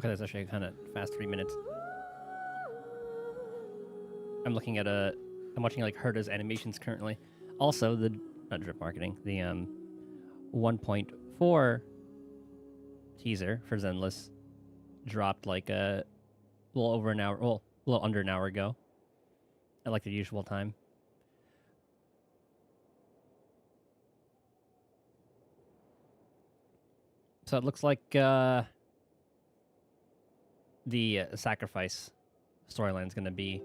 Okay, that's actually kind of fast 3 minutes. I'm looking at I'm watching like Herta's animations currently. Also, the not drip marketing, the 1.4 teaser for Zenless dropped like a little over an hour, well, a little under an hour ago, at like the usual time. So it looks like the sacrifice storyline is going to be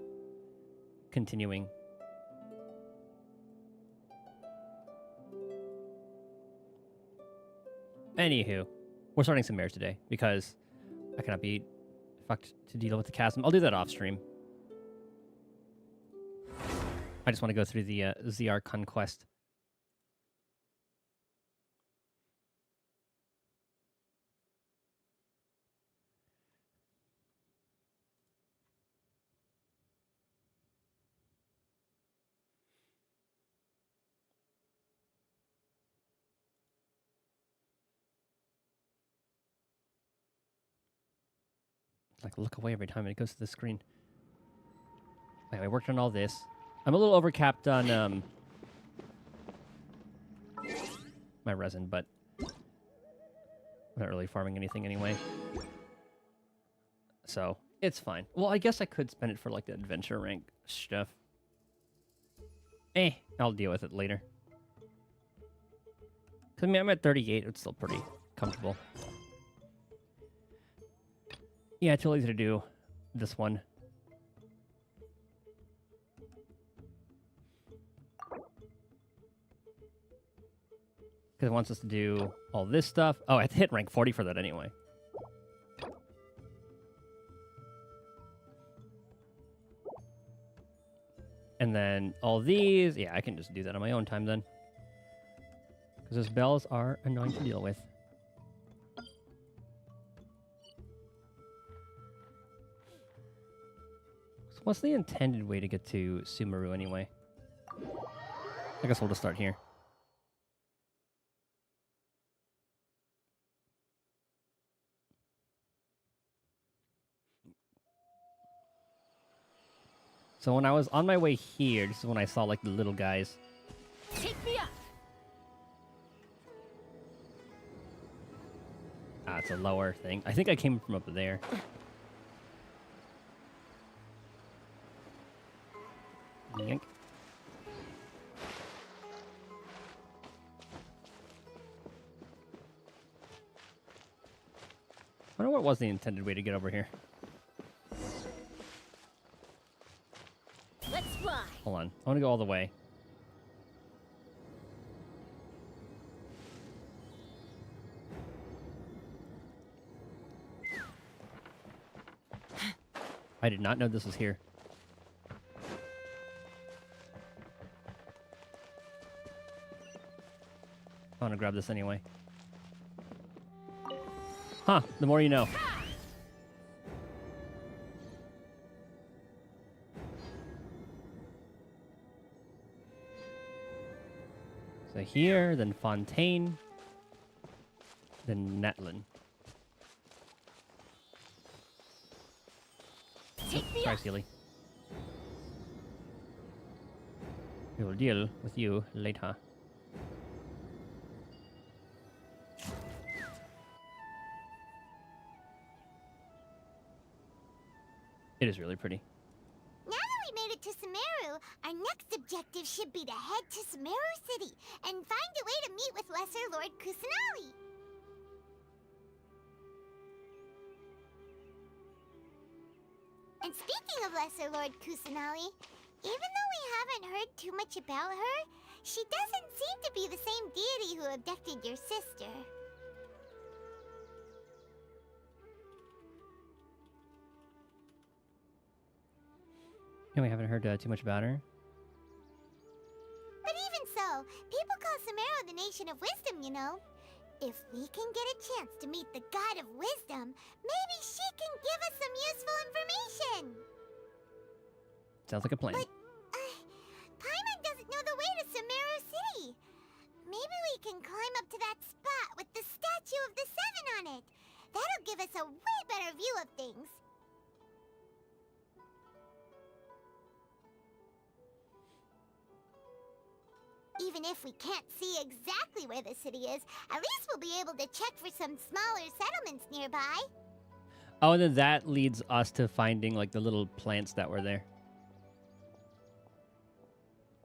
continuing. Anywho, we're starting Sumeru today because I cannot be fucked to deal with the chasm. I'll do that off stream. I just want to go through the ZR conquest. Like, look away every time it goes to the screen. Wait, I worked on all this. I'm a little overcapped on my resin, but I'm not really farming anything anyway. So, it's fine. Well, I guess I could spend it for, like, the adventure rank stuff. I'll deal with it later. 'Cause, I mean, I'm at 38. It's still pretty comfortable. Yeah, it's too easy to do this one. Because it wants us to do all this stuff. Oh, I have to hit rank 40 for that anyway. And then all these, yeah, I can just do that on my own time then. Because those bells are annoying to deal with. So what's the intended way to get to Sumeru anyway? I guess we'll just start here. So when I was on my way here, this is when I saw like the little guys. Take me up. Ah, it's a lower thing. I think I came from up there. Yank. I wonder what was the intended way to get over here. Let's fly. Hold on. I want to go all the way. I did not know this was here. I want to grab this anyway. Huh, the more you know. So here, then Fontaine, then Netlin. Take me Sorry, up. Sealy. We will deal with you later. It is really pretty. Now that we made it to Sumeru, our next objective should be to head to Sumeru City and find a way to meet with Lesser Lord Kusanali. And speaking of Lesser Lord Kusanali, even though we haven't heard too much about her, she doesn't seem to be the same deity who abducted your sister. Yeah, we haven't heard too much about her. But even so, people call Sumeru the Nation of Wisdom, you know. If we can get a chance to meet the God of Wisdom, maybe she can give us some useful information. Sounds like a plan. But, Paimon doesn't know the way to Sumeru City. Maybe we can climb up to that spot with the Statue of the Seven on it. That'll give us a way better view even if we can't see exactly where the city is, at least we'll be able to check for some smaller settlements nearby. Oh, and then that leads us to finding like the little plants that were there.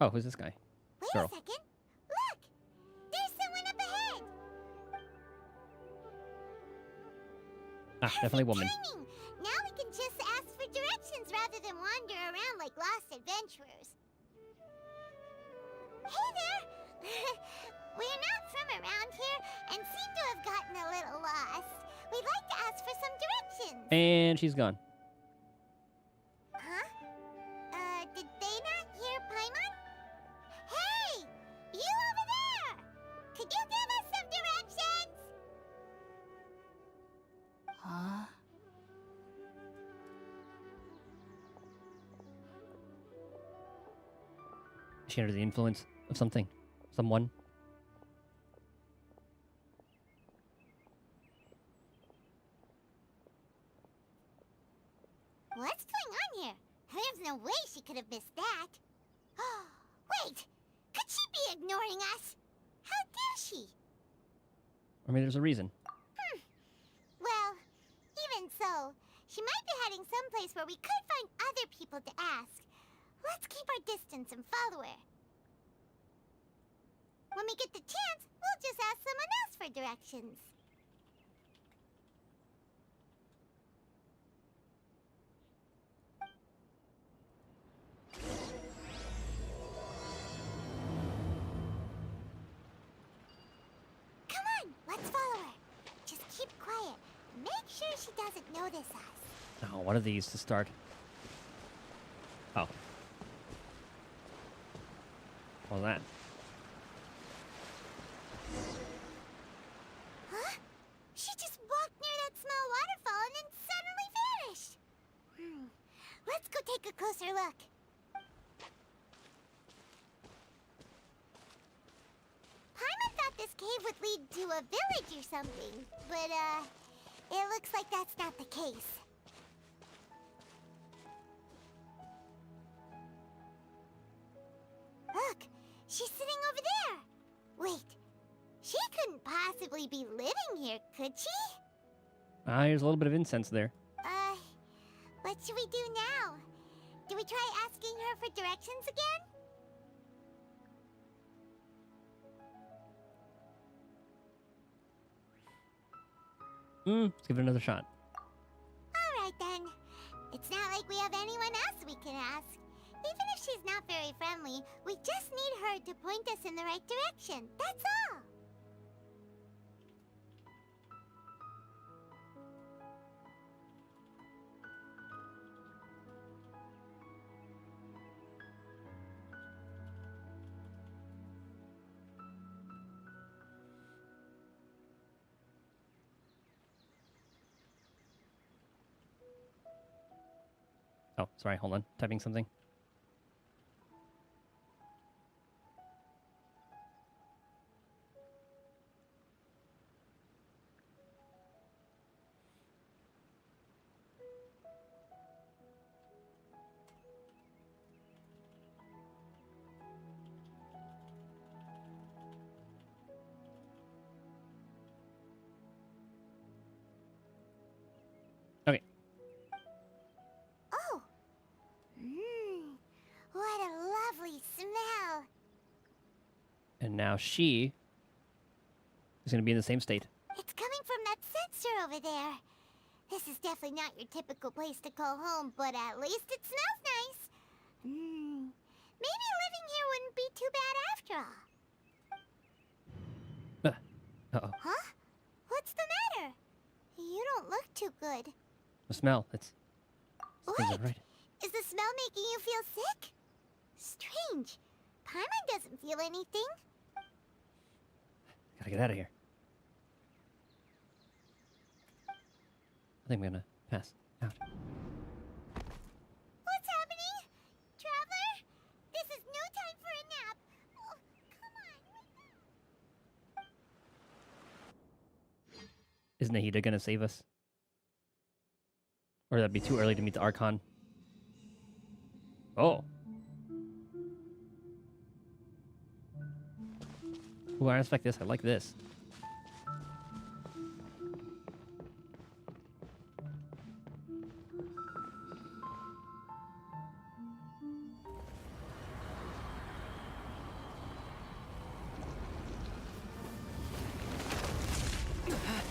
Oh, who's this guy? Wait Girl. a second. Look! There's someone up ahead! Ah, definitely woman. Timing. Now we can just ask for directions rather than wander around like lost adventurers. Hey there! We're not from around here and seem to have gotten a little lost. We'd like to ask for some directions. And she's gone. Huh? Did they not hear Paimon? Hey! You over there! Could you give us some directions? Huh? Is she under the influence of something? Someone? What's going on here? There's no way she could have missed that. Wait! Could she be ignoring us? How dare she? I mean, there's a reason. Well, even so, she might be heading someplace where we could find other people to ask. Let's keep our distance and follow her. When we get the chance, we'll just ask someone else for directions. Come on, let's follow her. Just keep quiet. Make sure she doesn't notice us. Oh, what are these to start? Oh. What was that? Huh? She just walked near that small waterfall and then suddenly vanished. Let's go take a closer look. Paimon thought this cave would lead to a village or something, but it looks like that's not the case. Look, she's sitting over there. Wait, she couldn't possibly be living here, could she? Ah, there's a little bit of incense there. What should we do now? Do we try asking her for directions again? Let's give it another shot. Alright then. It's not like we have anyone else we can ask. Even if she's not very friendly, we just need her to point us in the right direction. That's all. Oh, sorry, hold on. Typing something. Okay. Oh. What a lovely smell. And now she is going to be in the same state. It's coming from that sensor over there. This is definitely not your typical place to call home, but at least it smells nice. Maybe living here wouldn't be too bad after all. Uh-oh. Huh? What's the matter? You don't look too good. The smell. It's... Things Wait, are right. is the smell making you feel sick? Strange. Paimon doesn't feel anything. Gotta get out of here. I think I'm gonna pass out. What's happening? Traveler? This is no time for a nap. Oh, come on. Is Nahida gonna save us? Or that'd be too early to meet the Archon? Oh. Ooh, I expect this. I like this.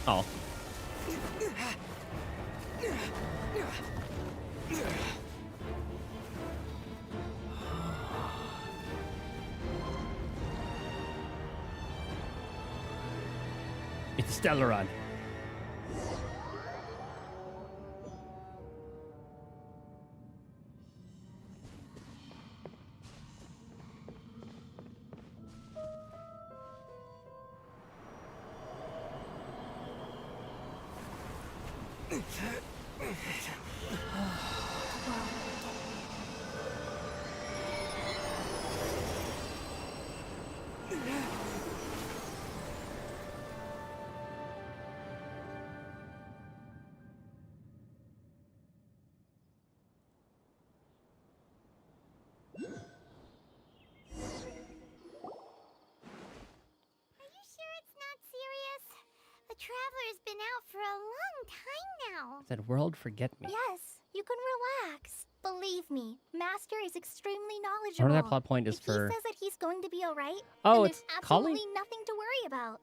Oh. It's Stellaron. Are you sure it's not serious? The Traveler's been out for a long time now. That world forget me. Yes, you can relax. Believe me, Master is extremely I knowledgeable. wonder that plot point is if for. he says that he's going to be alright, Oh, then it's there's Kali? absolutely nothing to worry about.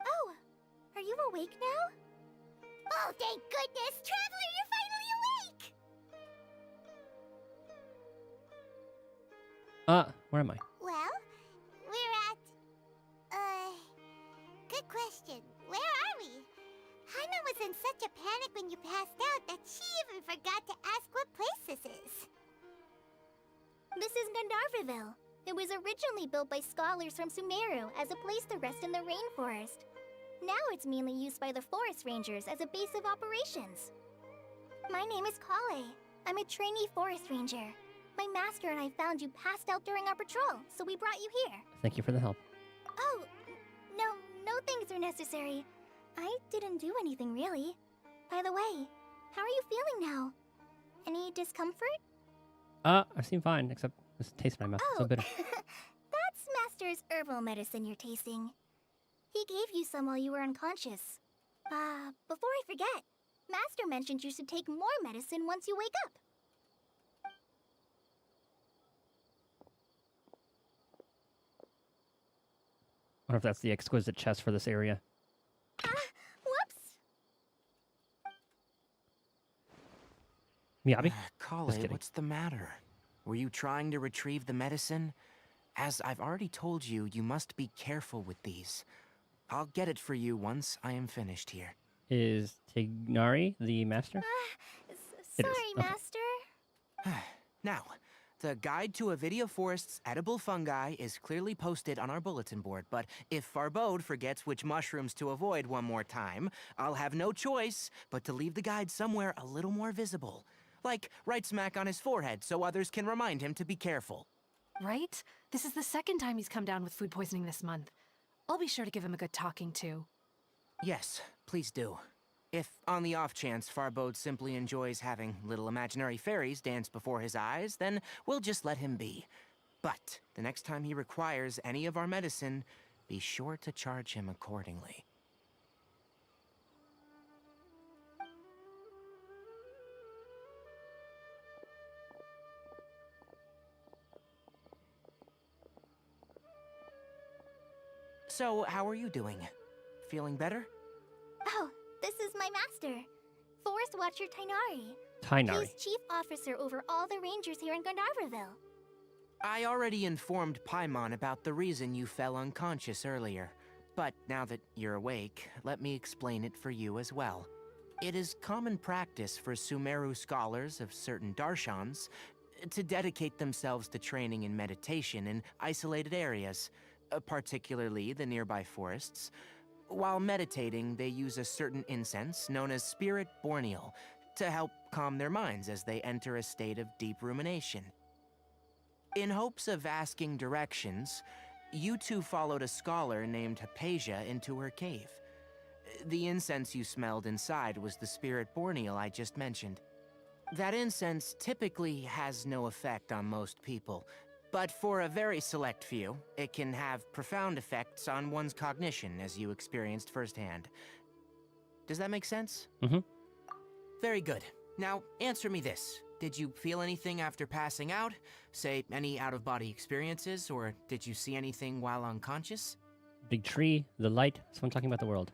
Oh, are you awake now? Oh, thank goodness! Traveler, you're finally awake! Where am I? Well, we're at... Good question. Where are we? Haima was in such a panic when you passed out that she even forgot to ask what place this is. This is Gandharvaville. It was originally built by scholars from Sumeru as a place to rest in the rainforest. Now it's mainly used by the forest rangers as a base of operations. My name is Kale. I'm a trainee forest ranger. My master and I found you passed out during our patrol, so we brought you here. Thank you for the help. Oh, no things are necessary. I didn't do anything really. By the way, how are you feeling now? Any discomfort? I seem fine, except this taste in my mouth. So bitter. That's Master's herbal medicine you're tasting. He gave you some while you were unconscious. Before I forget, Master mentioned you should take more medicine once you wake up. I wonder if that's the exquisite chest for this area. Whoops! Miyabi? Kale, kidding. what's the matter? Were you trying to retrieve the medicine? As I've already told you, you must be careful with these. I'll get it for you once I am finished here. Is Tignari the master? It is, Sorry, okay. Master. Now, the guide to Avidia Forest's edible fungi is clearly posted on our bulletin board, but if Farbode forgets which mushrooms to avoid one more time, I'll have no choice but to leave the guide somewhere a little more visible. Like right smack on his forehead so others can remind him to be careful. Right? This is the second time he's come down with food poisoning this month. I'll be sure to give him a good talking to. Yes, please do. If, on the off chance, Farbode simply enjoys having little imaginary fairies dance before his eyes, then we'll just let him be. But the next time he requires any of our medicine, be sure to charge him accordingly. So, how are you doing? Feeling better? Oh, this is my master, Forest Watcher Tainari. Tainari. He's chief officer over all the rangers here in Gandharvaville. I already informed Paimon about the reason you fell unconscious earlier. But now that you're awake, let me explain it for you as well. It is common practice for Sumeru scholars of certain darshans to dedicate themselves to training in meditation in isolated areas, particularly the nearby forests. While meditating, they use a certain incense known as Spirit Borneal to help calm their minds as they enter a state of deep rumination. In hopes of asking directions, you two followed a scholar named Hypatia into her cave. The incense you smelled inside was the Spirit Borneal I just mentioned. That incense typically has no effect on most people, But for a very select few, it can have profound effects on one's cognition, as you experienced firsthand. Does that make sense? Mm-hmm. Very good. Now, answer me this. Did you feel anything after passing out? Say, any out-of-body experiences, or did you see anything while unconscious? Big tree, the light. Someone talking about the world.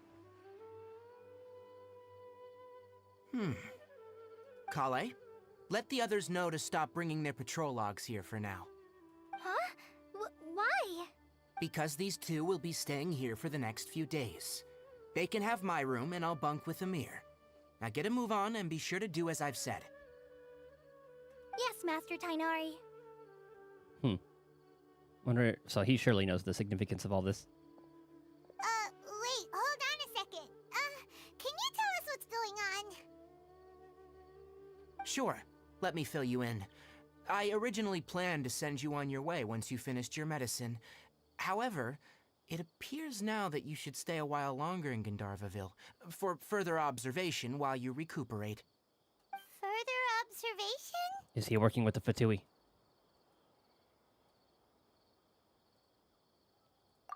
Kale, let the others know to stop bringing their patrol logs here for now. Huh? Why? Because these two will be staying here for the next few days. They can have my room, and I'll bunk with Amir. Now get a move on, and be sure to do as I've said. Yes, Master Tainari. Wonder. So he surely knows the significance of all this. Wait, hold on a second. Can you tell us what's going on? Sure, let me fill you in. I originally planned to send you on your way once you finished your medicine. However, it appears now that you should stay a while longer in Gandharvaville for further observation while you recuperate. Further observation? Is he working with the Fatui?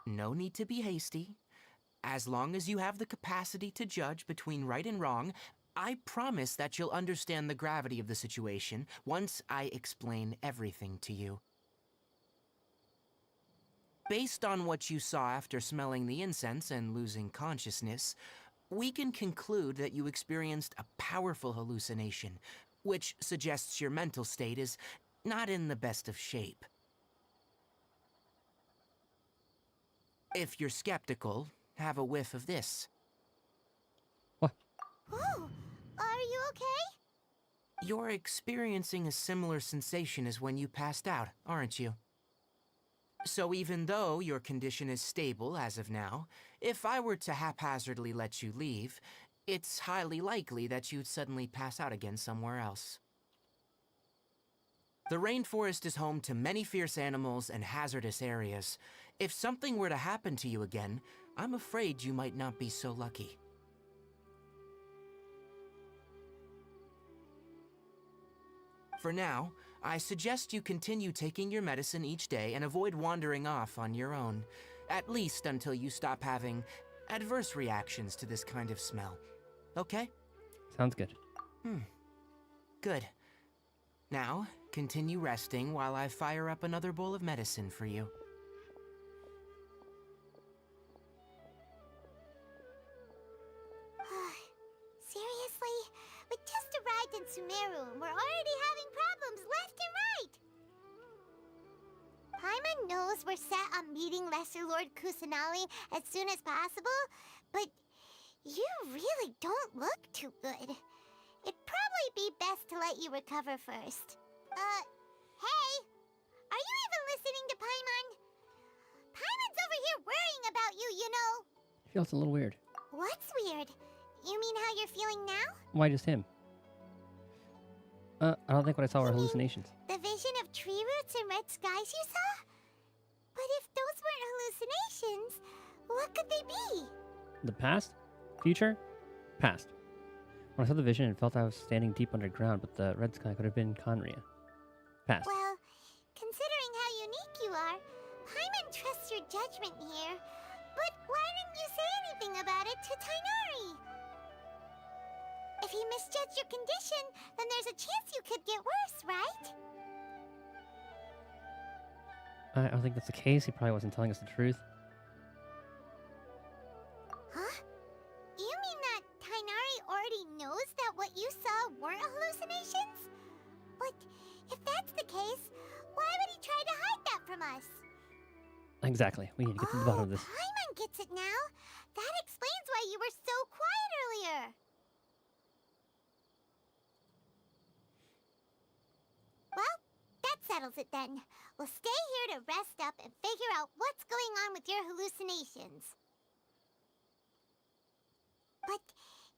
No need to be hasty. As long as you have the capacity to judge between right and wrong, I promise that you'll understand the gravity of the situation once I explain everything to you. Based on what you saw after smelling the incense and losing consciousness, we can conclude that you experienced a powerful hallucination, which suggests your mental state is not in the best of shape. If you're skeptical, have a whiff of this. What? Oh, are you okay? You're experiencing a similar sensation as when you passed out, aren't you? So even though your condition is stable as of now, if I were to haphazardly let you leave, it's highly likely that you'd suddenly pass out again somewhere else. The rainforest is home to many fierce animals and hazardous areas. If something were to happen to you again, I'm afraid you might not be so lucky. For now, I suggest you continue taking your medicine each day and avoid wandering off on your own, at least until you stop having adverse reactions to this kind of smell. Okay? Sounds good. Good. Now, continue resting while I fire up another bowl of medicine for you. Seriously? We just arrived in Sumeru and we're already having problems left and right! Paimon knows we're set on meeting Lesser Lord Kusanali as soon as possible, but you really don't look too good. It'd probably be best to let you recover first. Hey! Are you even listening to Paimon? Paimon's over here worrying about you, you know! Feels a little weird. What's weird? You mean how you're feeling now? Why just him? I don't think what I saw were You mean hallucinations. the vision of tree roots and red skies you saw? But if those weren't hallucinations, what could they be? The past? Future? Past. When I saw the vision, it felt I was standing deep underground, but the red sky could have been Conria. Past. Well, considering how unique you are, Paimon trusts your judgment here. But why didn't you say anything about it to Tainari? If he misjudged your condition, then there's a chance you could get worse, right? I don't think that's the case. He probably wasn't telling us the truth. Huh? You mean that Tainari already knows that what you saw weren't hallucinations? But if that's the case, why would he try to hide that from us? Exactly. We need to get to the bottom of this. Paimon gets it now. That explains why you were so quiet earlier. Well, that settles it then. We'll stay here to rest up and figure out what's going on with your hallucinations. But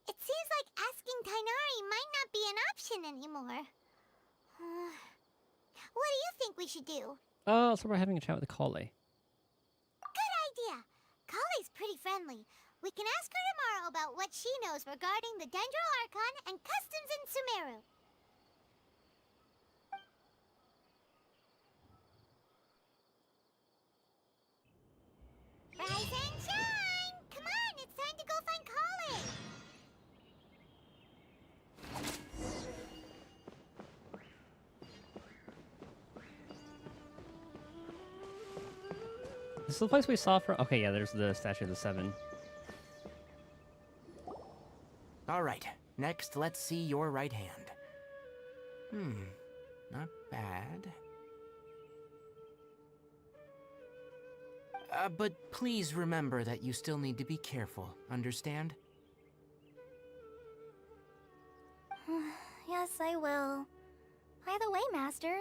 it seems like asking Tainari might not be an option anymore. What do you think we should do? Oh, so we're having a chat with the Kale. Good idea. Kale's pretty friendly. We can ask her tomorrow about what she knows regarding the Dendro Archon and customs in Sumeru. Rise and shine! Come on, it's time to go find Colin! This is the place we saw from. Okay, yeah, there's the statue of the seven. All right, next let's see your right hand. Not bad. But please remember that you still need to be careful, understand? Yes, I will. By the way, Master,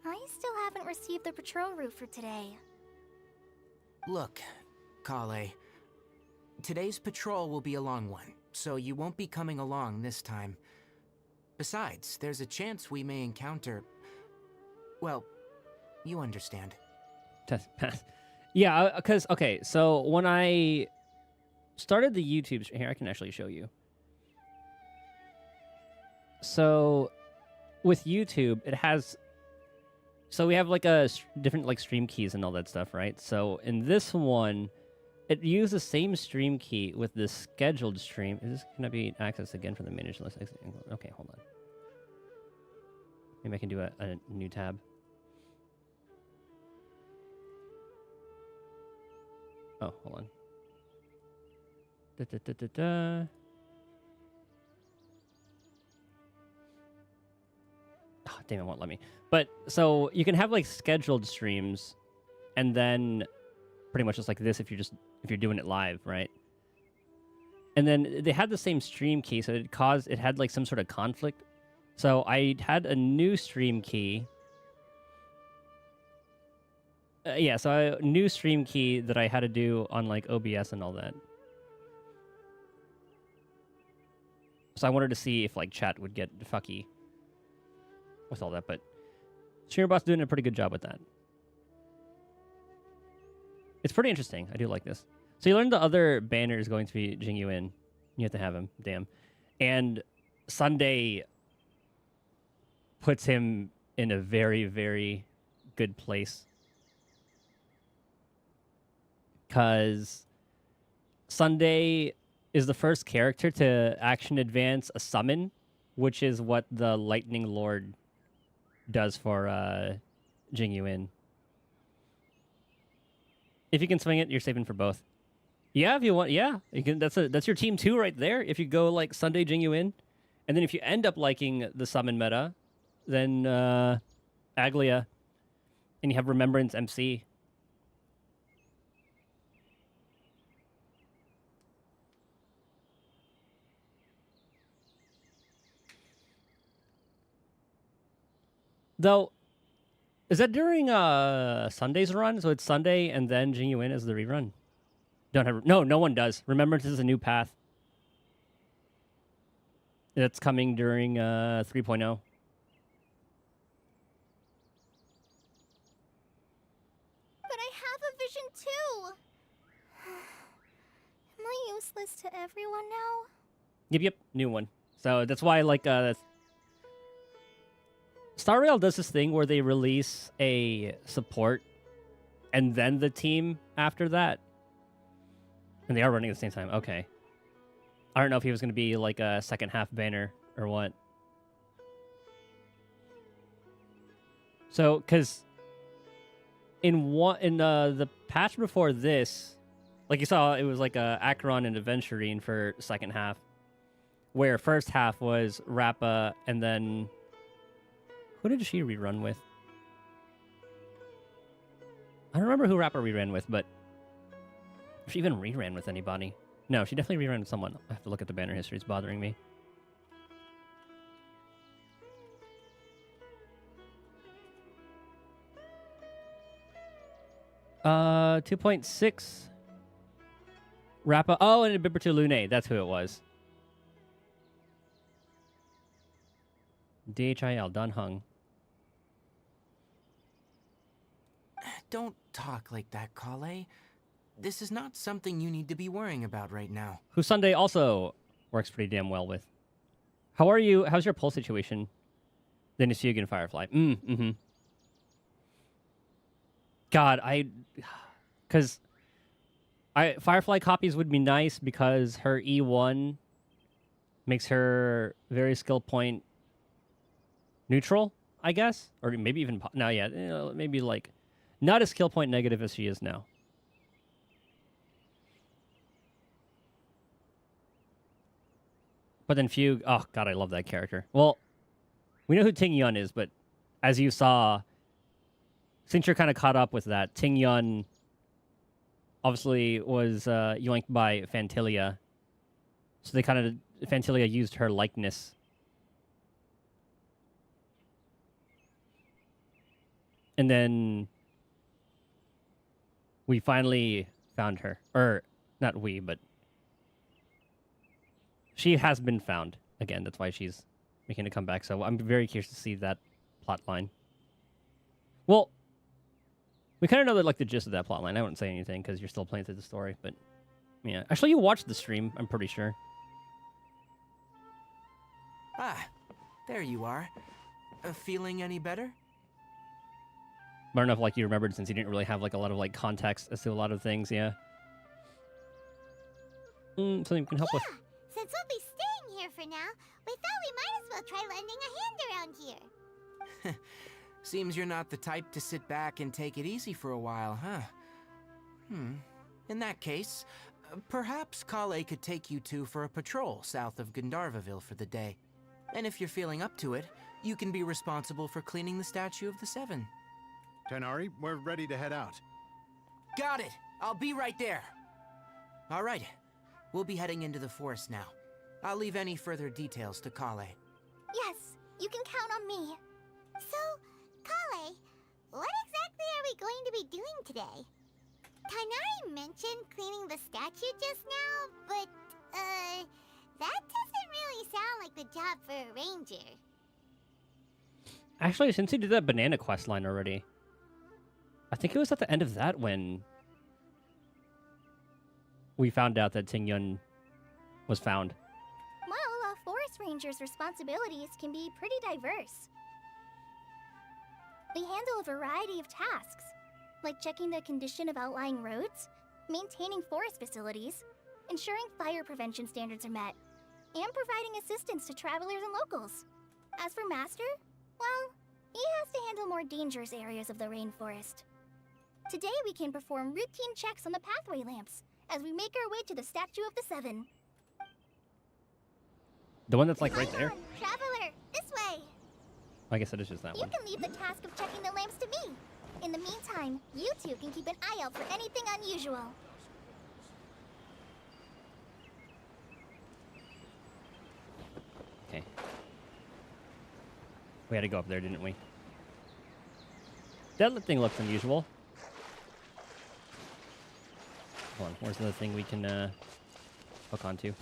I still haven't received the patrol route for today. Look, Kale, today's patrol will be a long one, so you won't be coming along this time. Besides, there's a chance we may encounter... Well, you understand. Yeah, because, okay, so when I started the YouTube... Here, I can actually show you. So, with YouTube, it has... So we have, like, different, like, stream keys and all that stuff, right? So, in this one, it used the same stream key with the scheduled stream. Is this going to be accessed again from the manage list? Okay, hold on. Maybe I can do a new tab. Oh, hold on. Oh, damn, it won't let me. But, so, you can have, like, scheduled streams, and then pretty much just like this if you're doing it live, right? And then they had the same stream key, so it had, like, some sort of conflict. So I had a new stream key. Yeah, so a new stream key that I had to do on, like, OBS and all that. So I wanted to see if, like, chat would get fucky with all that, but StreamerBot's doing a pretty good job with that. It's pretty interesting. I do like this. So you learned the other banner is going to be Jing Yuan. You have to have him. Damn. And Sunday puts him in a very, very good place. Because Sunday is the first character to action advance a summon, which is what the Lightning Lord does for Jing Yuan. If you can swing it, you're saving for both. Yeah, if you want, yeah, you can. That's your team 2 right there. If you go like Sunday Jing Yuan, and then if you end up liking the summon meta, then Aglia, and you have Remembrance MC. Though, is that during Sunday's run? So it's Sunday and then Jing Yuan as the rerun. Don't have no one does. Remembrance is a new path. That's coming during 3.0. But I have a vision too. Am I useless to everyone now? Yep, new one. So that's why, like, Star Rail does this thing where they release a support and then the team after that. And they are running at the same time. Okay. I don't know if he was going to be like a second half banner or what. So, because in the patch before this, like you saw, it was like a Acheron and Aventurine for second half, where first half was Rappa and then who did she rerun with? I don't remember who Rappa reran with, but if she even reran with anybody. No, she definitely reran with someone. I have to look at the banner history. It's bothering me. Uh, 2.6. Rappa. Oh, and Bibertu Lune. That's who it was. DHIL, Dun Hung. Don't talk like that, Kale. This is not something you need to be worrying about right now. Who Sunday also works pretty damn well with. How are you? How's your pulse situation? Then Isugi and Firefly. God, because Firefly copies would be nice because her E1 makes her very skill point neutral, I guess, or maybe even no, yeah, maybe like not a skill point negative as she is now. But then Fugue, oh god, I love that character. Well, we know who Ting Yun is, but as you saw, since you're kind of caught up with that, Ting Yun obviously was yoinked by Fantilia. So they kind of, Fantilia used her likeness. And then we finally found her. Or, not we, but she has been found. Again, that's why she's making a comeback. So I'm very curious to see that plot line. Well, we kind of know that, like, the gist of that plot line. I wouldn't say anything because you're still playing through the story, but yeah. Actually, you watched the stream, I'm pretty sure. Ah, there you are. Feeling any better? I don't know if, like, you remembered since you didn't really have, like, a lot of, like, context as to a lot of things, yeah. Something you can help with. Since we'll be staying here for now, we thought we might as well try lending a hand around here. Seems you're not the type to sit back and take it easy for a while, huh? In that case, perhaps Kale could take you two for a patrol south of Gandharvaville for the day. And if you're feeling up to it, you can be responsible for cleaning the Statue of the Seven. Tighnari, we're ready to head out. Got it! I'll be right there! Alright, we'll be heading into the forest now. I'll leave any further details to Kale. Yes, you can count on me. So, Kale, what exactly are we going to be doing today? Tighnari mentioned cleaning the statue just now, but, that doesn't really sound like the job for a ranger. Actually, since you did that banana quest line already, I think it was at the end of that when we found out that Ting Yun was found. Well, a forest ranger's responsibilities can be pretty diverse. They handle a variety of tasks, like checking the condition of outlying roads, maintaining forest facilities, ensuring fire prevention standards are met, and providing assistance to travelers and locals. As for Master, well, he has to handle more dangerous areas of the rainforest. Today we can perform routine checks on the pathway lamps as we make our way to the Statue of the Seven. The one that's like right there? Traveler, this way! I guess it is just that You one. can leave the task of checking the lamps to me. In the meantime, you two can keep an eye out for anything unusual. Okay. We had to go up there, didn't we? That thing looks unusual. Hold on, where's the thing we can hook onto?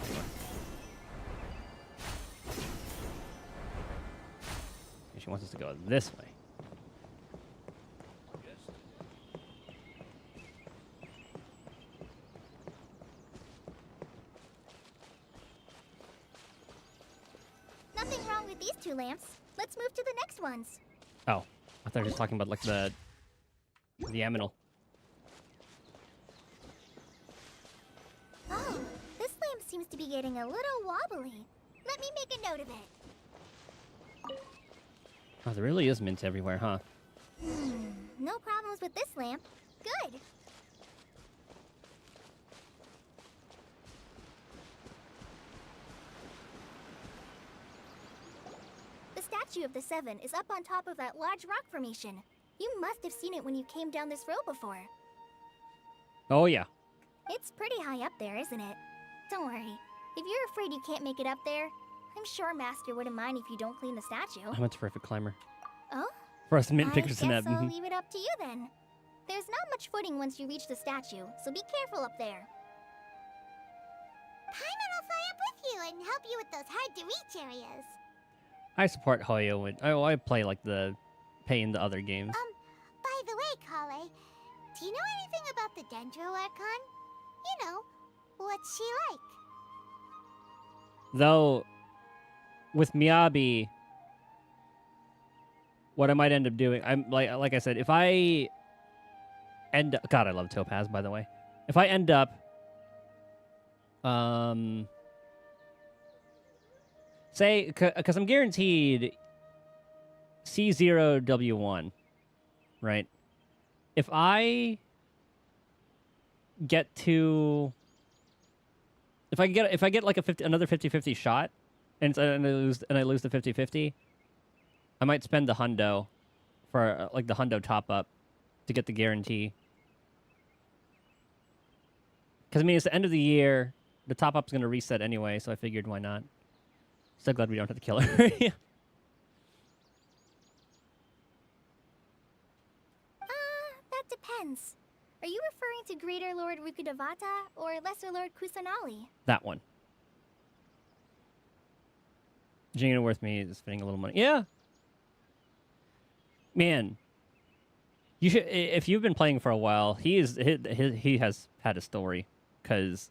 She wants us to go this way. Nothing wrong with these two lamps. Let's move to the next ones. Oh, I thought you were just talking about like the aminal. Oh, this lamp seems to be getting a little wobbly. Let me make a note of it. Oh, there really is mint everywhere, huh? No problems with this lamp. Good. The Statue of the Seven is up on top of that large rock formation. You must have seen it when you came down this road before. Oh, yeah. It's pretty high up there, isn't it? Don't worry. If you're afraid you can't make it up there, I'm sure Master wouldn't mind if you don't clean the statue. I'm a terrific climber. Oh? For us to mint I pictures in guess that. I'll leave it up to you then. There's not much footing once you reach the statue, so be careful up there. Paimon will fly up with you and help you with those hard-to-reach areas. I support Hoyo. I play like the pay in the other games. By the way, Kale, do you know anything about the Dendro Archon? You know, what's she like? Though, with Miyabi, what I might end up doing, I'm like I said, if I end, God, I love Topaz, by the way. If I end up, say, because I'm guaranteed C0W1, right? If I get to, if I get like another 50-50 shot, and I lose the 50-50, I might spend the hundo for like the hundo top up to get the guarantee. Because I mean, it's the end of the year. The top up's gonna reset anyway, so I figured why not. So glad we don't have to kill her. Yeah. That depends. Are you referring to Greater Lord Rukudavata or Lesser Lord Kusanali? That one. Gina worth me is spending a little money. Yeah. Man. You should, if you've been playing for a while, he has had a story, because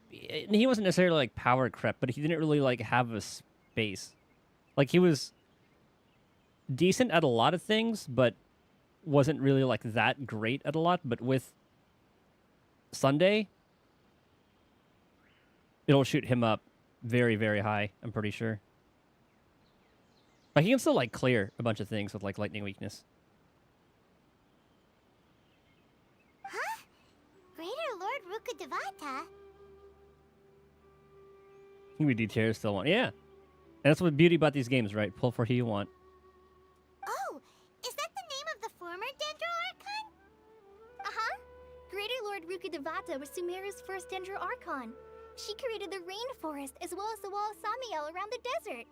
he wasn't necessarily like power crept, but he didn't really like have a space. Like he was decent at a lot of things, but wasn't really like that great at a lot. But with Sunday, it'll shoot him up very, very high, I'm pretty sure. But he can still like clear a bunch of things with like lightning weakness. Huh? Greater Lord Rukudavata? We details still want. Yeah. And that's what beauty about these games, right? Pull for who you want. Oh, is that the name of the former Dendro Archon? Uh-huh. Greater Lord Rukudavata was Sumeru's first Dendro Archon. She created the rainforest as well as the wall of Samiel around the desert.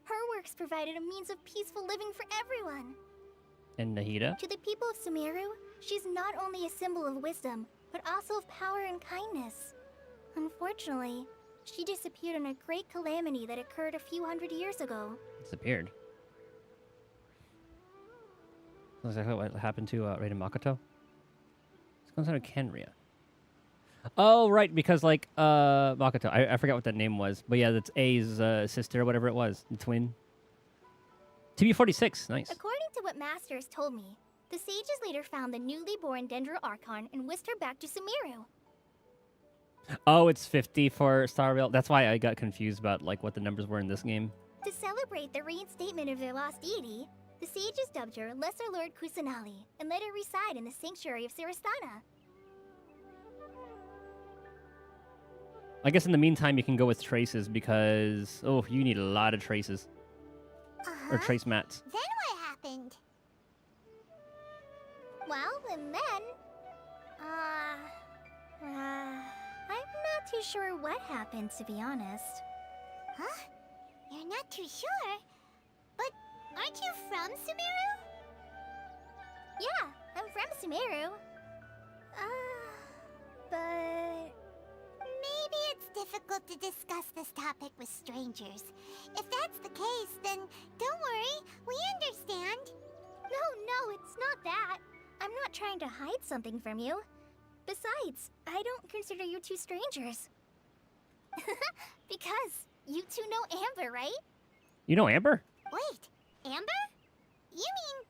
Her works provided a means of peaceful living for everyone. And Nahida? To the people of Sumeru, she's not only a symbol of wisdom, but also of power and kindness. Unfortunately, she disappeared in a great calamity that occurred a few hundred years ago. Disappeared. That's exactly what happened to Raiden Makoto. This comes out of Kenria. Oh, right, because like Makoto, I forgot what that name was, but yeah, that's A's sister or whatever it was, the twin. TB46, nice. According to what Masters told me, the sages later found the newly born Dendro Archon and whisked her back to Sumeru. Oh, it's 50 for Star Rail. That's why I got confused about like what the numbers were in this game. To celebrate the reinstatement of their lost deity, the sages dubbed her Lesser Lord Kusanali and let her reside in the sanctuary of Sarastana. I guess in the meantime you can go with traces because you need a lot of traces or trace mats. Then what happened? Well, and then... I'm not too sure what happened, to be honest. Huh? You're not too sure? But aren't you from Sumeru? Yeah, I'm from Sumeru. But... Maybe it's difficult to discuss this topic with strangers. If that's the case, then don't worry, we understand. No, it's not that. I'm not trying to hide something from you. Besides, I don't consider you two strangers. Because you two know Amber, right? You know Amber? Wait, Amber? You mean...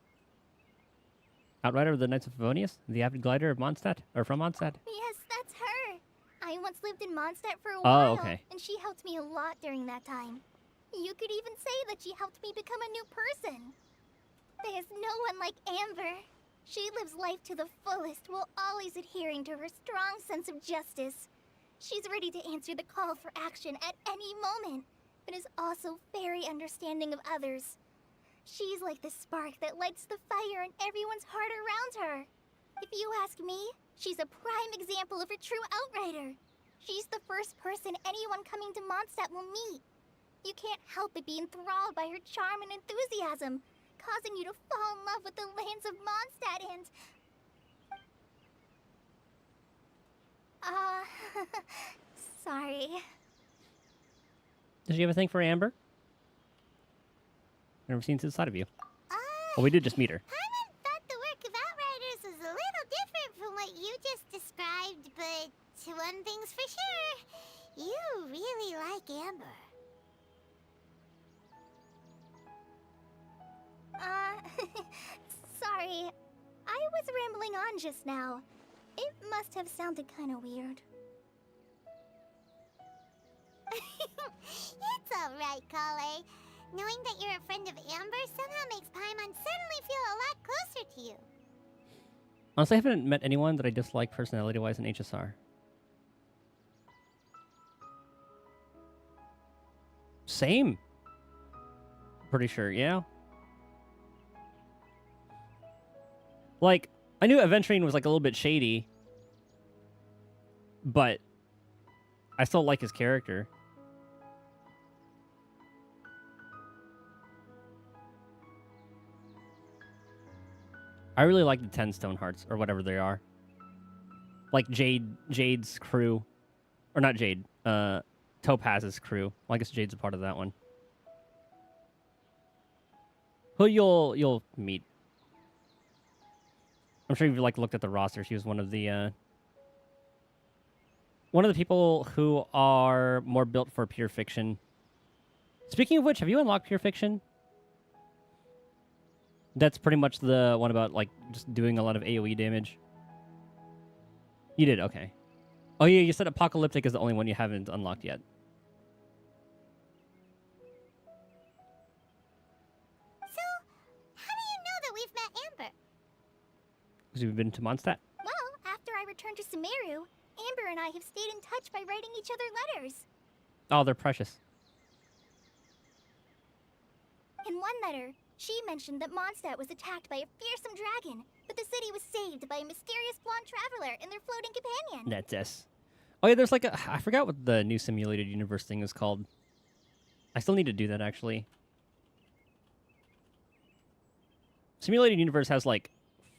Outrider of the Knights of Favonius? The avid glider of Mondstadt? Or from Mondstadt? Yes, that's her. I once lived in Mondstadt for a while, okay. and she helped me a lot during that time. You could even say that she helped me become a new person. There's no one like Amber. She lives life to the fullest while always adhering to her strong sense of justice. She's ready to answer the call for action at any moment, but is also very understanding of others. She's like the spark that lights the fire in everyone's heart around her. If you ask me, she's a prime example of a true outrider. She's the first person anyone coming to Mondstadt will meet. You can't help but be enthralled by her charm and enthusiasm, causing you to fall in love with the lands of Mondstadt and... sorry. Did you have a thing for Amber? Never seen to the side of you. Well, we did just meet her. Paimon thought the work of Outriders was a little different from what you just described, but one thing's for sure, you really like Amber. Sorry. I was rambling on just now. It must have sounded kind of weird. It's alright, Kale. Knowing that you're a friend of Amber somehow makes Paimon suddenly feel a lot closer to you. Honestly, I haven't met anyone that I dislike personality-wise in HSR. Same. Pretty sure, yeah. Like, I knew Aventurine was like a little bit shady, but I still like his character. I really like the 10 stone hearts, or whatever they are. Like Jade's crew. Or not Jade, Topaz's crew. Well, I guess Jade's a part of that one. Who you'll meet. I'm sure you've like looked at the roster. She was one of the people who are more built for pure fiction. Speaking of which, have you unlocked pure fiction? That's pretty much the one about, like, just doing a lot of AoE damage. You did, okay. Oh, yeah, you said Apocalyptic is the only one you haven't unlocked yet. So, how do you know that we've met Amber? Because you've been to Mondstadt. Well, after I returned to Sumeru, Amber and I have stayed in touch by writing each other letters. Oh, they're precious. In one letter, she mentioned that Mondstadt was attacked by a fearsome dragon, but the city was saved by a mysterious blonde traveler and their floating companion. That's us. Oh, yeah, there's like a... I forgot what the new simulated universe thing is called. I still need to do that, actually. Simulated universe has, like,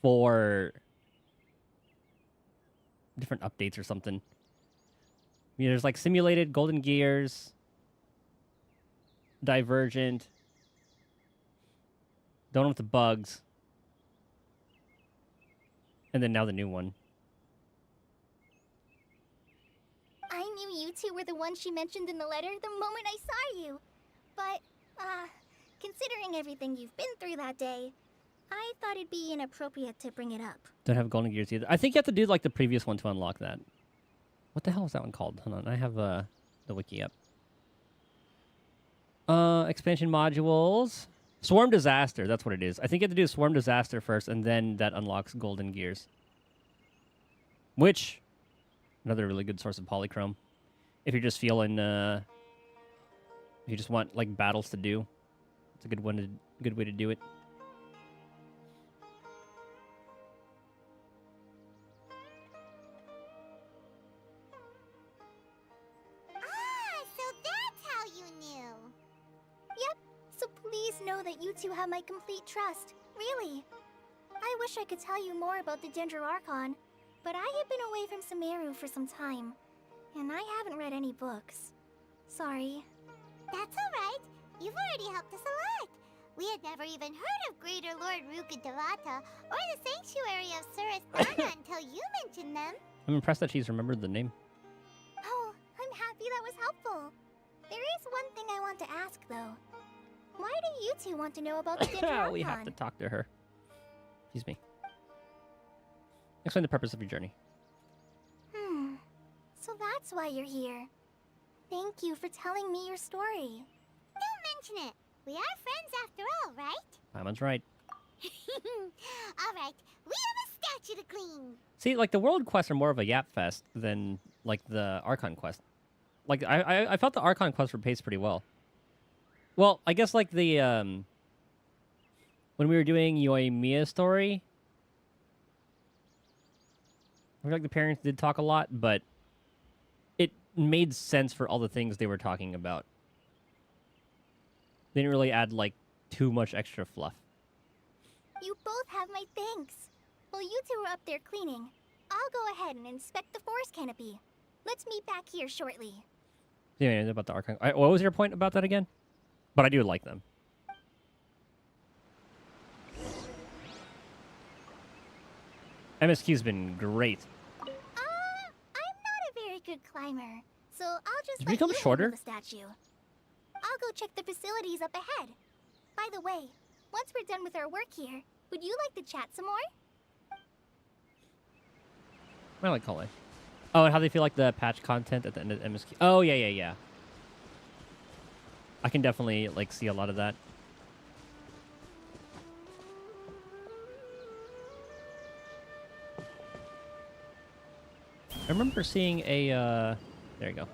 4 different updates or something. Yeah, there's, like, simulated, Golden Gears, Divergent, the one with the bugs, and then now the new one. I knew you two were the ones she mentioned in the letter the moment I saw you. But, considering everything you've been through that day, I thought it'd be inappropriate to bring it up. Don't have Golden Gears either. I think you have to do like the previous one to unlock that. What the hell is that one called? Hold on, I have the wiki up. Expansion modules. Swarm Disaster, that's what it is. I think you have to do Swarm Disaster first, and then that unlocks Golden Gears. Which, another really good source of polychrome. If you're just feeling, if you just want like battles to do, it's a good way to do it. Ah, so that's how you knew. Yep, so please know that you two have my complete trust. Really. I wish I could tell you more about the Ginger Archon, but I have been away from Sumeru for some time, and I haven't read any books. Sorry. That's alright. You've already helped us a lot. We had never even heard of Greater Lord Rukkhadevata or the Sanctuary of Surasthana until you mentioned them. I'm impressed that she's remembered the name. Oh, I'm happy that was helpful. There is one thing I want to ask, though. Why do you two want to know about the Ginger Archon? We have to talk to her. Excuse me. Explain the purpose of your journey. So that's why you're here. Thank you for telling me your story. Don't mention it. We are friends after all, right? Paimon's right. Alright, we have a statue to clean. See, like, the world quests are more of a yap fest than, like, the Archon quest. Like, I felt the Archon quests were paced pretty well. Well, I guess, like, the, when we were doing Yoimiya's story, I feel like the parents did talk a lot, but it made sense for all the things they were talking about. They didn't really add, like, too much extra fluff. You both have my thanks. While you two are up there cleaning, I'll go ahead and inspect the forest canopy. Let's meet back here shortly. Yeah, about the Archon. What was your point about that again? But I do like them. MSQ's been great. I'm not a very good climber, so I'll just Did you let become you shorter? handle the statue. I'll go check the facilities up ahead. By the way, once we're done with our work here, would you like to chat some more? I like Kale. Oh, and how they feel like the patch content at the end of MSQ. Oh, yeah. I can definitely like see a lot of that. I remember seeing a there you go.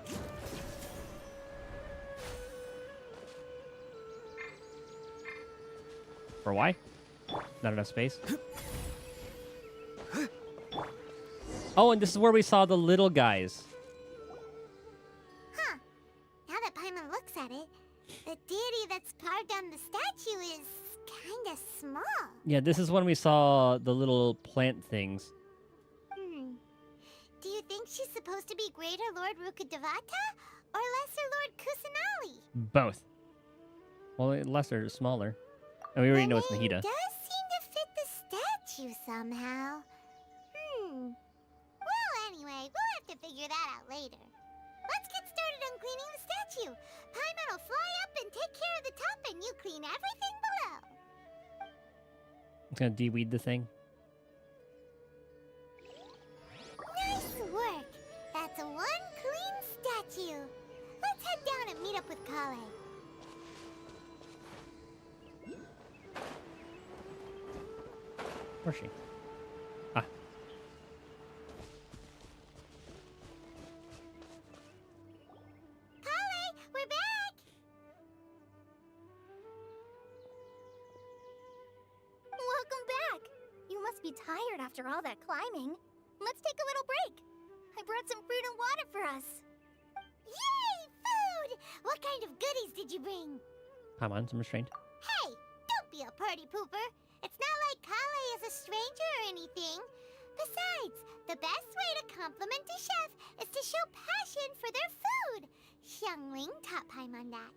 For why? Not enough space. Oh, and this is where we saw the little guys. Huh. Now that Paimon looks at it, the deity that's carved on the statue is kinda small. Yeah, this is when we saw the little plant things. Do you think she's supposed to be Greater Lord Rukkhadevata or Lesser Lord Kusanali? Both. Well, lesser is smaller. And we already know it's The Nahida. name does seem to fit the statue somehow. Well, anyway, we'll have to figure that out later. Let's get started on cleaning the statue. Paimon will fly up and take care of the top, and you clean everything below. I'm gonna de-weed the thing. Nice work. That's one clean statue. Let's head down and meet up with Kale. Where's she? Ah. Kale, we're back. Welcome back! You must be tired after all that climbing. Let's take a little break. I brought some fruit and water for us. Yay, food! What kind of goodies did you bring? Come on, I'm restrained. Hey, don't be a party pooper. It's not like Kale is a stranger or anything. Besides, the best way to compliment a chef is to show passion for their food. Xiangling taught Paimon that.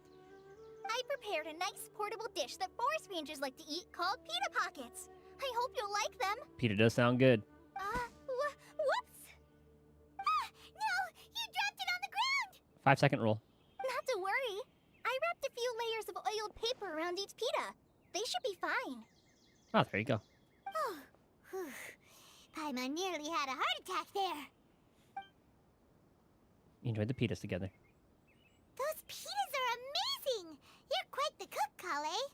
I prepared a nice portable dish that forest rangers like to eat called pita pockets. I hope you'll like them. Peter does sound good. Whoops! Ah, no! You dropped it on the ground! 5-second rule. Not to worry. I wrapped a few layers of oiled paper around each pita. They should be fine. Oh, there you go. Oh, whew. Paimon nearly had a heart attack there. Enjoy the pitas together. Those pitas are amazing! You're quite the cook, Kale.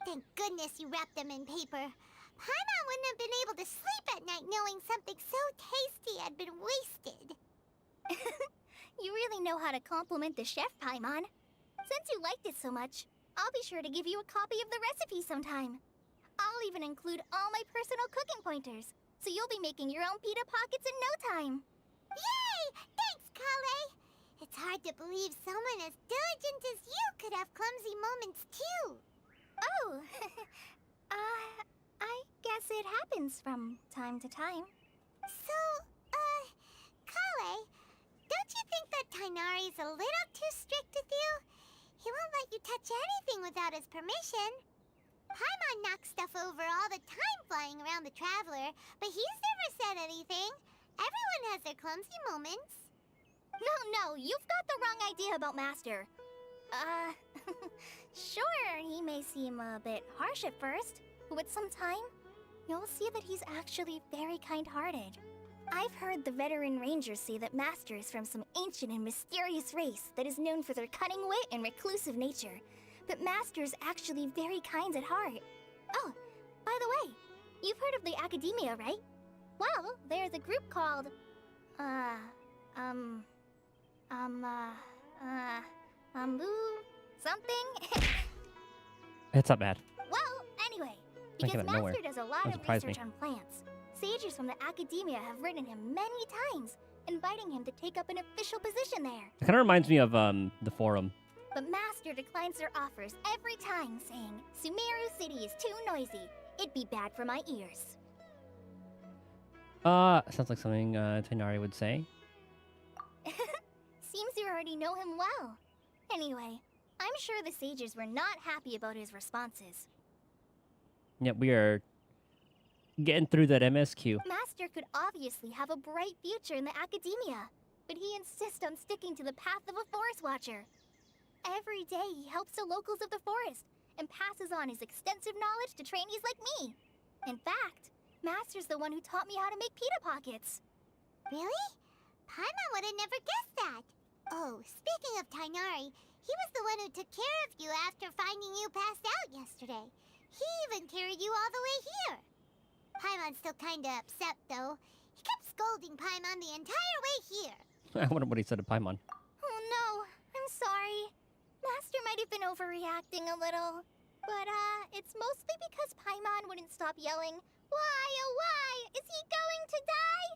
Thank goodness you wrapped them in paper. Paimon wouldn't have been able to sleep at night knowing something so tasty had been wasted. You really know how to compliment the chef, Paimon. Since you liked it so much, I'll be sure to give you a copy of the recipe sometime. I'll even include all my personal cooking pointers, so you'll be making your own pita pockets in no time. Yay! Thanks, Kale! It's hard to believe someone as diligent as you could have clumsy moments too. Oh, I guess it happens from time to time. So, Kale, don't you think that Tainari's a little too strict with you? He won't let you touch anything without his permission. Paimon knocks stuff over all the time flying around the Traveler, but he's never said anything. Everyone has their clumsy moments. No, you've got the wrong idea about Master. Sure, he may seem a bit harsh at first, but with some time, you'll see that he's actually very kind-hearted. I've heard the veteran rangers say that Master is from some ancient and mysterious race that is known for their cunning wit and reclusive nature. But Master's actually very kind at heart. Oh, by the way, you've heard of the Academia, right? Well, there's a group called... something? It's not bad. Well, anyway, I came because out of nowhere. Master does a lot That of surprised research me. on plants, sages from the Academia have written him many times, inviting him to take up an official position there. It kind of reminds me of the forum. But Master declines their offers every time, saying, Sumeru City is too noisy. It'd be bad for my ears. Sounds like something Tainari would say. Seems you already know him well. Anyway, I'm sure the sages were not happy about his responses. Yep, we are getting through that MSQ. Master could obviously have a bright future in the Academia, but he insists on sticking to the path of a forest watcher. Every day he helps the locals of the forest and passes on his extensive knowledge to trainees like me. In fact, Master's the one who taught me how to make pita pockets. Really? Paimon would have never guessed that. Oh, speaking of Tainari, he was the one who took care of you after finding you passed out yesterday. He even carried you all the way here. Paimon's still kinda upset, though. He kept scolding Paimon the entire way here. I wonder what he said to Paimon. Oh no, I'm sorry. Master might have been overreacting a little. But, it's mostly because Paimon wouldn't stop yelling, "Why, oh why? Is he going to die?"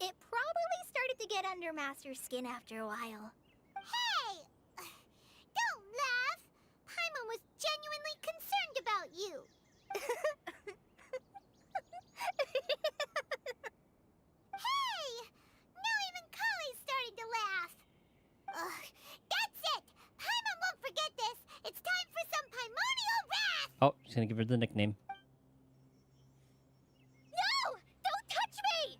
It probably started to get under Master's skin after a while. Hey! Don't laugh! Paimon was genuinely concerned about you. Hey! Now even Kali's starting to laugh. Ugh, that's it! Paimon won't forget this! It's time for some Paimonial wrath! Oh, she's gonna give her the nickname. No! Don't touch me!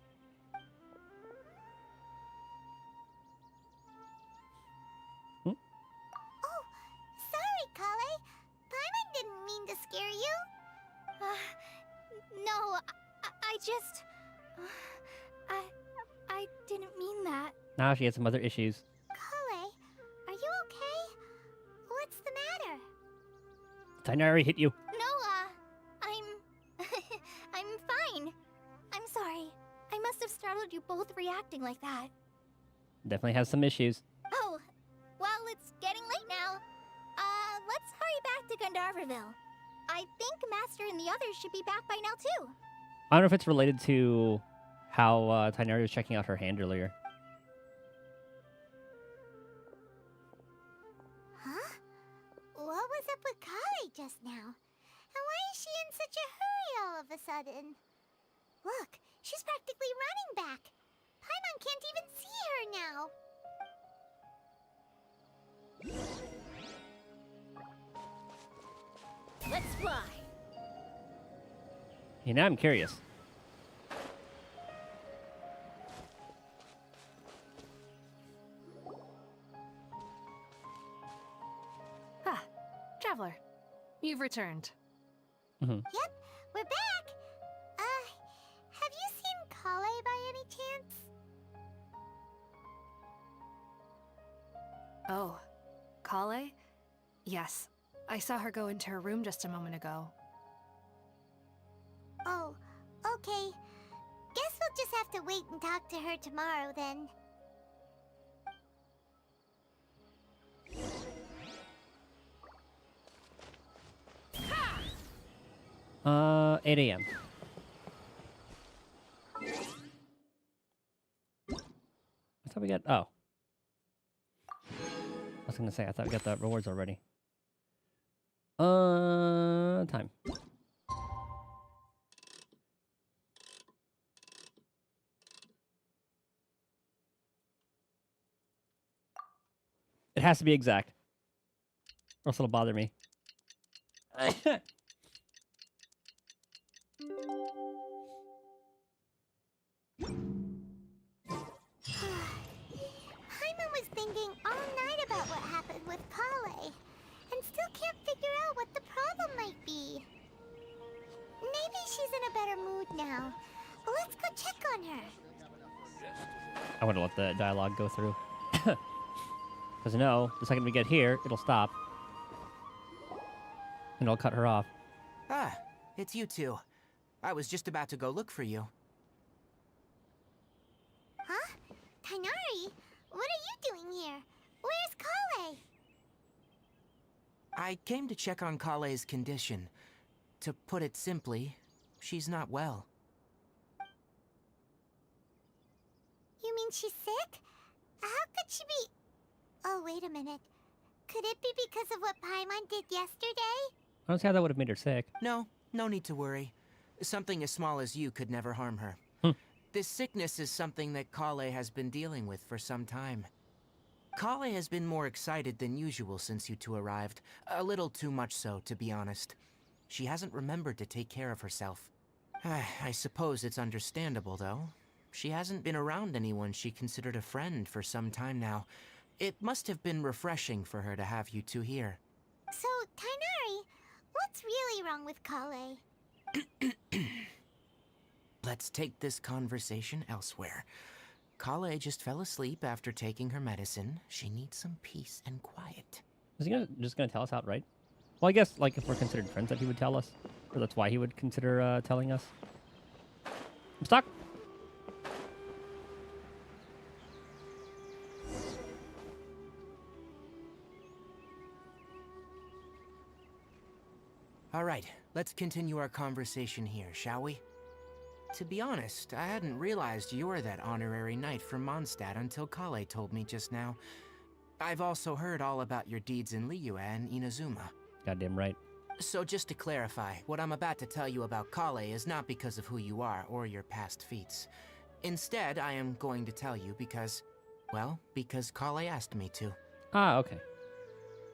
Oh, sorry, Kale. Paimon didn't mean to scare you. No, I just... I didn't mean that. Now she has some other issues. Kale, are you okay? What's the matter? Tainari hit you. No, I'm... I'm fine. I'm sorry. I must have startled you both reacting like that. Definitely has some issues. Oh, well, it's getting late now. Let's hurry back to Gandharville. I think Master and the others should be back by now, too. I don't know if it's related to how Tainari was checking out her hand earlier. Huh? What was up with Kale just now? And why is she in such a hurry all of a sudden? Look, she's practically running back. Paimon can't even see her now. Let's fly. Hey, now I'm curious. Ah, Traveler, you've returned. Mm-hmm. Yep, we're back. Have you seen Kale by any chance? Oh, Kale? Yes, I saw her go into her room just a moment ago. Oh, okay. Guess we'll just have to wait and talk to her tomorrow then. 8 a.m. I thought we got... Oh. I was gonna say, I thought we got the rewards already. Time. It has to be exact. Or else it'll bother me. Paimon was thinking all night about what happened with Kale, and still can't figure out what the problem might be. Maybe she's in a better mood now. Let's go check on her. I want to let the dialogue go through. Because no, the second we get here, it'll stop. And I'll cut her off. Ah, it's you two. I was just about to go look for you. Huh? Tainari, what are you doing here? Where's Kale? I came to check on Kale's condition. To put it simply, she's not well. You mean she's sick? How could she be... Oh, wait a minute. Could it be because of what Paimon did yesterday? I don't see how that would have made her sick. No need to worry. Something as small as you could never harm her. This sickness is something that Kale has been dealing with for some time. Kale has been more excited than usual since you two arrived. A little too much so, to be honest. She hasn't remembered to take care of herself. I suppose it's understandable, though. She hasn't been around anyone she considered a friend for some time now. It must have been refreshing for her to have you two here. So, Tainari, what's really wrong with Kale? Let's take this conversation elsewhere. Kale just fell asleep after taking her medicine. She needs some peace and quiet. Is he just gonna tell us outright? Well, I guess like if we're considered friends, that he would tell us, or that's why he would consider telling us. I'm stuck. All right, let's continue our conversation here, shall we? To be honest, I hadn't realized you were that honorary knight from Mondstadt until Kale told me just now. I've also heard all about your deeds in Liyue and Inazuma. Goddamn right. So just to clarify, what I'm about to tell you about Kale is not because of who you are or your past feats. Instead, I am going to tell you because, well, because Kale asked me to. Ah, okay.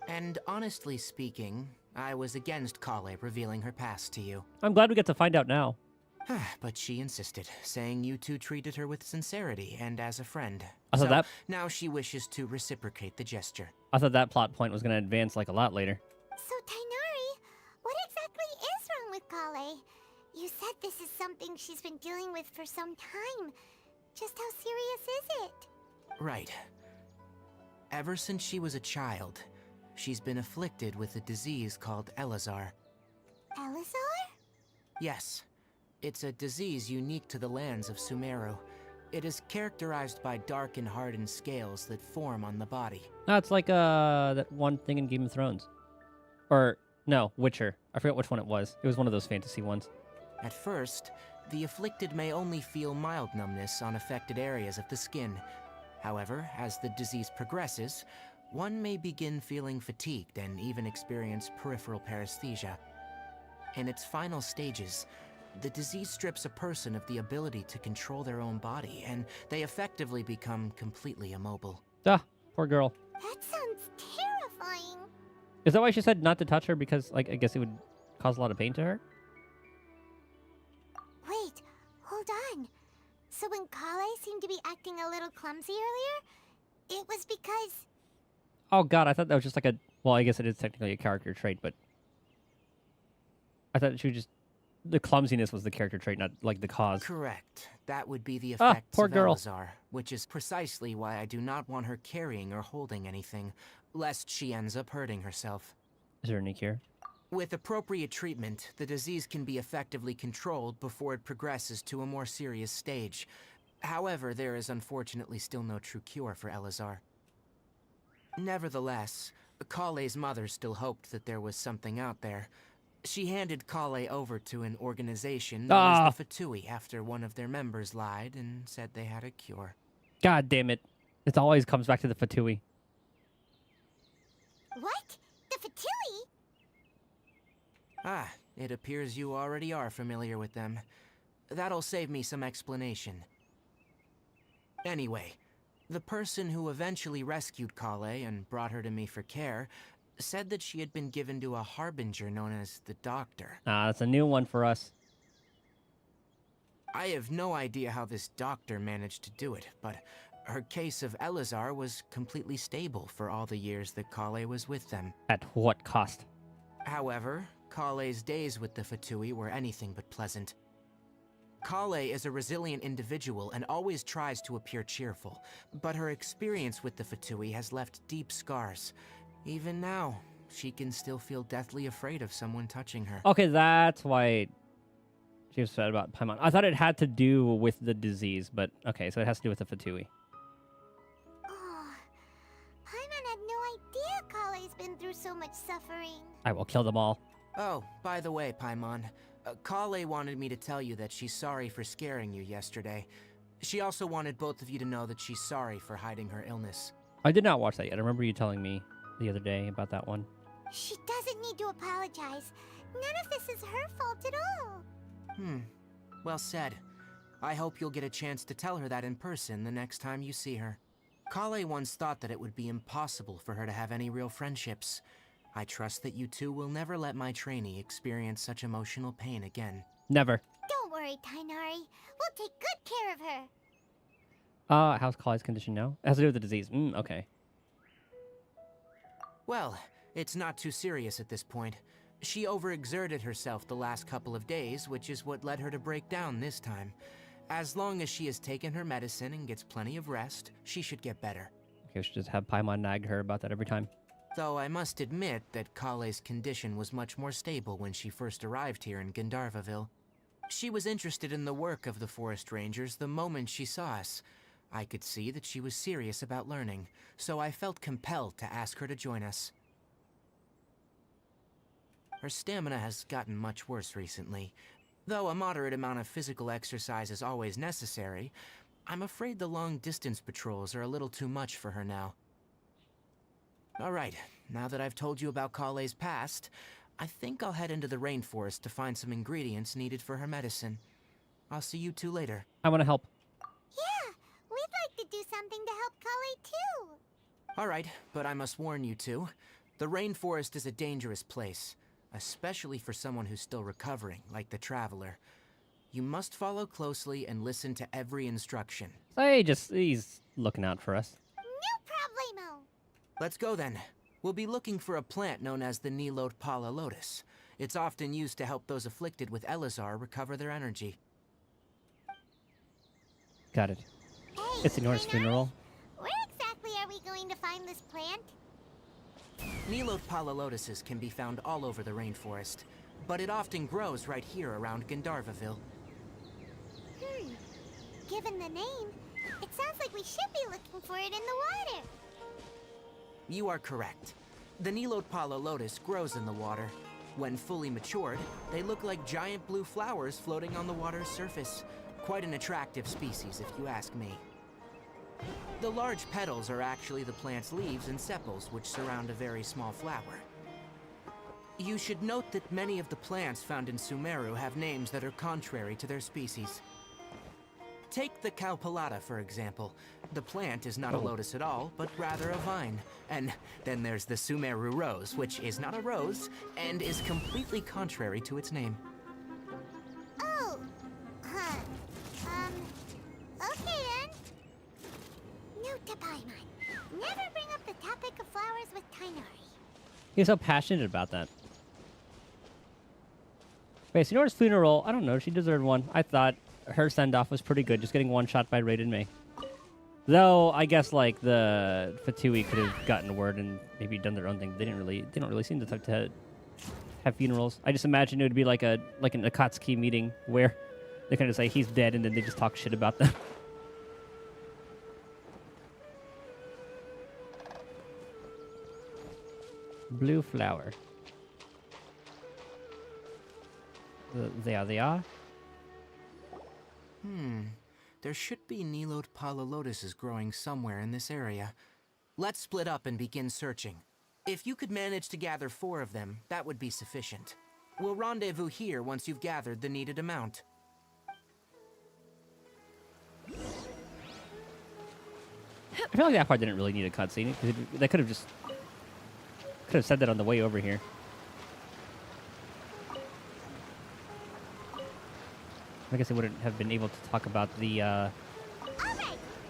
And honestly speaking, I was against Kale revealing her past to you. I'm glad we get to find out now. But she insisted, saying you two treated her with sincerity and as a friend. I thought So that now she wishes to reciprocate the gesture. I thought that plot point was gonna advance like a lot later. So, Tainari, what exactly is wrong with Kale? You said this is something she's been dealing with for some time. Just how serious is it? Right. Ever since she was a child, she's been afflicted with a disease called Elazar. Elazar? Yes. It's a disease unique to the lands of Sumeru. It is characterized by dark and hardened scales that form on the body. No, it's like that one thing in Game of Thrones. Or no, Witcher. I forget which one it was. It was one of those fantasy ones. At first, the afflicted may only feel mild numbness on affected areas of the skin. However, as the disease progresses, one may begin feeling fatigued and even experience peripheral paresthesia. In its final stages, the disease strips a person of the ability to control their own body, and they effectively become completely immobile. Ah, poor girl. That sounds terrifying. Is that why she said not to touch her? Because, like, I guess it would cause a lot of pain to her? Wait, hold on. So when Kale seemed to be acting a little clumsy earlier, it was because... Oh god, I thought that was just like a... Well, I guess it is technically a character trait, but... I thought she was just... The clumsiness was the character trait, not, like, the cause. Correct. That would be the effects poor of girl. Elazar, which is precisely why I do not want her carrying or holding anything, lest she ends up hurting herself. Is there any cure? With appropriate treatment, the disease can be effectively controlled before it progresses to a more serious stage. However, there is unfortunately still no true cure for Elazar. Nevertheless, Kale's mother still hoped that there was something out there. She handed Kale over to an organization known as the Fatui after one of their members lied and said they had a cure. God damn it. It always comes back to the Fatui. What? The Fatui? Ah, it appears you already are familiar with them. That'll save me some explanation. Anyway, the person who eventually rescued Kale and brought her to me for care said that she had been given to a harbinger known as the Doctor. Ah, that's a new one for us. I have no idea how this doctor managed to do it, but her case of Elazar was completely stable for all the years that Kale was with them. At what cost? However, Kale's days with the Fatui were anything but pleasant. Kale is a resilient individual and always tries to appear cheerful, but her experience with the Fatui has left deep scars. Even now, she can still feel deathly afraid of someone touching her. Okay, that's why she was sad about Paimon. I thought it had to do with the disease, but okay, so it has to do with the Fatui. Oh, Paimon had no idea Kale's been through so much suffering. I will kill them all. Oh, by the way, Paimon, Kale wanted me to tell you that she's sorry for scaring you yesterday. She also wanted both of you to know that she's sorry for hiding her illness. I did not watch that yet. I remember you telling me the other day about that one. She doesn't need to apologize. None of this is her fault at all. Well said. I hope you'll get a chance to tell her that in person the next time you see her. Kale once thought that it would be impossible for her to have any real friendships. I trust that you two will never let my trainee experience such emotional pain again. Never. Don't worry, Tainari. We'll take good care of her. How's Kale's condition now? It has to do with the disease. Okay. Well, it's not too serious at this point. She overexerted herself the last couple of days, which is what led her to break down this time. As long as she has taken her medicine and gets plenty of rest, she should get better. Okay, we should just have Paimon nag her about that every time. Though I must admit that Kale's condition was much more stable when she first arrived here in Gandharvaville. She was interested in the work of the forest rangers the moment she saw us. I could see that she was serious about learning, so I felt compelled to ask her to join us. Her stamina has gotten much worse recently. Though a moderate amount of physical exercise is always necessary, I'm afraid the long-distance patrols are a little too much for her now. Alright, now that I've told you about Kale's past, I think I'll head into the rainforest to find some ingredients needed for her medicine. I'll see you two later. I want to help. Yeah, we'd like to do something to help Kale too. Alright, but I must warn you two. The rainforest is a dangerous place, especially for someone who's still recovering, like the Traveler. You must follow closely and listen to every instruction. So he's looking out for us. No problemo. Let's go then. We'll be looking for a plant known as the Nilotpala lotus. It's often used to help those afflicted with Elazar recover their energy. Got it. Hey, It's the Norse Tainari, funeral. where exactly are we going to find this plant? Nilotpala lotuses can be found all over the rainforest, but it often grows right here around Gandharvaville. Given the name, it sounds like we should be looking for it in the water. You are correct. The Nilotpala lotus grows in the water. When fully matured, they look like giant blue flowers floating on the water's surface. Quite an attractive species, if you ask me. The large petals are actually the plant's leaves and sepals, which surround a very small flower. You should note that many of the plants found in Sumeru have names that are contrary to their species. Take the Cowpelata, for example. The plant is not a lotus at all, but rather a vine. And then there's the Sumeru rose, which is not a rose, and is completely contrary to its name. Oh, huh. Okay then. Note to Paimon. Never bring up the topic of flowers with Tainari. He's so passionate about that. Wait, so Norse funeral, I don't know, she deserved one. I thought her send-off was pretty good, just getting one shot by Raiden May. Though, I guess, like, the Fatui could have gotten word and maybe done their own thing. They don't really seem to have funerals. I just imagine it would be like an Akatsuki meeting where they kind of say he's dead and then they just talk shit about them. Blue flower. They are. There should be Nilotpala lotuses growing somewhere in this area. Let's split up and begin searching. If you could manage to gather 4 of them, that would be sufficient. We'll rendezvous here once you've gathered the needed amount. I feel like that part didn't really need a cutscene. They could have said that on the way over here. I guess they wouldn't have been able to talk about the Alright,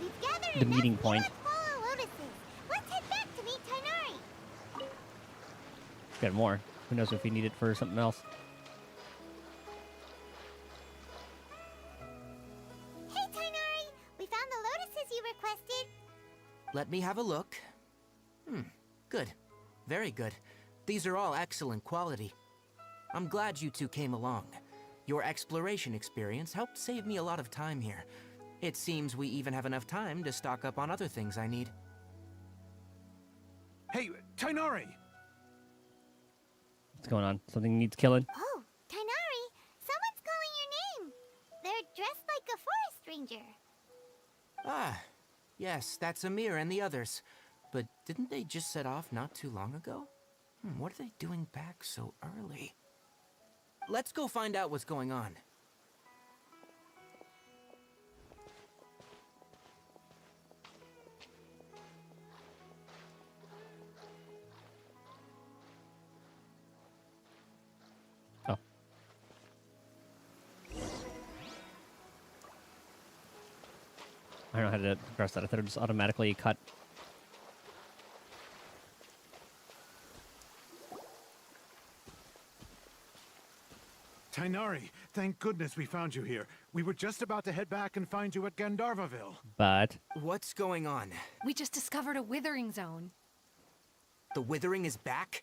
we've gathered the meeting enough point. Nilotpala lotuses. Let's head back to meet Tainari. Got more. Who knows if we need it for something else? Hey Tainari, we found the lotuses you requested. Let me have a look. Good. Very good. These are all excellent quality. I'm glad you two came along. Your exploration experience helped save me a lot of time here. It seems we even have enough time to stock up on other things I need. Hey, Tainari! What's going on? Something needs killing? Oh, Tainari, someone's calling your name. They're dressed like a forest ranger. Ah, yes, that's Amir and the others. But didn't they just set off not too long ago? What are they doing back so early? Let's go find out what's going on. Oh. I don't know how to press that. I thought it just automatically cut. Tainari, thank goodness we found you here. We were just about to head back and find you at Gandharvaville. But What's going on? We just discovered a withering zone. The withering is back?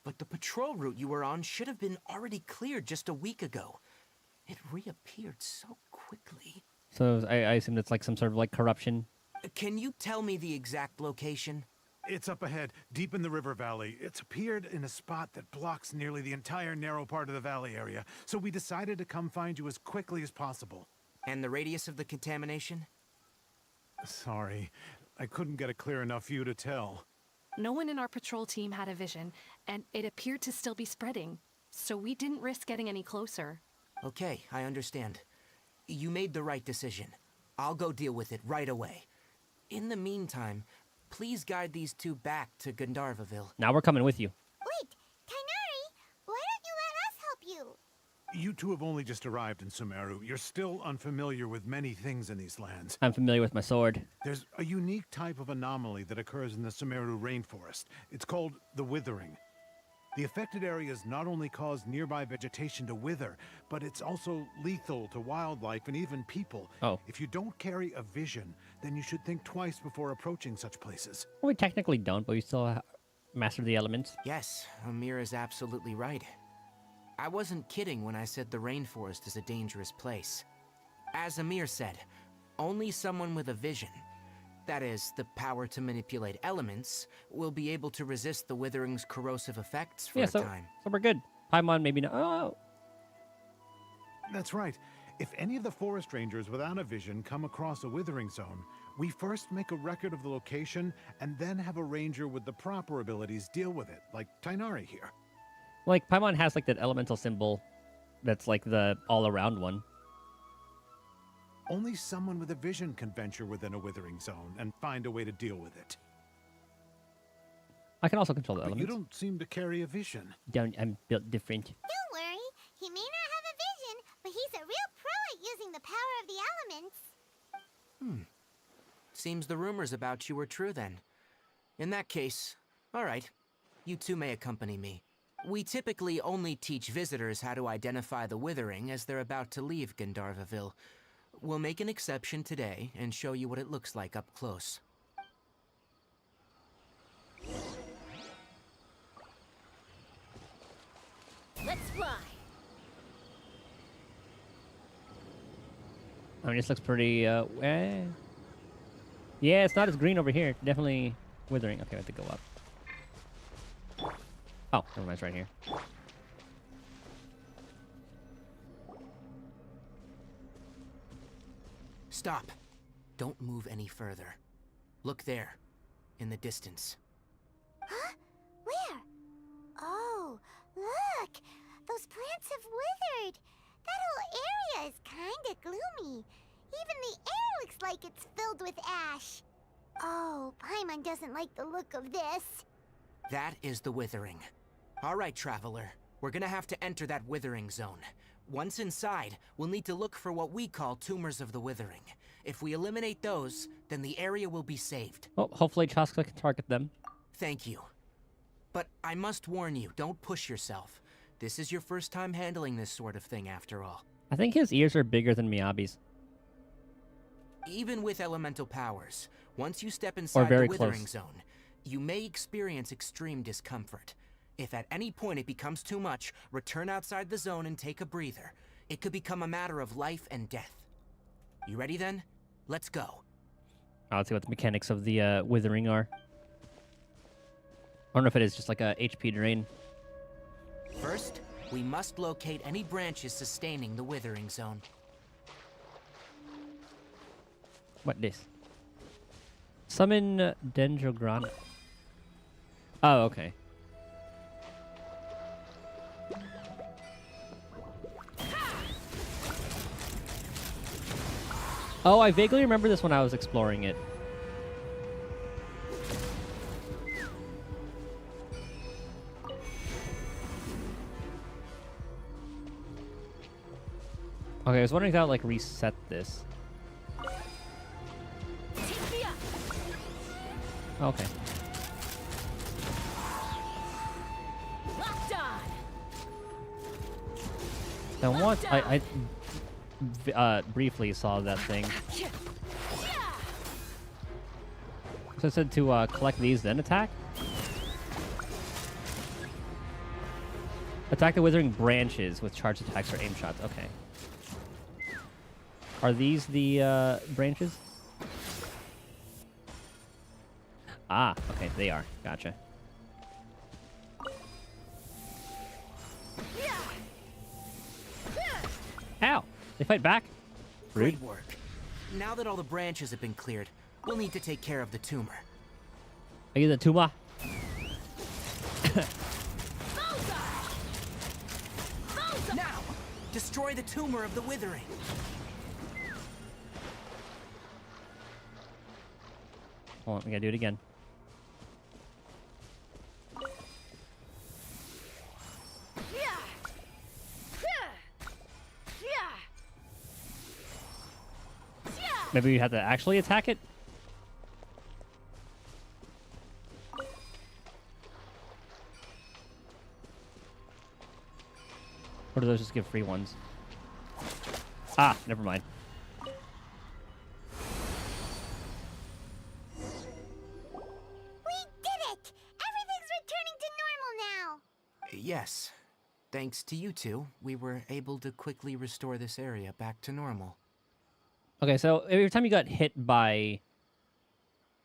But the patrol route you were on should have been already cleared just a week ago. It reappeared so quickly. so I assume it's like some sort of like corruption. Can you tell me the exact location? It's up ahead, deep in the river valley. It's appeared in a spot that blocks nearly the entire narrow part of the valley area, so we decided to come find you as quickly as possible. And the radius of the contamination? Sorry, I couldn't get a clear enough view to tell. No one in our patrol team had a vision, and it appeared to still be spreading. So we didn't risk getting any closer. Okay, I understand. You made the right decision. I'll go deal with it right away. In the meantime, please guide these two back to Gandharvaville. Now we're coming with you. Wait, Tainari, why don't you let us help you? You two have only just arrived in Sumeru. You're still unfamiliar with many things in these lands. I'm familiar with my sword. There's a unique type of anomaly that occurs in the Sumeru rainforest. It's called the withering. The affected areas not only cause nearby vegetation to wither, but it's also lethal to wildlife and even people. Oh. If you don't carry a vision, then you should think twice before approaching such places. Well, we technically don't, but we still master the elements. Yes, Amir is absolutely right. I wasn't kidding when I said the rainforest is a dangerous place. As Amir said, only someone with a vision, that is, the power to manipulate elements, will be able to resist the withering's corrosive effects for Yeah, a so time. we're good. Paimon, maybe not. Oh, That's right. If any of the forest rangers without a vision come across a withering zone, we first make a record of the location and then have a ranger with the proper abilities deal with it, like Tainari here. like Paimon has like that elemental symbol, that's like the all-around one. Only someone with a vision can venture within a withering zone and find a way to deal with it. I can also control the But you elements. don't seem to carry a vision. I'm built different. Don't worry, he may not have a vision, but he's a real pro at using the power of the elements. Seems the rumors about you were true then. In that case, all right, you two may accompany me. We typically only teach visitors how to identify the withering as they're about to leave Gandharvaville. We'll make an exception today and show you what it looks like up close. Let's fly. I mean, this looks pretty, Yeah, it's not as green over here. Definitely withering. Okay, I have to go up. Oh, never mind, it's right here. Stop. Don't move any further. Look there, in the distance. Huh? Where? Oh, look! Those plants have withered! That whole area is kinda gloomy. Even the air looks like it's filled with ash. Oh, Paimon doesn't like the look of this. That is the withering. All right, traveler. We're gonna have to enter that withering zone. Once inside, we'll need to look for what we call tumors of the withering. If we eliminate those, then the area will be saved. Well, hopefully Chaska can target them. Thank you. But I must warn you, don't push yourself. This is your first time handling this sort of thing, after all. I think his ears are bigger than Miyabi's. Even with elemental powers, once you step inside very the withering close. zone, you may experience extreme discomfort. If at any point it becomes too much, return outside the zone and take a breather. It could become a matter of life and death. You ready then? Let's go. Let's see what the mechanics of the withering are. I don't know if it is just like a HP drain. First, we must locate any branches sustaining the withering zone. What this? Summon Dendrograna. Oh, okay. Oh, I vaguely remember this when I was exploring it. Okay, I was wondering if that would, like, reset this. Okay. Locked on. I once briefly saw that thing. So it said to collect these, then attack? Attack the withering branches with charged attacks or aim shots. Okay. Are these the branches? Ah, okay, they are. Gotcha. Ow! They fight back? Rude. Great work. Now that all the branches have been cleared, we'll need to take care of the tumor. I get the tumor. Now, destroy the tumor of the withering. Hold on, we gotta do it again. Maybe we have to actually attack it? Or do those just give free ones? Ah, never mind. We did it! Everything's returning to normal now! Yes. Thanks to you two, we were able to quickly restore this area back to normal. Okay, so every time you got hit by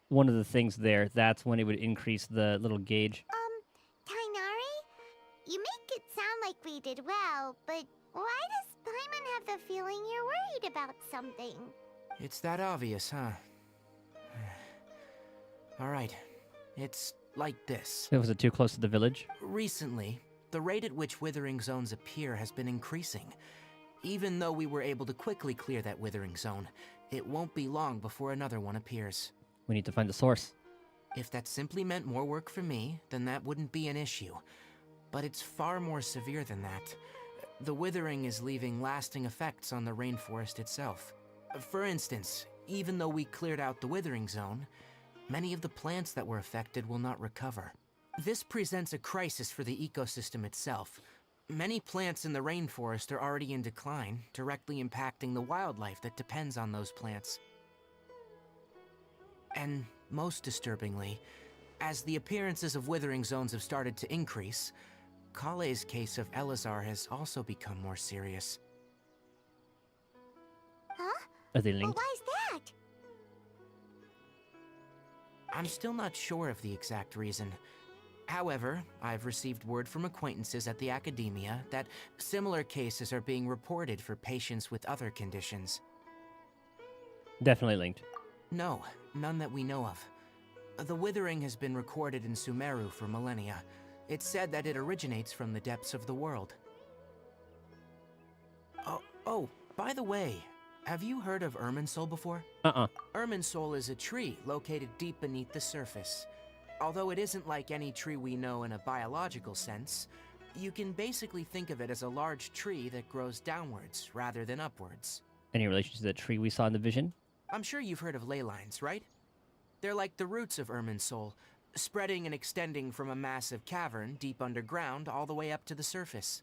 one of the things there, that's when it would increase the little gauge. Tainari? You make it sound like we did well, but why does Paimon have the feeling you're worried about something? It's that obvious, huh? Alright. It's like this. Was it too close to the village? Recently, the rate at which withering zones appear has been increasing. Even though we were able to quickly clear that withering zone, it won't be long before another one appears. We need to find the source. If that simply meant more work for me, then that wouldn't be an issue. But it's far more severe than that. The withering is leaving lasting effects on the rainforest itself. For instance, even though we cleared out the withering zone, many of the plants that were affected will not recover. This presents a crisis for the ecosystem itself. Many plants in the rainforest are already in decline, directly impacting the wildlife that depends on those plants. And most disturbingly, as the appearances of withering zones have started to increase, Kale's case of Elazar has also become more serious. Huh? Are they Well, linked? why's that? I'm still not sure of the exact reason. However, I've received word from acquaintances at the academia that similar cases are being reported for patients with other conditions. Definitely linked. No, none that we know of. The withering has been recorded in Sumeru for millennia. It's said that it originates from the depths of the world. Oh, by the way, have you heard of Irminsul before? Irminsul is a tree located deep beneath the surface. Although it isn't like any tree we know in a biological sense, you can basically think of it as a large tree that grows downwards rather than upwards. Any relation to the tree we saw in the vision? I'm sure you've heard of ley lines, right? They're like the roots of Irminsul, spreading and extending from a massive cavern deep underground all the way up to the surface.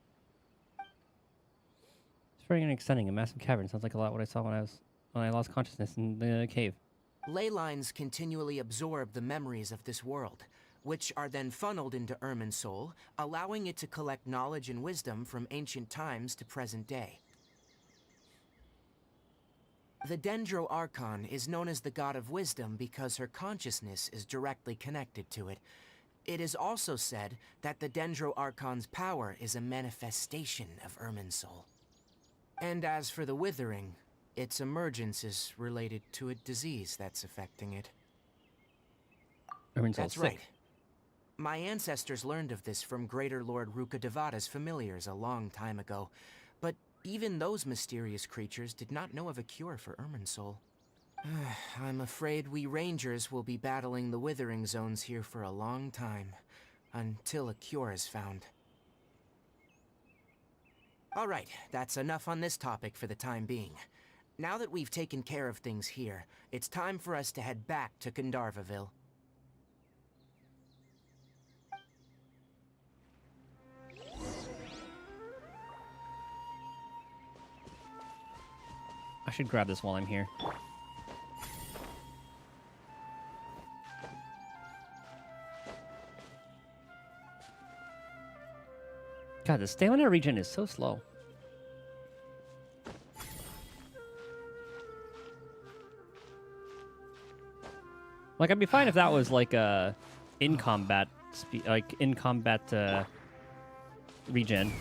Spreading and extending a massive cavern sounds like a lot what I saw when I lost consciousness in the cave. Ley lines continually absorb the memories of this world, which are then funneled into Irminsul, allowing it to collect knowledge and wisdom from ancient times to present day. The Dendro Archon is known as the God of Wisdom because her consciousness is directly connected to it. It is also said that the Dendro Archon's power is a manifestation of Irminsul. And as for the Withering, its emergence is related to a disease that's affecting it. Irminsul's That's sick. right. My ancestors learned of this from Greater Lord Rukkhadevada's familiars a long time ago, but even those mysterious creatures did not know of a cure for Irminsul. I'm afraid we rangers will be battling the withering zones here for a long time, until a cure is found. Alright, that's enough on this topic for the time being. Now that we've taken care of things here, it's time for us to head back to Gandharvaville. I should grab this while I'm here. God, the stamina regen is so slow. Like, I'd be fine if that was like a in combat regen.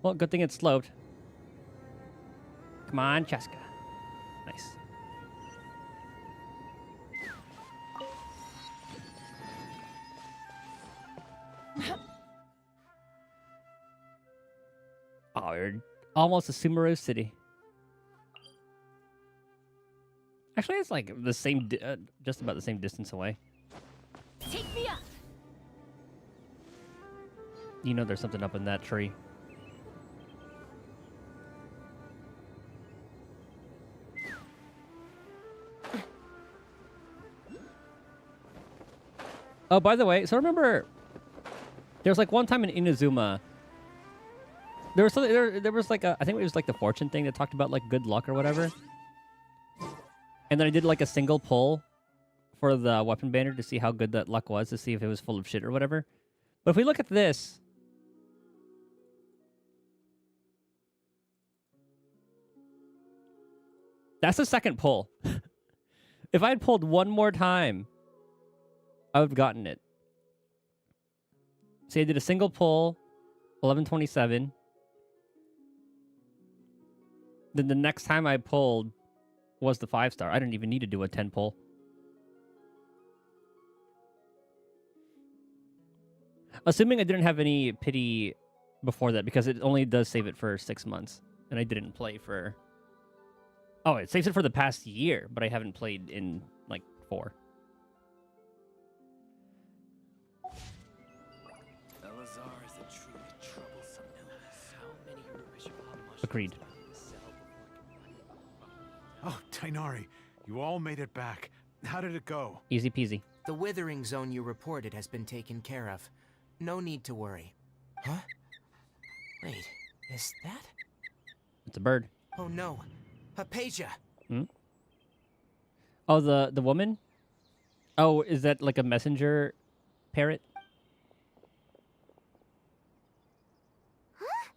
Well, good thing it's sloped. Come on, Cheska. Nice. Oh, we're almost to Sumeru City. Actually, it's like the same, just about the same distance away. Take me up. You know there's something up in that tree. Oh, by the way, so remember, there was like one time in Inazuma, there was something, there was like a, I think it was like the fortune thing that talked about like good luck or whatever. And then I did like a single pull for the weapon banner to see how good that luck was, to see if it was full of shit or whatever. But if we look at this, that's the second pull. If I had pulled one more time, I would have gotten it. See, I did a single pull, 1127. Then the next time I pulled was the 5-star. I didn't even need to do a 10 pull. Assuming I didn't have any pity before that, because it only does save it for 6 months. And I didn't play for... Oh, it saves it for the past year, but I haven't played in, like, 4. Agreed. Oh, Tainari, you all made it back. How did it go? Easy peasy. The withering zone you reported has been taken care of. No need to worry. Huh? Wait, is that? It's a bird. Oh no, Hypatia! Hmm? Oh, the woman? Oh, is that like a messenger parrot? Huh?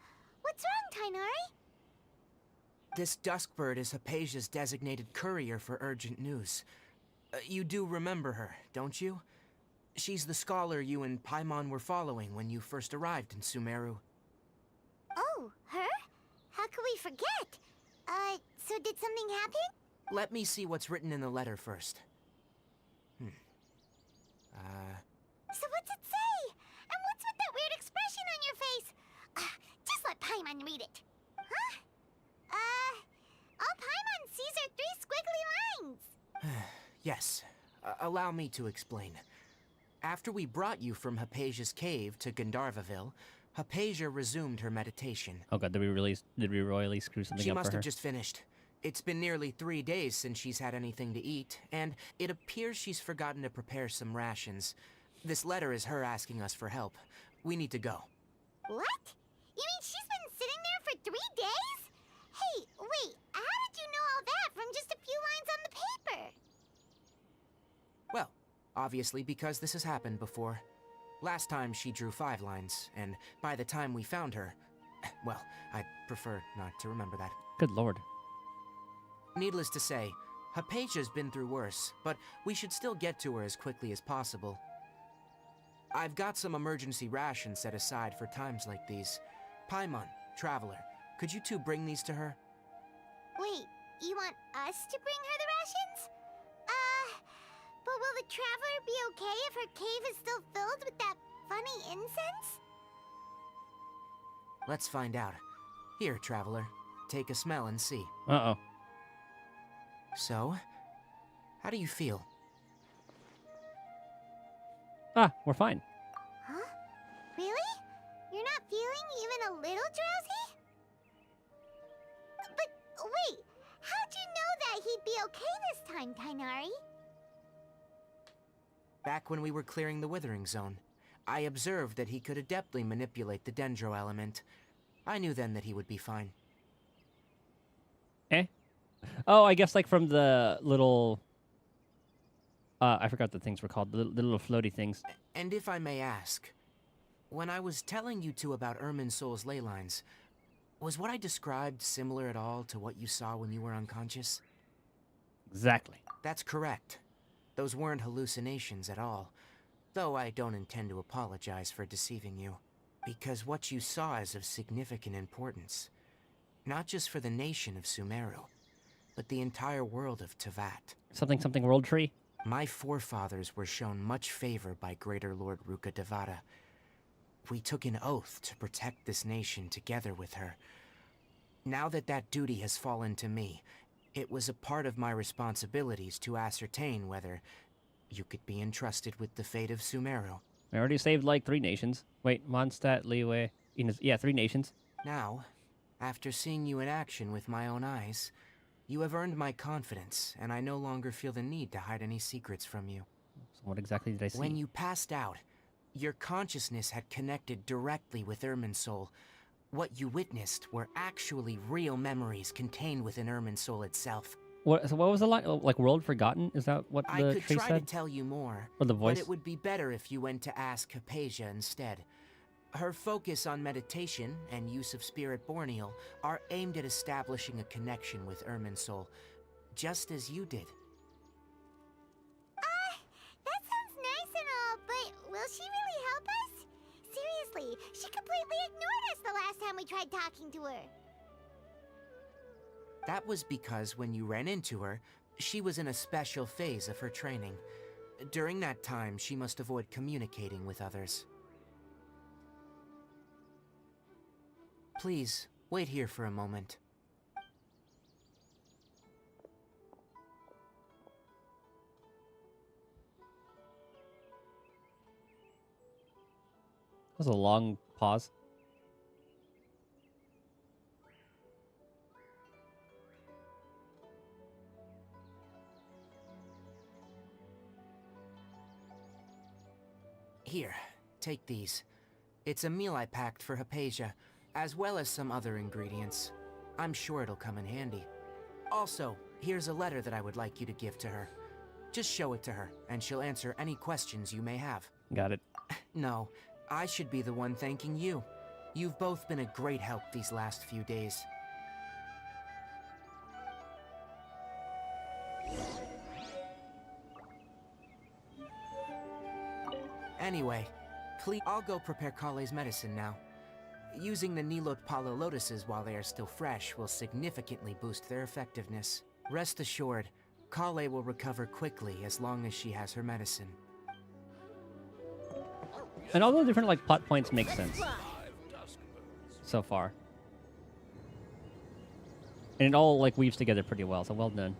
What's wrong, Tainari? This duskbird is Hypatia's designated courier for urgent news. You do remember her, don't you? She's the scholar you and Paimon were following when you first arrived in Sumeru. Oh, her? How could we forget? So did something happen? Let me see what's written in the letter first. So what's it say? And what's with that weird expression on your face? Just let Paimon read it. Huh? All Paimon sees are 3 squiggly lines. Yes, allow me to explain. After we brought you from Hypatia's cave to Gandharvaville, Hypatia resumed her meditation. Oh god, did we royally screw something She up must for her? have just finished. It's been nearly 3 days since she's had anything to eat, and it appears she's forgotten to prepare some rations. This letter is her asking us for help. We need to go. What? You mean she's been sitting there for 3 days? Hey, wait, how did you know all that from just a few lines on the paper? Well, obviously because this has happened before. Last time she drew 5 lines, and by the time we found her... Well, I prefer not to remember that. Good lord. Needless to say, Hypatia's been through worse, but we should still get to her as quickly as possible. I've got some emergency rations set aside for times like these. Paimon, Traveler, could you two bring these to her? Wait, you want us to bring her the rations? But will the Traveler be okay if her cave is still filled with that funny incense? Let's find out. Here, Traveler, take a smell and see. Uh-oh. So, how do you feel? Ah, we're fine. Huh? Really? You're not feeling even a little drowsy? But wait, how'd you know that he'd be okay this time, Tainari? Back when we were clearing the Withering Zone, I observed that he could adeptly manipulate the Dendro element. I knew then that he would be fine. Oh, I guess like from the little. I forgot the things were called. The little floaty things. And if I may ask, when I was telling you two about Irminsul's ley lines, was what I described similar at all to what you saw when you were unconscious? Exactly. That's correct. Those weren't hallucinations at all, though I don't intend to apologize for deceiving you. Because what you saw is of significant importance. Not just for the nation of Sumeru, but the entire world of Tevat. Something world tree. My forefathers were shown much favor by Greater Lord Ruka Devata. We took an oath to protect this nation together with her. Now that that duty has fallen to me, it was a part of my responsibilities to ascertain whether you could be entrusted with the fate of Sumeru. I already saved like 3 nations. Wait, Mondstadt, Liyue. Yeah, 3 nations. Now, after seeing you in action with my own eyes, you have earned my confidence, and I no longer feel the need to hide any secrets from you. So what exactly did I see? When you passed out, your consciousness had connected directly with Irminsul. What you witnessed were actually real memories contained within Irminsul itself. What? So what was the line? Oh, like world forgotten? Is that what I the could tree try said? to tell you more, Or the but voice? it would be better if you went to ask Hypatia instead. Her focus on meditation and use of Spirit Borneal are aimed at establishing a connection with Irminsul, just as you did. That sounds nice and all, but will she really help us? Seriously, she completely ignored us the last time we tried talking to her. That was because when you ran into her, she was in a special phase of her training. During that time, she must avoid communicating with others. Please, wait here for a moment. That was a long pause. Here, take these. It's a meal I packed for Hypatia, as well as some other ingredients. I'm sure it'll come in handy. Also, here's a letter that I would like you to give to her. Just show it to her, and she'll answer any questions you may have. Got it. No, I should be the one thanking you. You've both been a great help these last few days. Anyway, please, I'll go prepare Kale's medicine now. Using the Nilot Palo lotuses while they are still fresh will significantly boost their effectiveness. Rest assured, Kale will recover quickly as long as she has her medicine. And all the different like plot points make sense so far, and it all like weaves together pretty well. So well done.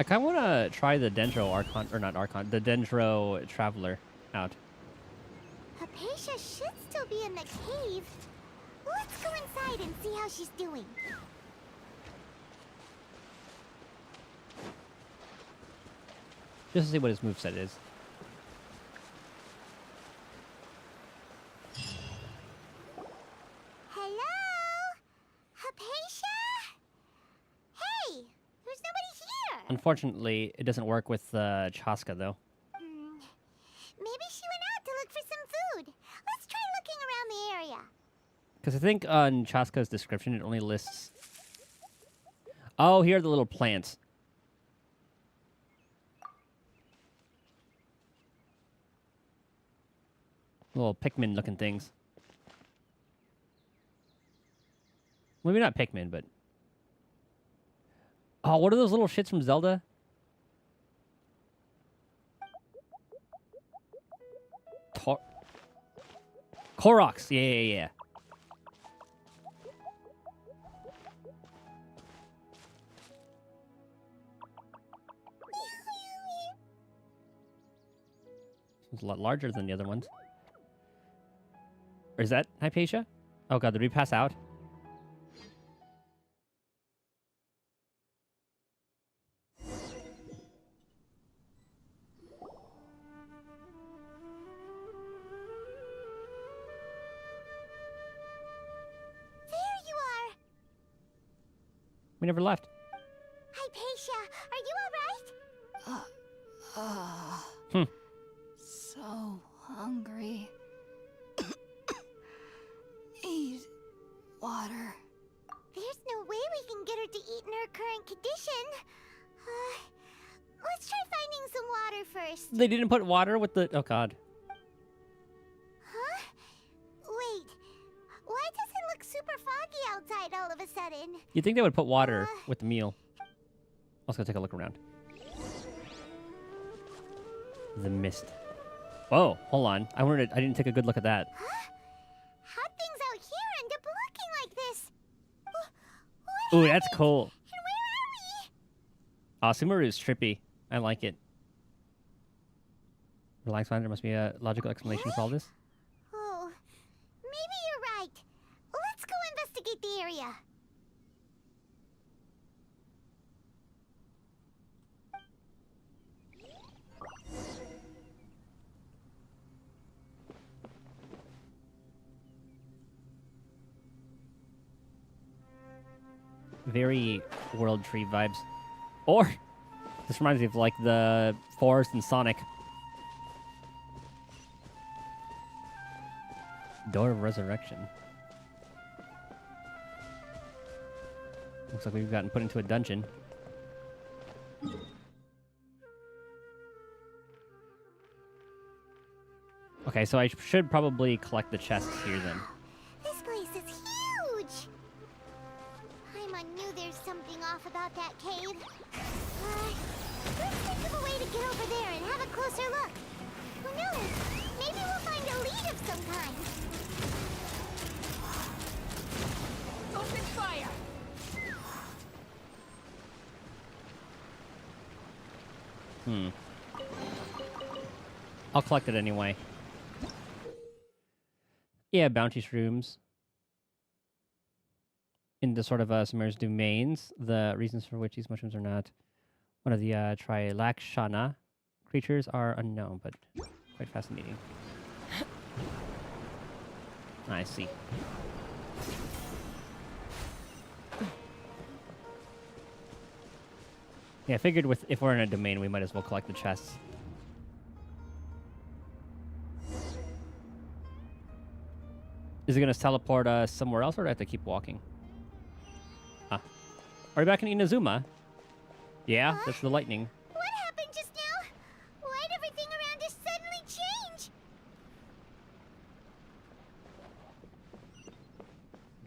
I kind of want to try the Dendro Archon, or not Archon, the Dendro Traveler out. Hypatia should still be in the cave. Let's go inside and see how she's doing. Just to see what his moveset is. Hello? Hypatia? Hey, there's nobody here. Unfortunately, it doesn't work with Chaska though. Maybe she went out to look for some food. Let's try looking around the area. Because I think on Chaska's description it only lists. Oh, here are the little plants. Little Pikmin looking things. Maybe not Pikmin, but... Oh, what are those little shits from Zelda? Koroks! Yeah. It's a lot larger than the other ones. Or is that Hypatia? Oh god, did we pass out? We never left. Hypatia, are you alright? Hmm. So hungry. Need water. There's no way we can get her to eat in her current condition. Let's try finding some water first. They didn't put water with the... Oh, God. Huh? Wait. Why does it look super foggy outside all of a sudden? You'd think they would put water with the meal. Let's go take a look around. The mist. Whoa, hold on. I didn't take a good look at that. Huh? How'd things out here end up looking like this? What Ooh, that's happened? cool. And where are we? Oh, Sumeru is trippy. I like it. Relax, man. There must be a logical explanation for all this. Oh, maybe you're right. Let's go investigate the area. Very World Tree vibes. Or, this reminds me of like the forest in Sonic. Door of Resurrection. Looks like we've gotten put into a dungeon. Okay, so I should probably collect the chests here then. This place is huge! Paimon knew there's something off about that cave. Let's think of a way to get over there and have a closer look. Who knows? Maybe we'll find a lead of some kind. Open fire! I'll collect it anyway. Yeah, bounty shrooms. Into sort of Sumeru's domains, the reasons for which these mushrooms are not one of the Trilakshana creatures are unknown, but quite fascinating. I see. Yeah, I figured if we're in a domain, we might as well collect the chests. Is it going to teleport us somewhere else, or do I have to keep walking? Ah. Are we back in Inazuma? Yeah, that's the lightning. What happened just now? Why'd everything around us suddenly change?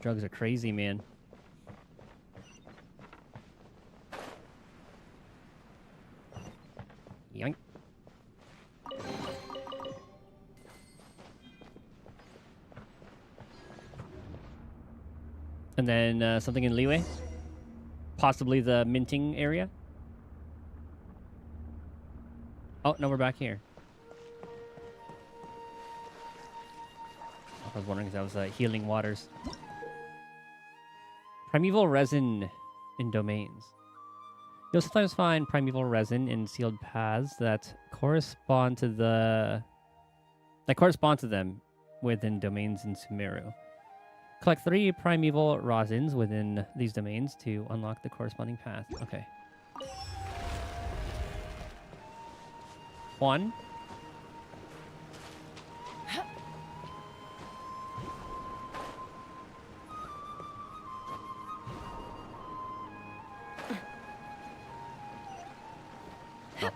Drugs are crazy, man. Yoink. And then something in Liyue? Possibly the minting area? Oh, no, we're back here. I was wondering if that was healing waters. Primeval resin in domains. You'll sometimes find primeval resin in sealed paths that correspond to them within domains in Sumeru. Collect 3 primeval resins within these domains to unlock the corresponding path. Okay. 1. Oh.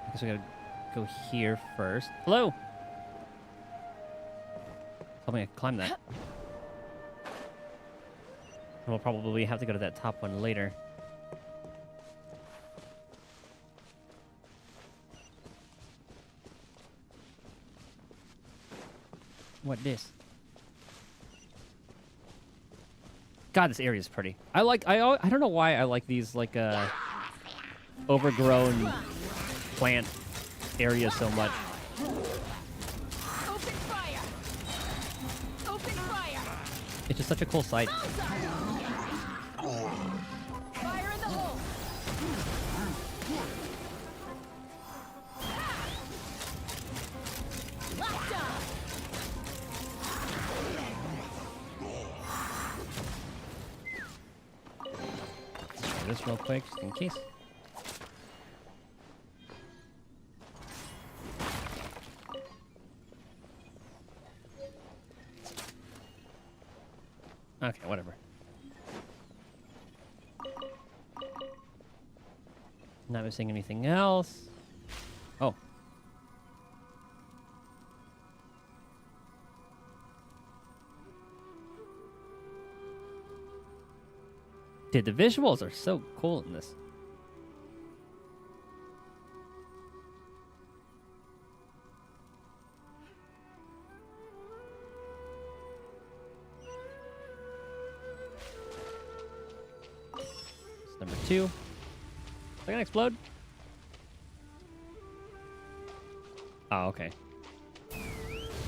I guess we gotta go here first. Hello! Tell me I can climb that. We'll probably have to go to that top one later. What this? God, this area is pretty. I don't know why I like these like overgrown plant areas so much. Open fire! Open fire! It's just such a cool sight. Fire in the hole! Lockdown! Do this real quick, just in case. Okay, whatever. Not missing anything else. Oh. Dude, the visuals are so cool in this. It's number 2. Is that gonna explode? Oh, okay.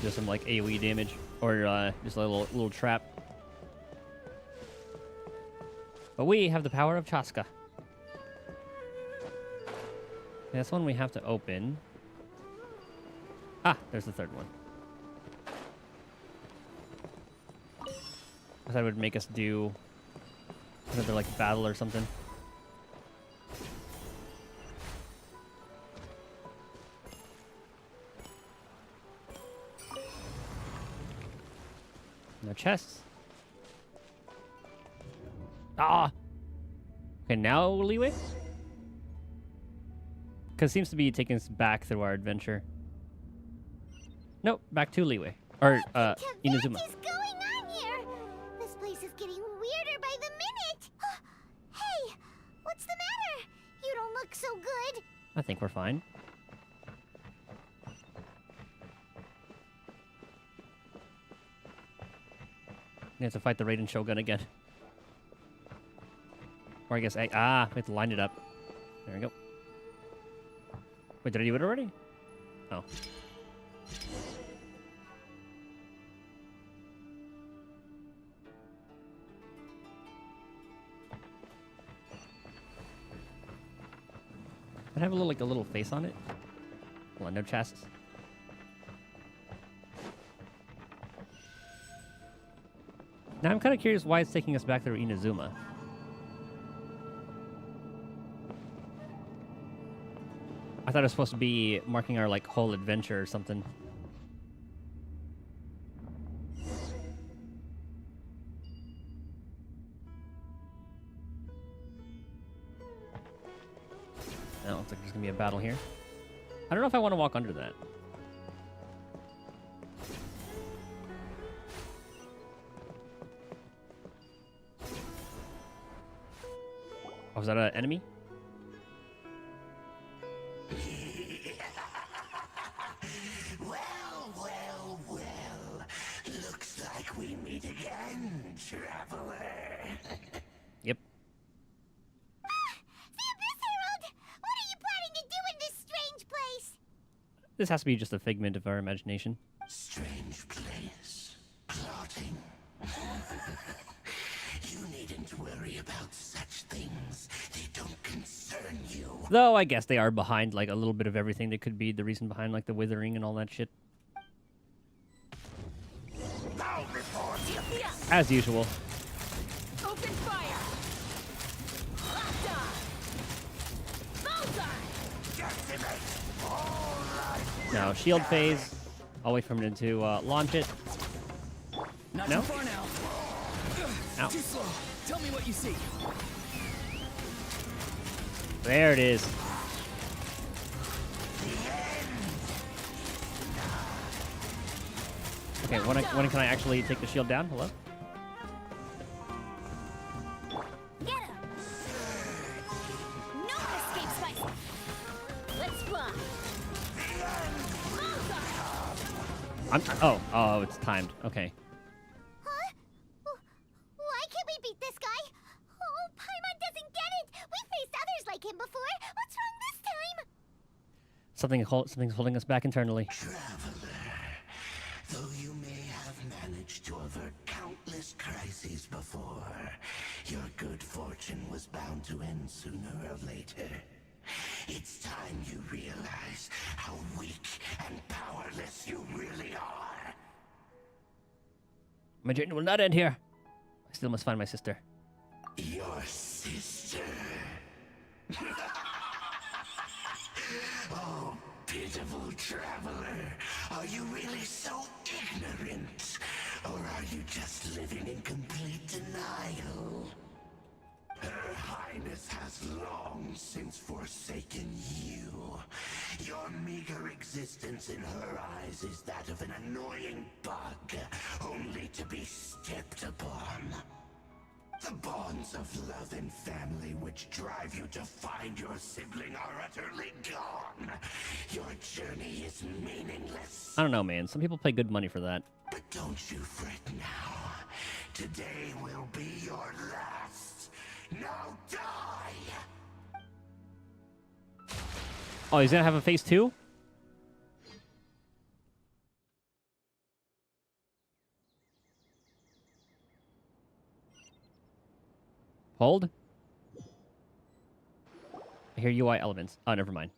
Just some like AoE damage, or just a little trap. But we have the power of Chaska. That's one we have to open. Ah, there's the third one. I thought it would make us do another like battle or something. No chests. Ah! Okay, now leeway? Because it seems to be taking us back through our adventure. Nope, back to leeway. Or, Inazuma. What is going on here? This place is getting weirder by the minute. Hey, what's the matter? You don't look so good. I think we're fine. We have to fight the Raiden Shogun again. Or I guess, we have to line it up. There we go. Wait, did I do it already? Oh. It have a little, like a little face on it. Hold on, no chests. Now I'm kind of curious why it's taking us back through Inazuma. I thought it was supposed to be marking our like whole adventure or something. No, looks like there's gonna be a battle here. I don't know if I want to walk under that. Oh, is that an enemy? Well. Looks like we meet again, traveler. Yep. The Abyss Herald! What are you planning to do in this strange place? This has to be just a figment of our imagination. Strange place. Plotting. You needn't worry about such things. They don't concern you. Though I guess they are behind like a little bit of everything that could be the reason behind like the withering and all that shit. Bow before the abyss. As usual. Open fire! Decimate. All right. Now shield phase. I'll wait for him to launch it. Not No? too far now. Ow. Too slow. Tell me what you see. There it is. Okay, when can I actually take the shield down? Hello? Get him! No escape spice! Let's fly! Oh, it's timed. Okay. Huh? Why can't we beat this guy? Oh, Paimon doesn't get it! We faced others like him before! What's wrong this time? Something's holding us back internally. Traveler, though you may have managed to avert countless crises before, your good fortune was bound to end sooner or later. It's time you realize how weak and powerless you really are. My journey will not end here. I still must find my sister. Your sister. Oh, pitiful traveler. Are you really so ignorant? Or are you just living in complete denial? Her Highness has long since forsaken you. Your meager existence in her eyes is that of an annoying bug, only to be stepped upon. The bonds of love and family which drive you to find your sibling are utterly gone. Your journey is meaningless. I don't know, man. Some people pay good money for that. But don't you fret now. Today will be your last. Now die! Oh, he's gonna have a phase 2? Hold. I hear UI elements. Oh, never mind.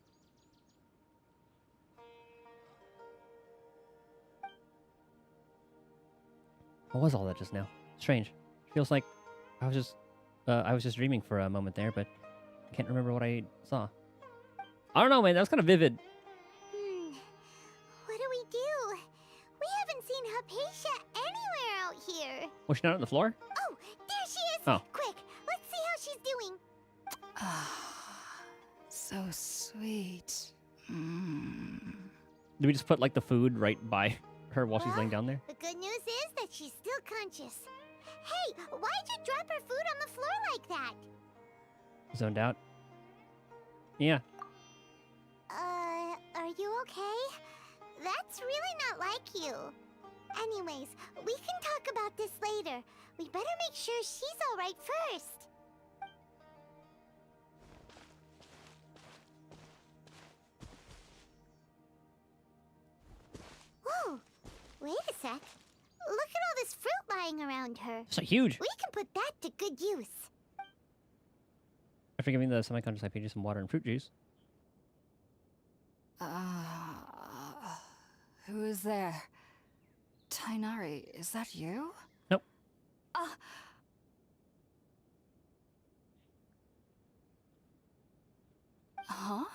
What was all that just now? Strange. Feels like I was just dreaming for a moment there, but I can't remember what I saw. I don't know, man. That was kind of vivid. What do we do? We haven't seen Hypatia anywhere out here. Was she not on the floor? Oh, there she is! Oh. Quick, let's see how she's doing. So sweet. Do we just put like the food right by her while she's laying down there? The good news is that she's still conscious. Hey, why'd you drop her food on the floor like that? Zoned out. Yeah. Are you okay? That's really not like you. Anyways, we can talk about this later. We better make sure she's alright first. Whoa, wait a sec. Look at all this fruit lying around her. It's not huge. We can put that to good use. After giving the semi-conscious IP some water and fruit juice. Who is there? Tainari, is that you? Nope. Huh?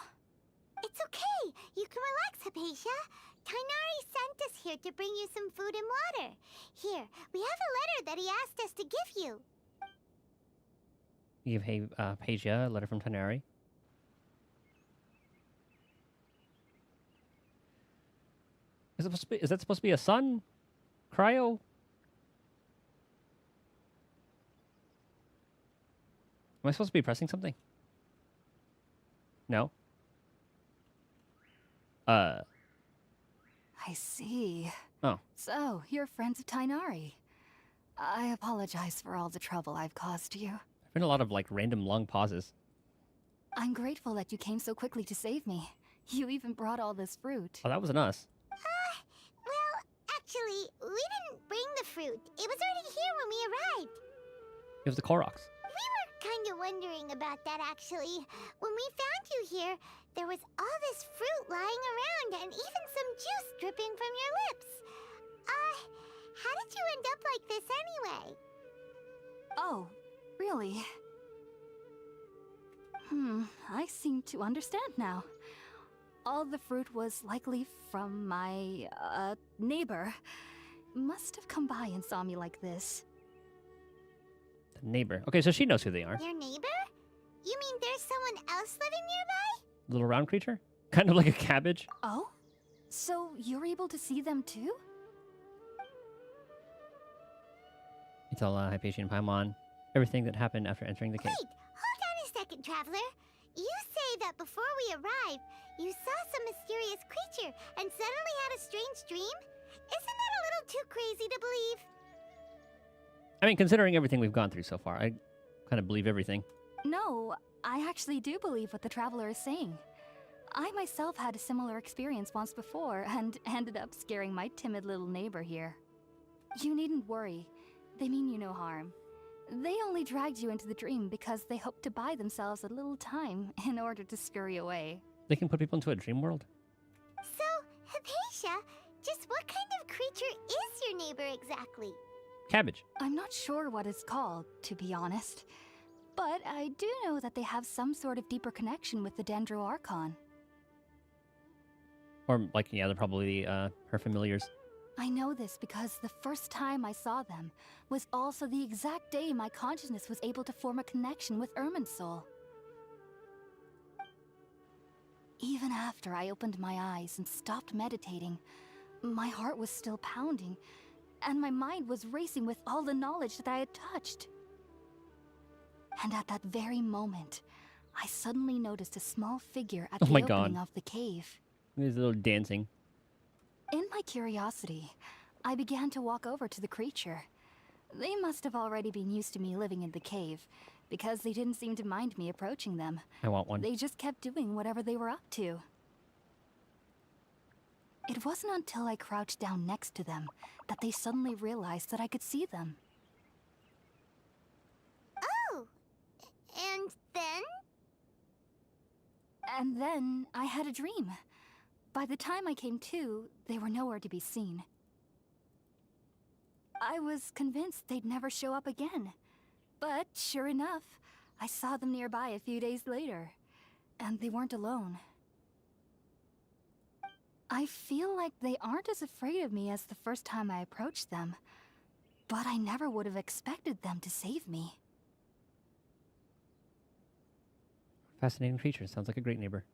It's okay. You can relax, Hypatia. Tainari sent us here to bring you some food and water. Here, we have a letter that he asked us to give you. You give Pagia a letter from Tanari. Is that supposed to be a sun? Cryo? Am I supposed to be pressing something? No? I see. Oh. So, you're friends of Tainari. I apologize for all the trouble I've caused you. There's been a lot of, like, random long pauses. I'm grateful that you came so quickly to save me. You even brought all this fruit. Oh, that wasn't us. Well, actually, we didn't bring the fruit. It was already here when we arrived. It was the Koroks. We were kind of wondering about that, actually. When we found you here, there was all this fruit lying around and even some juice dripping from your lips. How did you end up like this anyway? Oh, really? I seem to understand now. All the fruit was likely from my, neighbor. Must have come by and saw me like this. The neighbor. Okay, so she knows who they are. Your neighbor? You mean there's someone else living nearby? Little round creature? Kind of like a cabbage. Oh? So you're able to see them too? You tell Hypatia and Paimon everything that happened after entering the cave. Wait, hold on a second, Traveler. You say that before we arrived, you saw some mysterious creature and suddenly had a strange dream? Isn't that a little too crazy to believe? I mean, considering everything we've gone through so far, I kind of believe everything. No, I actually do believe what the Traveler is saying. I myself had a similar experience once before and ended up scaring my timid little neighbor here. You needn't worry. They mean you no harm. They only dragged you into the dream because they hoped to buy themselves a little time in order to scurry away. They can put people into a dream world? So, Hypatia, just what kind of creature is your neighbor exactly? Cabbage. I'm not sure what it's called, to be honest. But I do know that they have some sort of deeper connection with the Dendro Archon. Or, like, yeah, they're probably her familiars. I know this because the first time I saw them was also the exact day my consciousness was able to form a connection with Irminsul. Even after I opened my eyes and stopped meditating, my heart was still pounding, and my mind was racing with all the knowledge that I had touched. And at that very moment, I suddenly noticed a small figure at Oh the my opening God. of the cave. There's a little dancing. In my curiosity, I began to walk over to the creature. They must have already been used to me living in the cave, because they didn't seem to mind me approaching them. I want one. They just kept doing whatever they were up to. It wasn't until I crouched down next to them that they suddenly realized that I could see them. Oh! And then? And then I had a dream. By the time I came to, they were nowhere to be seen. I was convinced they'd never show up again. But sure enough, I saw them nearby a few days later. And they weren't alone. I feel like they aren't as afraid of me as the first time I approached them. But I never would have expected them to save me. Fascinating creature. Sounds like a great neighbor.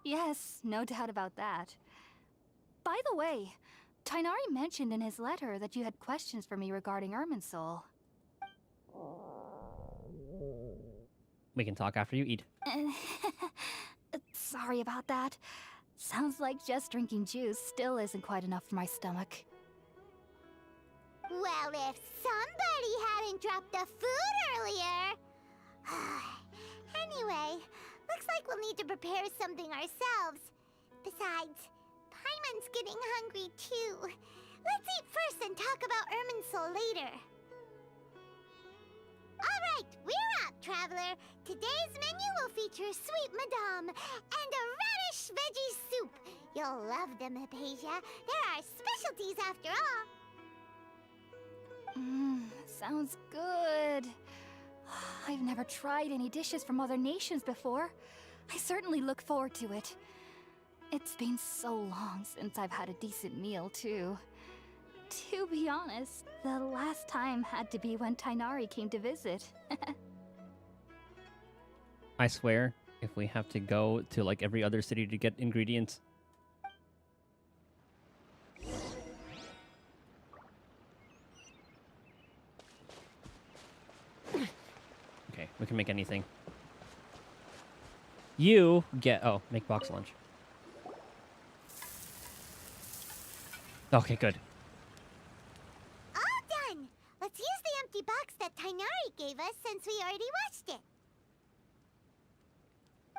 Yes, no doubt about that. By the way, Tainari mentioned in his letter that you had questions for me regarding Irminsul. We can talk after you eat. Sorry about that. Sounds like just drinking juice still isn't quite enough for my stomach. Well, if somebody hadn't dropped the food earlier... Anyway, looks like we'll need to prepare something ourselves. Besides, Paimon's getting hungry too. Let's eat first and talk about Irminsul later. Alright, we're up, Traveler. Today's menu will feature Sweet Madame and a radish veggie soup. You'll love them, Hypatia. They're our specialties after all. Sounds good. I've never tried any dishes from other nations before. I certainly look forward to it. It's been so long since I've had a decent meal, too. To be honest, the last time had to be when Tainari came to visit. I swear, if we have to go to like every other city to get ingredients. Okay, we can make anything. You get... Oh, make box lunch. Okay, good. All done! Let's use the empty box that Tainari gave us since we already washed it.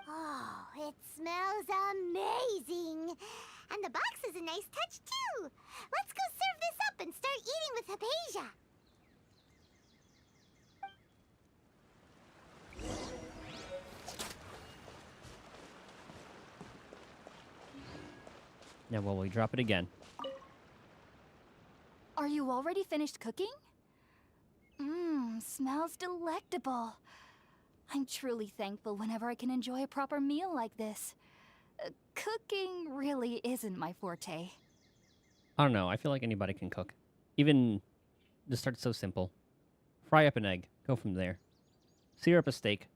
Oh, it smells amazing! And the box is a nice touch, too! Let's go serve this up and start eating with Hypatia! Now, will we drop it again? Are you already finished cooking? Smells delectable. I'm truly thankful whenever I can enjoy a proper meal like this. Cooking really isn't my forte. I don't know. I feel like anybody can cook. Even the start's so simple. Fry up an egg. Go from there. Sear up a steak.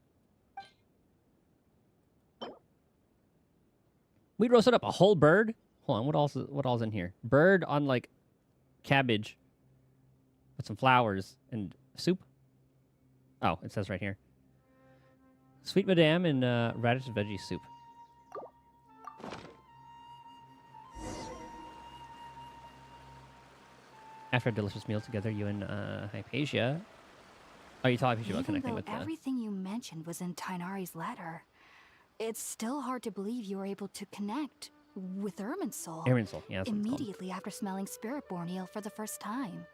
We roasted up a whole bird? Hold on, what else in here? Bird on like cabbage with some flowers and soup. Oh, it says right here. Sweet Madame and radish veggie soup. After a delicious meal together, you and Hypatia. Oh, you told Hypatia about connecting Even with though everything you mentioned was in Tainari's letter, it's still hard to believe you were able to connect with Irminsul. Irminsul, yeah, that's what it's called. Immediately after smelling Spiritborn eel for the first time.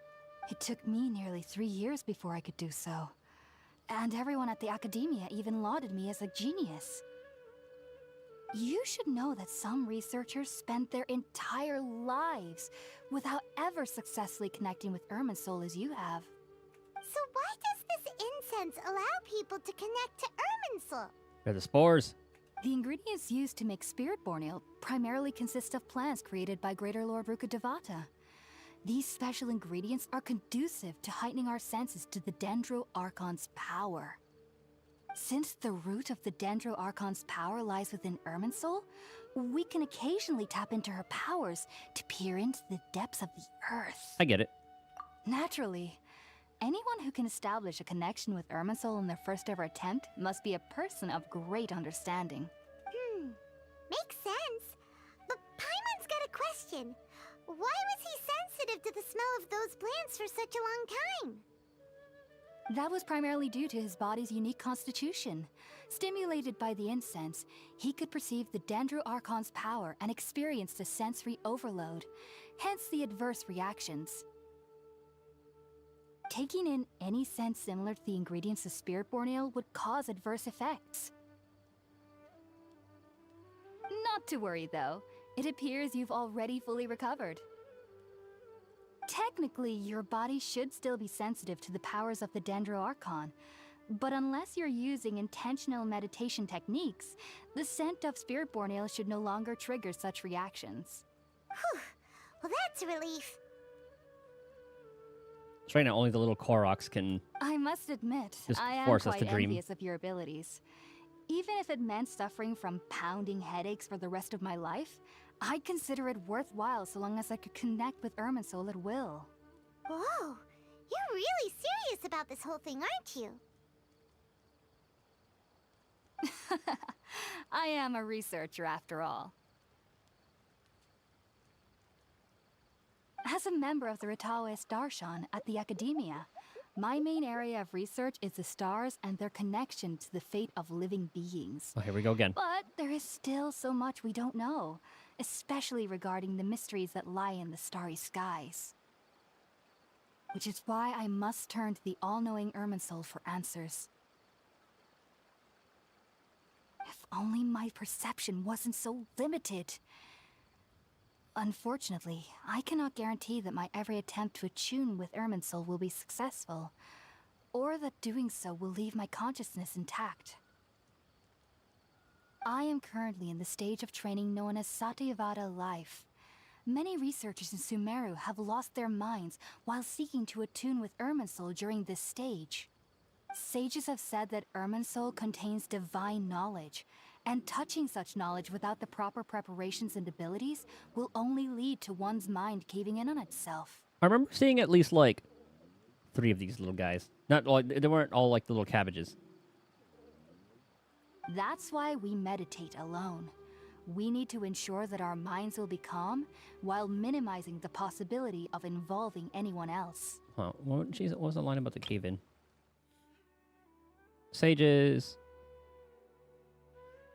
It took me nearly 3 years before I could do so. And everyone at the academia even lauded me as a genius. You should know that some researchers spent their entire lives without ever successfully connecting with Irminsul as you have. So why does this incense allow people to connect to Irminsul. They're the spores. The ingredients used to make spirit borneo primarily consist of plants created by Greater Lord Ruka Devata. These special ingredients are conducive to heightening our senses to the Dendro Archon's power. Since the root of the Dendro Archon's power lies within Irminsul, we can occasionally tap into her powers to peer into the depths of the earth. I get it. Naturally, anyone who can establish a connection with Irminsul in their first ever attempt must be a person of great understanding. Makes sense. But Paimon's got a question. Why was he sensitive to the smell of those plants for such a long time? That was primarily due to his body's unique constitution. Stimulated by the incense, he could perceive the Dendro Archon's power and experienced a sensory overload, hence the adverse reactions. Taking in any scent similar to the ingredients of spirit borneo would cause adverse effects. Not to worry though, it appears you've already fully recovered. Technically, your body should still be sensitive to the powers of the Dendro Archon, but unless you're using intentional meditation techniques, the scent of spirit borneo should no longer trigger such reactions. Whew. Well, that's a relief. So right now, only the little Koroks can. I must admit, Just I am force us quite to dream. envious of your abilities. Even if it meant suffering from pounding headaches for the rest of my life, I'd consider it worthwhile so long as I could connect with Irminsul at will. Whoa, you're really serious about this whole thing, aren't you? I am a researcher after all. As a member of the Ritaoist Darshan at the Academia, my main area of research is the stars and their connection to the fate of living beings. Oh, here we go again. But there is still so much we don't know, especially regarding the mysteries that lie in the starry skies. Which is why I must turn to the all-knowing Irminsul for answers. If only my perception wasn't so limited. Unfortunately, I cannot guarantee that my every attempt to attune with Irminsul will be successful, or that doing so will leave my consciousness intact. I am currently in the stage of training known as Satyavada life. Many researchers in Sumeru have lost their minds while seeking to attune with Irminsul during this stage. Sages have said that Irminsul contains divine knowledge, and touching such knowledge without the proper preparations and abilities will only lead to one's mind caving in on itself. I remember seeing at least like 3 of these little guys. Not all, they weren't all like the little cabbages. That's why we meditate alone. We need to ensure that our minds will be calm while minimizing the possibility of involving anyone else. Oh, well, geez, what was the line about the cave-in? Sages.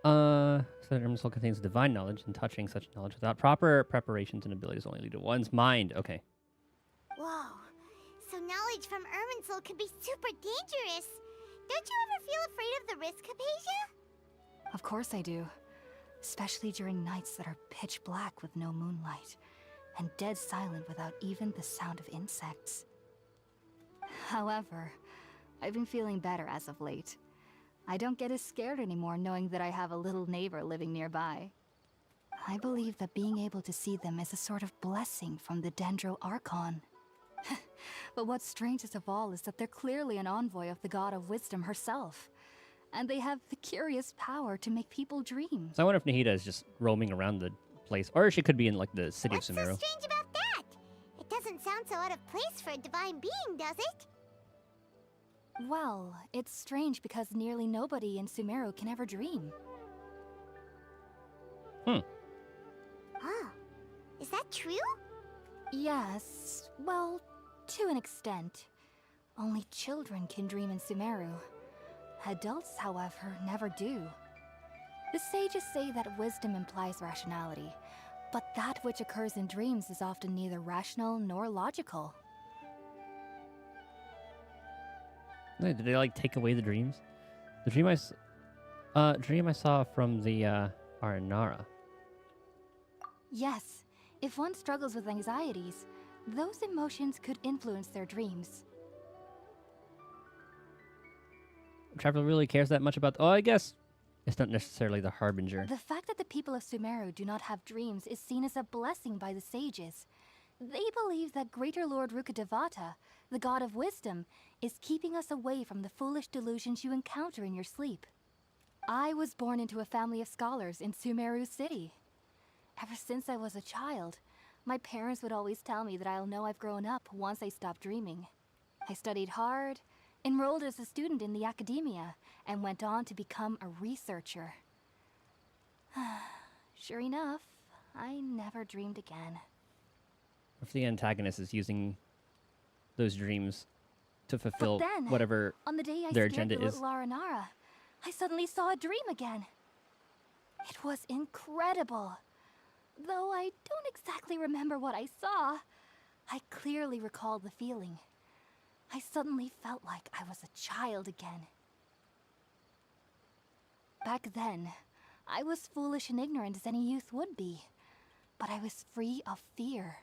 So that Irminsul contains divine knowledge, and touching such knowledge without proper preparations and abilities only lead to one's mind. Okay. Whoa, so knowledge from Irminsul can be super dangerous. Don't you ever feel afraid of the risk, Hypatia? Of course I do. Especially during nights that are pitch black with no moonlight, and dead silent without even the sound of insects. However, I've been feeling better as of late. I don't get as scared anymore knowing that I have a little neighbor living nearby. I believe that being able to see them is a sort of blessing from the Dendro Archon. But what's strangest of all is that they're clearly an envoy of the God of Wisdom herself. And they have the curious power to make people dream. So I wonder if Nahida is just roaming around the place, or she could be in like the city What's of so Sumeru. strange about that? It doesn't sound so out of place for a divine being, does it? Well, it's strange because nearly nobody in Sumeru can ever dream. Oh, is that true? Yes, well, to an extent. Only children can dream in Sumeru. Adults, however, never do. The sages say that wisdom implies rationality, but that which occurs in dreams is often neither rational nor logical. Did they like take away the dreams? The dream I saw from the Aranara. Yes, if one struggles with anxieties, those emotions could influence their dreams. Traveler really cares that much about. Oh, I guess it's not necessarily the harbinger. The fact that the people of Sumeru do not have dreams is seen as a blessing by the sages. They believe that Greater Lord Rukkhadevata, the god of wisdom, is keeping us away from the foolish delusions you encounter in your sleep. I was born into a family of scholars in Sumeru City. Ever since I was a child, my parents would always tell me that I'll know I've grown up once I stop dreaming. I studied hard, enrolled as a student in the academia, and went on to become a researcher. Sure enough, I never dreamed again. If the antagonist is using those dreams to fulfill But then, whatever on the day I their scared agenda the is. little Aranara, I suddenly saw a dream again. It was incredible. Though I don't exactly remember what I saw, I clearly recall the feeling. I suddenly felt like I was a child again. Back then, I was foolish and ignorant as any youth would be, but I was free of fear.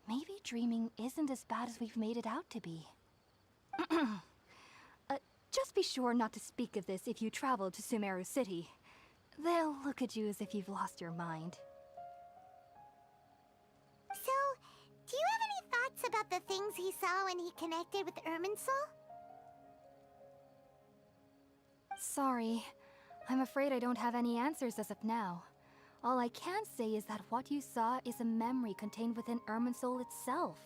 Maybe dreaming isn't as bad as we've made it out to be. Just be sure not to speak of this if you travel to Sumeru City. They'll look at you as if you've lost your mind. So, do you have any thoughts about the things he saw when he connected with Irminsul? Sorry. I'm afraid I don't have any answers as of now. All I can say is that what you saw is a memory contained within Irminsul itself.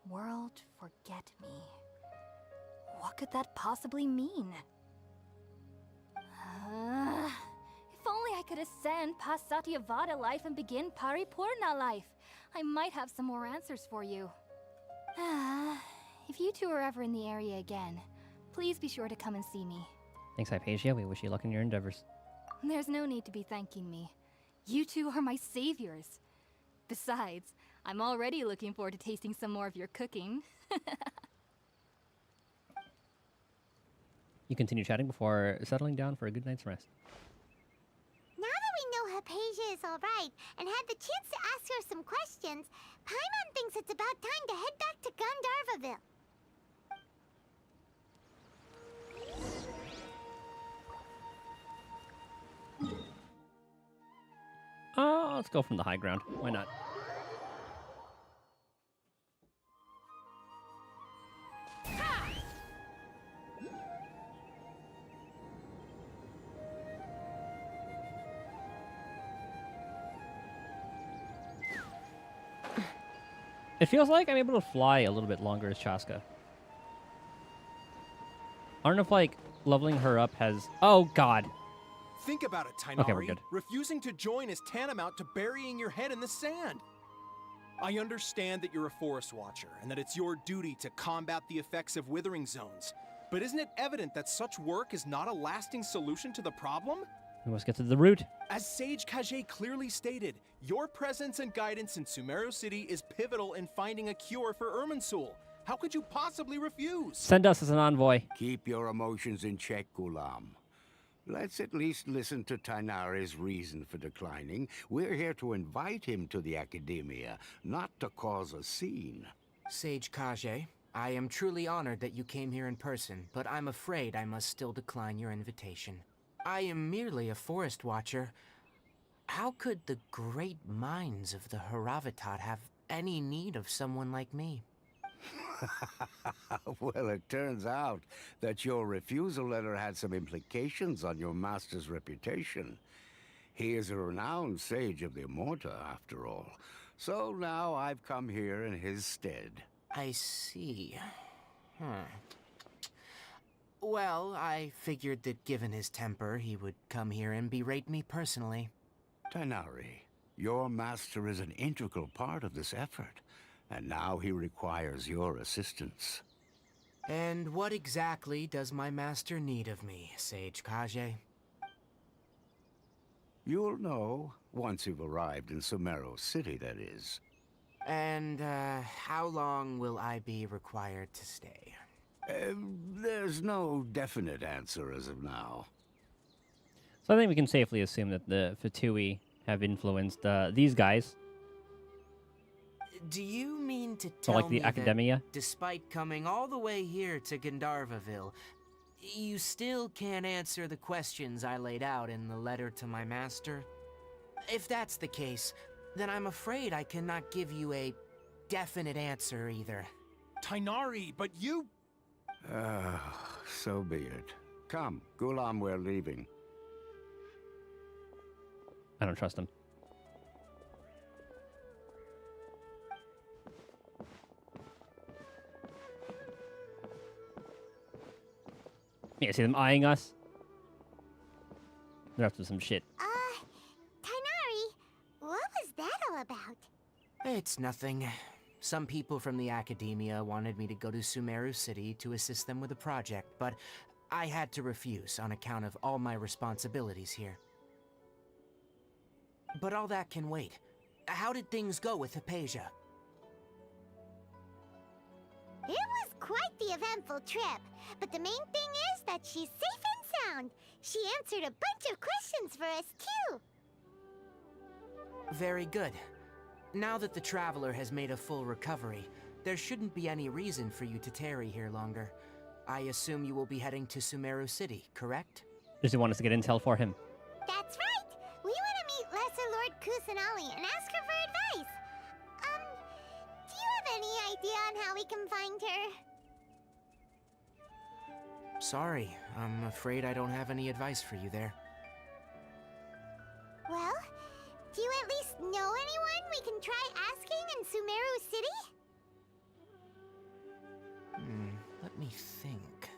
World forget me. What could that possibly mean? If only I could ascend past Satyavada life and begin Paripurna life. I might have some more answers for you. If you two are ever in the area again, please be sure to come and see me. Thanks, Hypatia. We wish you luck in your endeavors. There's no need to be thanking me. You two are my saviors. Besides, I'm already looking forward to tasting some more of your cooking. You continue chatting before settling down for a good night's rest. Now that we know Hypatia is alright and had the chance to ask her some questions, Paimon thinks it's about time to head back to Gandharvaville. Let's go from the high ground. Why not? It feels like I'm able to fly a little bit longer as Chaska. I don't know if, like, leveling her up has... Oh, God. Think about it, Tainari. Okay, we're good. Refusing to join is tantamount to burying your head in the sand. I understand that you're a forest watcher and that it's your duty to combat the effects of withering zones. But isn't it evident that such work is not a lasting solution to the problem? We must get to the root. As Sage Kage clearly stated, your presence and guidance in Sumeru City is pivotal in finding a cure for Irminsul. How could you possibly refuse? Send us as an envoy. Keep your emotions in check, Gulam. Let's at least listen to Tainari's reason for declining. We're here to invite him to the Academia, not to cause a scene. Sage Kage, I am truly honored that you came here in person, but I'm afraid I must still decline your invitation. I am merely a forest watcher. How could the great minds of the Haravatat have any need of someone like me? Well, it turns out that your refusal letter had some implications on your master's reputation. He is a renowned sage of the Immorta, after all. So now I've come here in his stead. I see. Well, I figured that given his temper, he would come here and berate me personally. Tainari, your master is an integral part of this effort, and now he requires your assistance. And what exactly does my master need of me, Sage Kage? You'll know once you've arrived in Sumeru City, that is. And, how long will I be required to stay? There's no definite answer as of now. So I think we can safely assume that the Fatui have influenced these guys. Do you mean to So tell like the me that academia? despite coming all the way here to Gandharvaville, you still can't answer the questions I laid out in the letter to my master? If that's the case, then I'm afraid I cannot give you a definite answer either. Tainari, but you... So be it. Come, Gulam, we're leaving. I don't trust him. Yeah, see them eyeing us? They're up to some shit. Tainari, what was that all about? It's nothing. Some people from the academia wanted me to go to Sumeru City to assist them with a project, but I had to refuse on account of all my responsibilities here. But all that can wait. How did things go with Hypatia? It was quite the eventful trip, but the main thing is that she's safe and sound. She answered a bunch of questions for us, too. Very good. Now that the Traveler has made a full recovery, there shouldn't be any reason for you to tarry here longer. I assume you will be heading to Sumeru City, correct? Does he want us to get intel for him? That's right! We want to meet Lesser Lord Kusanali and ask her for advice. Do you have any idea on how we can find her? Sorry, I'm afraid I don't have any advice for you there. Well, do you at least know anyone we can try asking in Sumeru City? Let me think.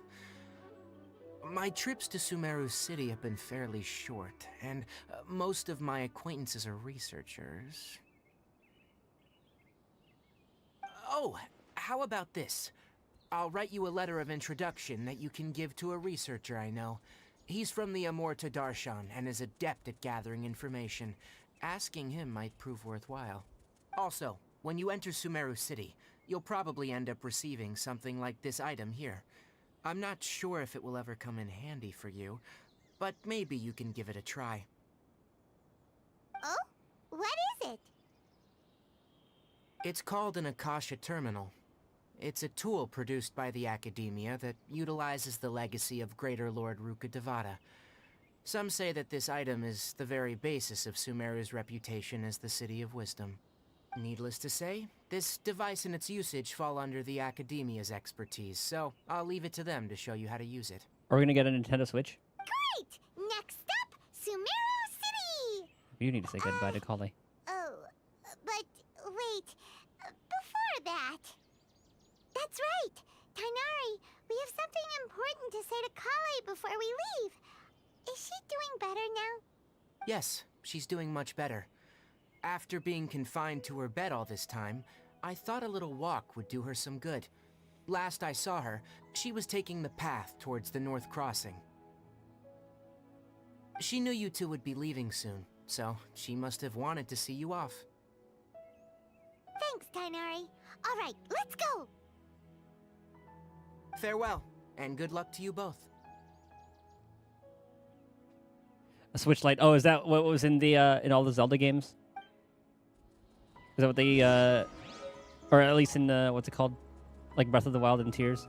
My trips to Sumeru City have been fairly short, and most of my acquaintances are researchers. Oh, how about this? I'll write you a letter of introduction that you can give to a researcher I know. He's from the Amorta Darshan and is adept at gathering information. Asking him might prove worthwhile. Also, when you enter Sumeru City, you'll probably end up receiving something like this item here. I'm not sure if it will ever come in handy for you, but maybe you can give it a try. Oh? What is it? It's called an Akasha Terminal. It's a tool produced by the Academia that utilizes the legacy of Greater Lord Rukkhadevata. Some say that this item is the very basis of Sumeru's reputation as the City of Wisdom. Needless to say, this device and its usage fall under the Academia's expertise, so I'll leave it to them to show you how to use it. Are we gonna get a Nintendo Switch? Great! Next up, Sumeru City! You need to say goodbye to Kali. Oh, but wait, before that... That's right! Tainari, we have something important to say to Kale before we leave. Is she doing better now? Yes, she's doing much better. After being confined to her bed all this time, I thought a little walk would do her some good. Last I saw her, she was taking the path towards the North Crossing. She knew you two would be leaving soon, so she must have wanted to see you off. Thanks, Tainari. All right, let's go! Farewell, and good luck to you both. A Switch Lite. Oh, is that what was in the in all the Zelda games? Is that what they or at least in what's it called? Like Breath of the Wild and Tears?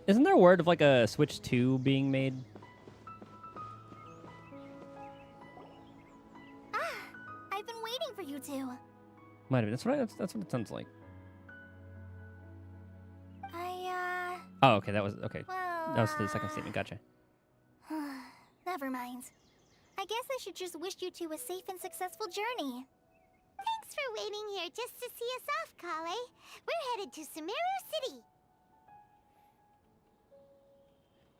Isn't there word of like a Switch 2 being made? I've been waiting for you two. Might have been. That's right. That's what it sounds like. I, Oh, okay. That was okay. well, That was the second statement. Gotcha. Never mind. I guess I should just wish you two a safe and successful journey. Thanks for waiting here just to see us off, Kale. We're headed to Sumeru City.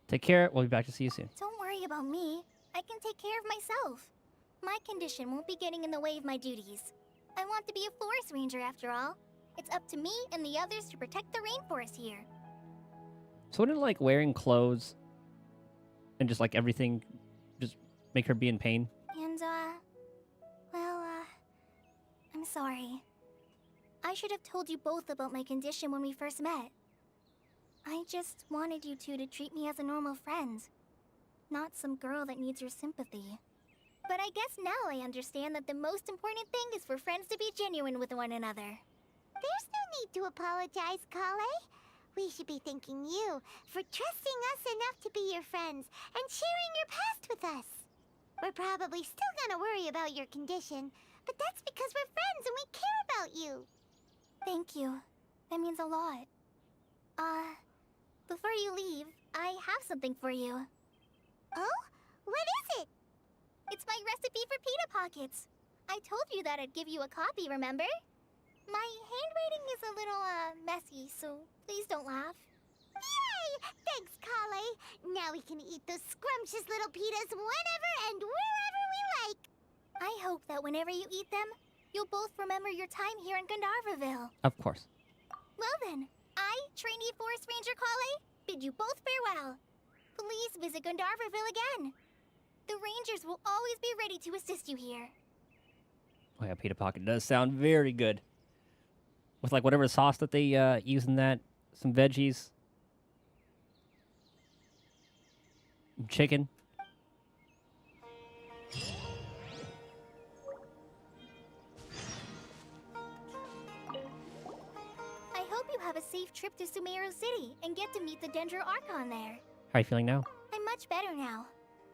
Take care. We'll be back to see you soon. Don't worry about me. I can take care of myself. My condition won't be getting in the way of my duties. I want to be a forest ranger after all. It's up to me and the others to protect the rainforest here. So wouldn't like wearing clothes and just like everything just make her be in pain? And, well, I'm sorry. I should have told you both about my condition when we first met. I just wanted you two to treat me as a normal friend. not some girl that needs your sympathy. But I guess now I understand that the most important thing is for friends to be genuine with one another. There's no need to apologize, Kale. We should be thanking you for trusting us enough to be your friends and sharing your past with us. We're probably still gonna worry about your condition, but that's because we're friends and we care about you. Thank you. That means a lot. Before you leave, I have something for you. Oh? What is it? It's my recipe for pita pockets. I told you that I'd give you a copy, remember? My handwriting is a little, messy, so please don't laugh. Yay! Thanks, Kale. Now we can eat those scrumptious little pitas whenever and wherever we like. I hope that whenever you eat them, you'll both remember your time here in Gandharvaville. Of course. Well then, I, trainee Forest Ranger Kale, bid you both farewell. Please visit Gandharvaville again. The Rangers will always be ready to assist you here. Oh yeah, pita pocket does sound very good. With like whatever sauce that they use in that, some veggies, chicken. I hope you have a safe trip to Sumeru City and get to meet the Dendro Archon there. How are you feeling now? I'm much better now.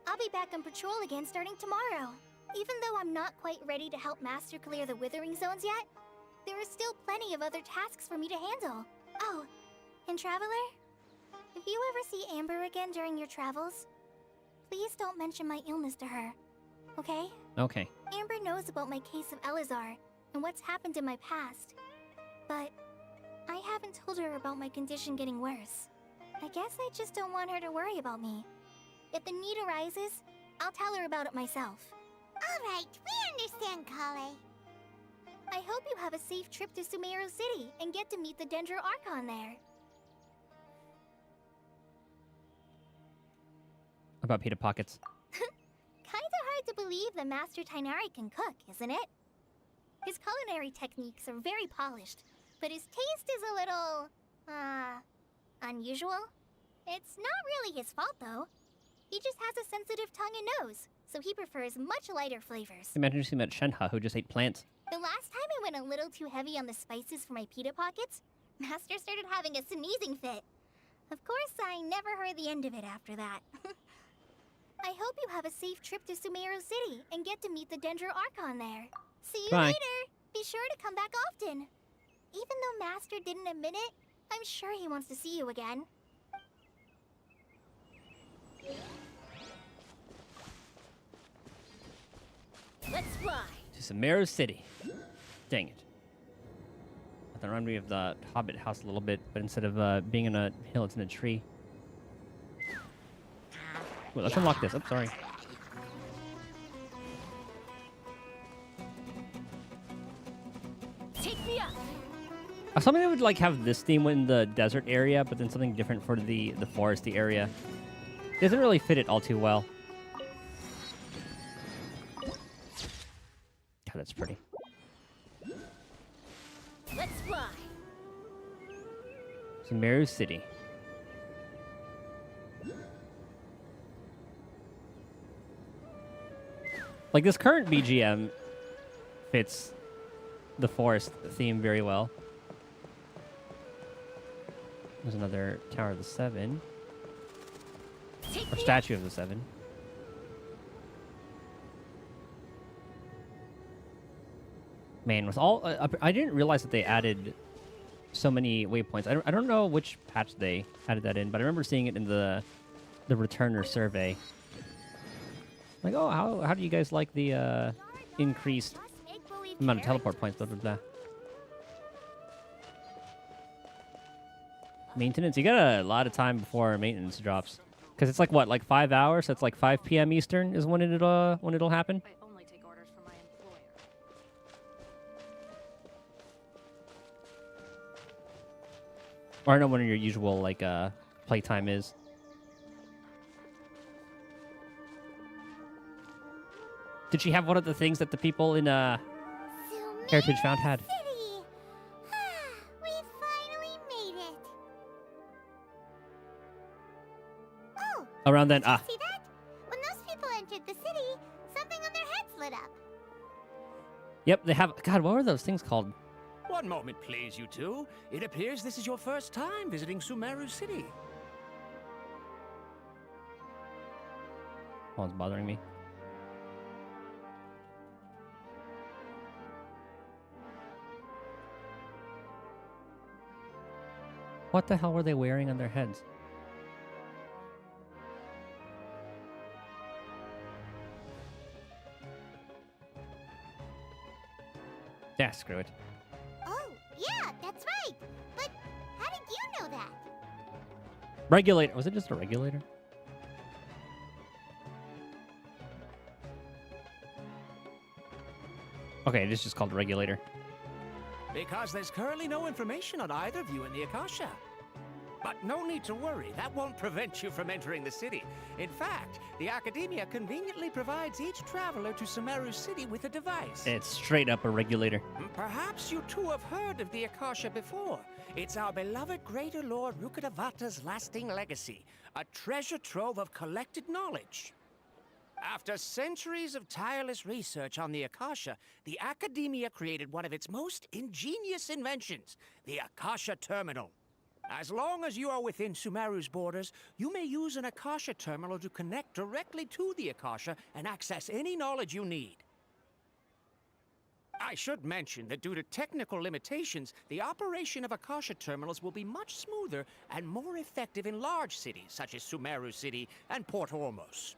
I'll be back on patrol again starting tomorrow. Even though I'm not quite ready to help Master clear the Withering Zones yet, there are still plenty of other tasks for me to handle. Oh, and Traveler, if you ever see Amber again during your travels, please don't mention my illness to her, okay? Okay. Amber knows about my case of Elazar and what's happened in my past, but I haven't told her about my condition getting worse. I guess I just don't want her to worry about me. If the need arises, I'll tell her about it myself. All right, we understand, Kale. I hope you have a safe trip to Sumeru City and get to meet the Dendro Archon there. About pita pockets. Kinda hard to believe the Master Tainari can cook, isn't it? His culinary techniques are very polished, but his taste is a little, unusual. It's not really his fault, though. He just has a sensitive tongue and nose, so he prefers much lighter flavors. Imagine if you met Shenhe, who just ate plants. The last time I went a little too heavy on the spices for my pita pockets, Master started having a sneezing fit. Of course, I never heard the end of it after that. I hope you have a safe trip to Sumeru City and get to meet the Dendro Archon there. See you Bye. later! Be sure to come back often. Even though Master didn't admit it, I'm sure he wants to see you again. Let's fly. To Sumeru City. Dang it. That reminded me of the Hobbit house a little bit, but instead of being in a hill, it's in a tree. Wait, let's unlock this. I'm sorry. Take me up. I was hoping they would like have this theme in the desert area, but then something different for the foresty area. It doesn't really fit it all too well. God, that's pretty. Let's fly. Sumeru City. Like, this current BGM fits the forest theme very well. There's another Tower of the Seven. Or Statue of the Seven. Man, with all... I didn't realize that they added so many waypoints. I don't know which patch they added that in, but I remember seeing it in the returner survey. Like, oh, how do you guys like the increased amount of teleport points, blah, blah, blah. Maintenance? You got a lot of time before maintenance drops. Because it's like, what, like 5 hours? So it's like 5 p.m. Eastern is when it'll happen? I only take orders from my employer. Or I don't know when your usual, like, playtime is. Did she have one of the things that the people in Heritage Found had? City. We finally made it. Oh, Around then, see that? Yep, they have. God, what were those things called? One moment, please, you two. It appears this is your first time visiting Sumeru City. Oh, it's bothering me. What the hell were they wearing on their heads? Yeah, screw it. Oh, yeah, that's right. But how did you know that? Regulator. Was it just a regulator? Okay, it is just called a regulator. Because there's currently no information on either of you in the Akasha. But no need to worry, that won't prevent you from entering the city. In fact, the Academia conveniently provides each traveler to Sumeru City with a device. It's straight up a regulator. Perhaps you two have heard of the Akasha before. It's our beloved Greater Lord Rukkhadevata's lasting legacy, a treasure trove of collected knowledge. After centuries of tireless research on the Akasha, the Academia created one of its most ingenious inventions, the Akasha Terminal. As long as you are within Sumeru's borders, you may use an Akasha terminal to connect directly to the Akasha and access any knowledge you need. I should mention that due to technical limitations, the operation of Akasha terminals will be much smoother and more effective in large cities such as Sumeru City and Port Ormos.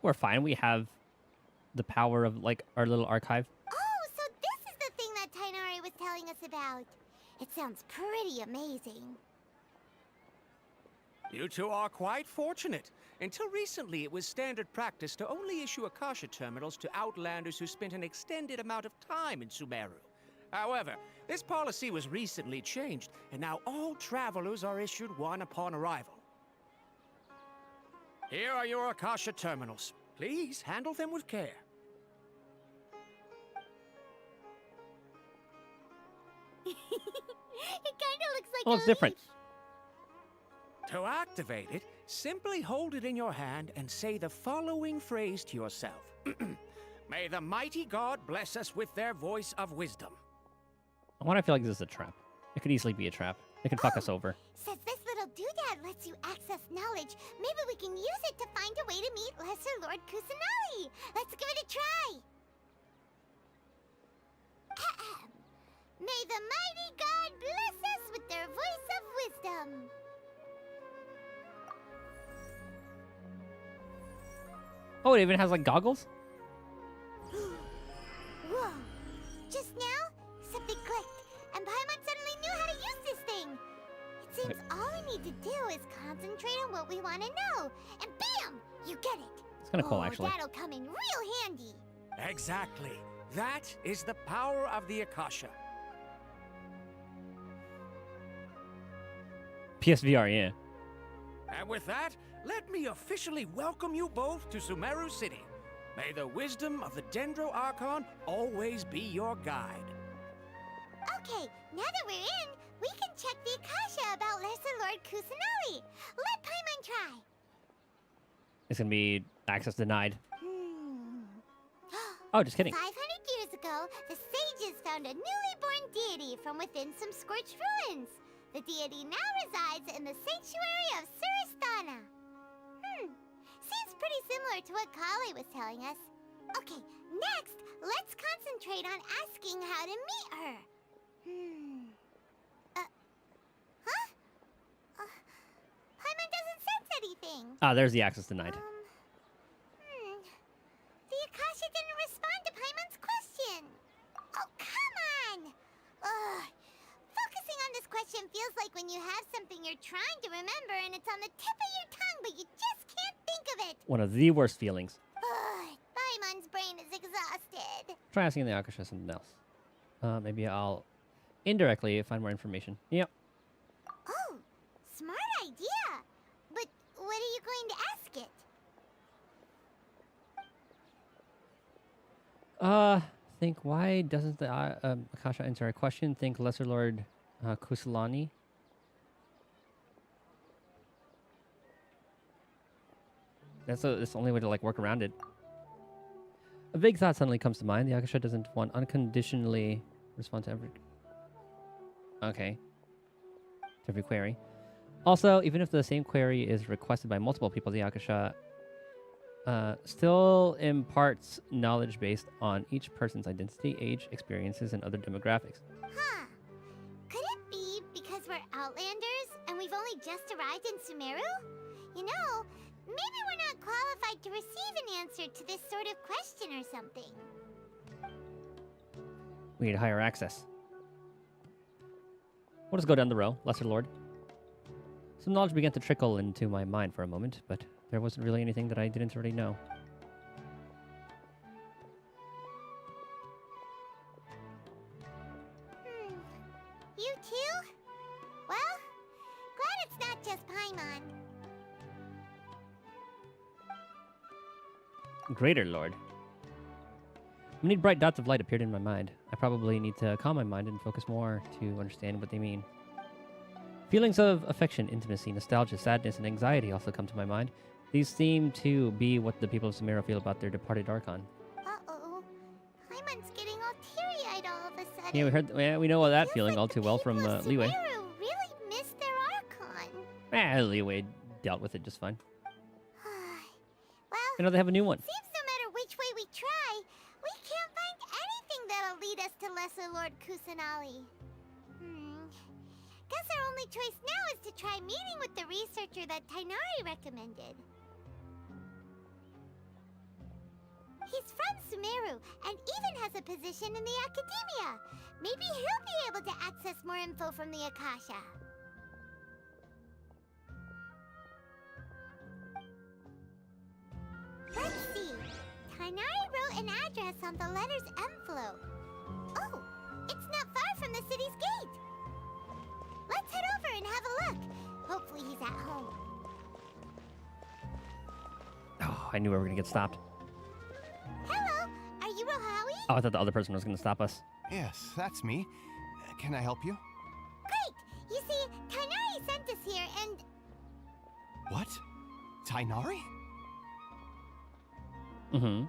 We're fine. We have the power of, like, our little archive. Oh, so this is the thing that Tainari was telling us about. It sounds pretty amazing. You two are quite fortunate. Until recently, it was standard practice to only issue Akasha terminals to outlanders who spent an extended amount of time in Sumeru. However, this policy was recently changed, and now all travelers are issued one upon arrival. Here are your Akasha terminals. Please handle them with care. It kind of looks like Oh, a it's different. leaf. To activate it, simply hold it in your hand and say the following phrase to yourself. May the mighty God bless us with their voice of wisdom. I want to feel like this is a trap. It could easily be a trap. It could fuck us over. Since this little doodad lets you access knowledge, maybe we can use it to find a way to meet Lesser Lord Kusanali. Let's give it a try. Ahem. May the mighty God bless us with their voice of wisdom. Oh, it even has, like, goggles? Whoa. Just now, something clicked, and Paimon suddenly knew how to use this thing. It seems all we need to do is concentrate on what we want to know, and bam! You get it. It's kind of cool, actually. That'll come in real handy. Exactly. That is the power of the Akasha. PSVR, yeah. And with that, let me officially welcome you both to Sumeru City. May the wisdom of the Dendro Archon always be your guide. Okay, now that we're in, we can check the Akasha about Lesser Lord Kusanali. Let Paimon try. It's gonna be access denied. Oh, just kidding. 500 years ago, the sages found a newly born deity from within some scorched ruins. The deity now resides in the sanctuary of Suristana. Seems pretty similar to what Kali was telling us. Okay, next, let's concentrate on asking how to meet her. Paimon doesn't sense anything. Ah, there's the access denied. The Akasha didn't respond to Paimon's question. Oh, come on! Ugh. Focusing on this question feels like when you have something you're trying to remember and it's on the tip of your tongue, but you just can't think of it. One of the worst feelings. Ugh. Paimon's brain is exhausted. Try asking the Akasha something else. Maybe I'll indirectly find more information. Yep. Oh, smart idea. But what are you going to ask it? Think why doesn't the Akasha answer our question? Think Lesser Lord Kusalani. That's the only way to, like, work around it. A vague thought suddenly comes to mind. The Akasha doesn't want unconditionally respond to every... Okay. To every query. Also, even if the same query is requested by multiple people, the Akasha still imparts knowledge based on each person's identity, age, experiences, and other demographics. Huh. Could it be because we're Outlanders and we've only just arrived in Sumeru? You know, maybe we're not qualified to receive an answer to this sort of question or something. We need higher access. We'll just go down the row, Lesser Lord. Some knowledge began to trickle into my mind for a moment, but there wasn't really anything that I didn't already know. You too? Well, glad it's not just Paimon. Greater Lord. Many bright dots of light appeared in my mind. I probably need to calm my mind and focus more to understand what they mean. Feelings of affection, intimacy, nostalgia, sadness, and anxiety also come to my mind. These seem to be what the people of Sumeru feel about their departed Archon. Uh-oh. Paimon's getting all teary-eyed all of a sudden. Yeah, we heard. Yeah, we know that Feels feeling like all the too well from people of Leeway. Sumeru really miss their Archon. Leeway dealt with it just fine. Well, I know they have a new one. seems no matter which way we try, we can't find anything that'll lead us to Lesser Lord Kusanali. Guess our only choice now is to try meeting with the researcher that Tainari recommended. He's from Sumeru and even has a position in the academia. Maybe he'll be able to access more info from the Akasha. Let's see. Tainari wrote an address on the letter's envelope. Oh, it's not far from the city's gate. Let's head over and have a look. Hopefully he's at home. Oh, I knew we were gonna get stopped. Hello, are you Rohawi? Oh, I thought the other person was gonna stop us. Yes, that's me. Can I help you? Great! You see, Tainari sent us here and... What? Tainari? Mm-hmm.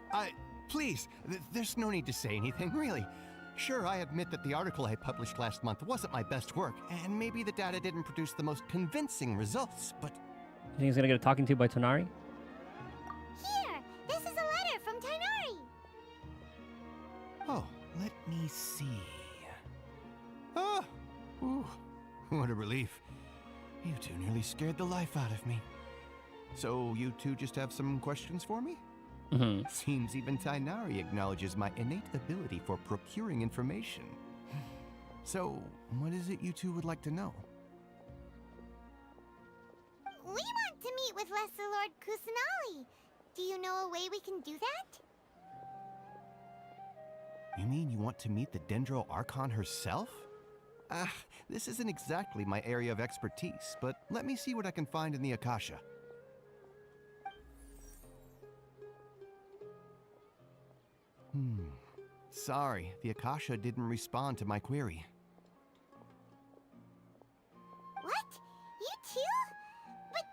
Please, there's no need to say anything, really. Sure, I admit that the article I published last month wasn't my best work, and maybe the data didn't produce the most convincing results, but... You think he's gonna get a talking to by Tonari? Here! This is a letter from Tainari! Oh, let me see... Ah! Ooh, what a relief. You two nearly scared the life out of me. So, you two just have some questions for me? Mm-hmm. Seems even Tainari acknowledges my innate ability for procuring information. So, what is it you two would like to know? We want to meet with Lesser Lord Kusanali. Do you know a way we can do that? You mean you want to meet the Dendro Archon herself? This isn't exactly my area of expertise, but let me see what I can find in the Akasha. Sorry, the Akasha didn't respond to my query. What? You too? But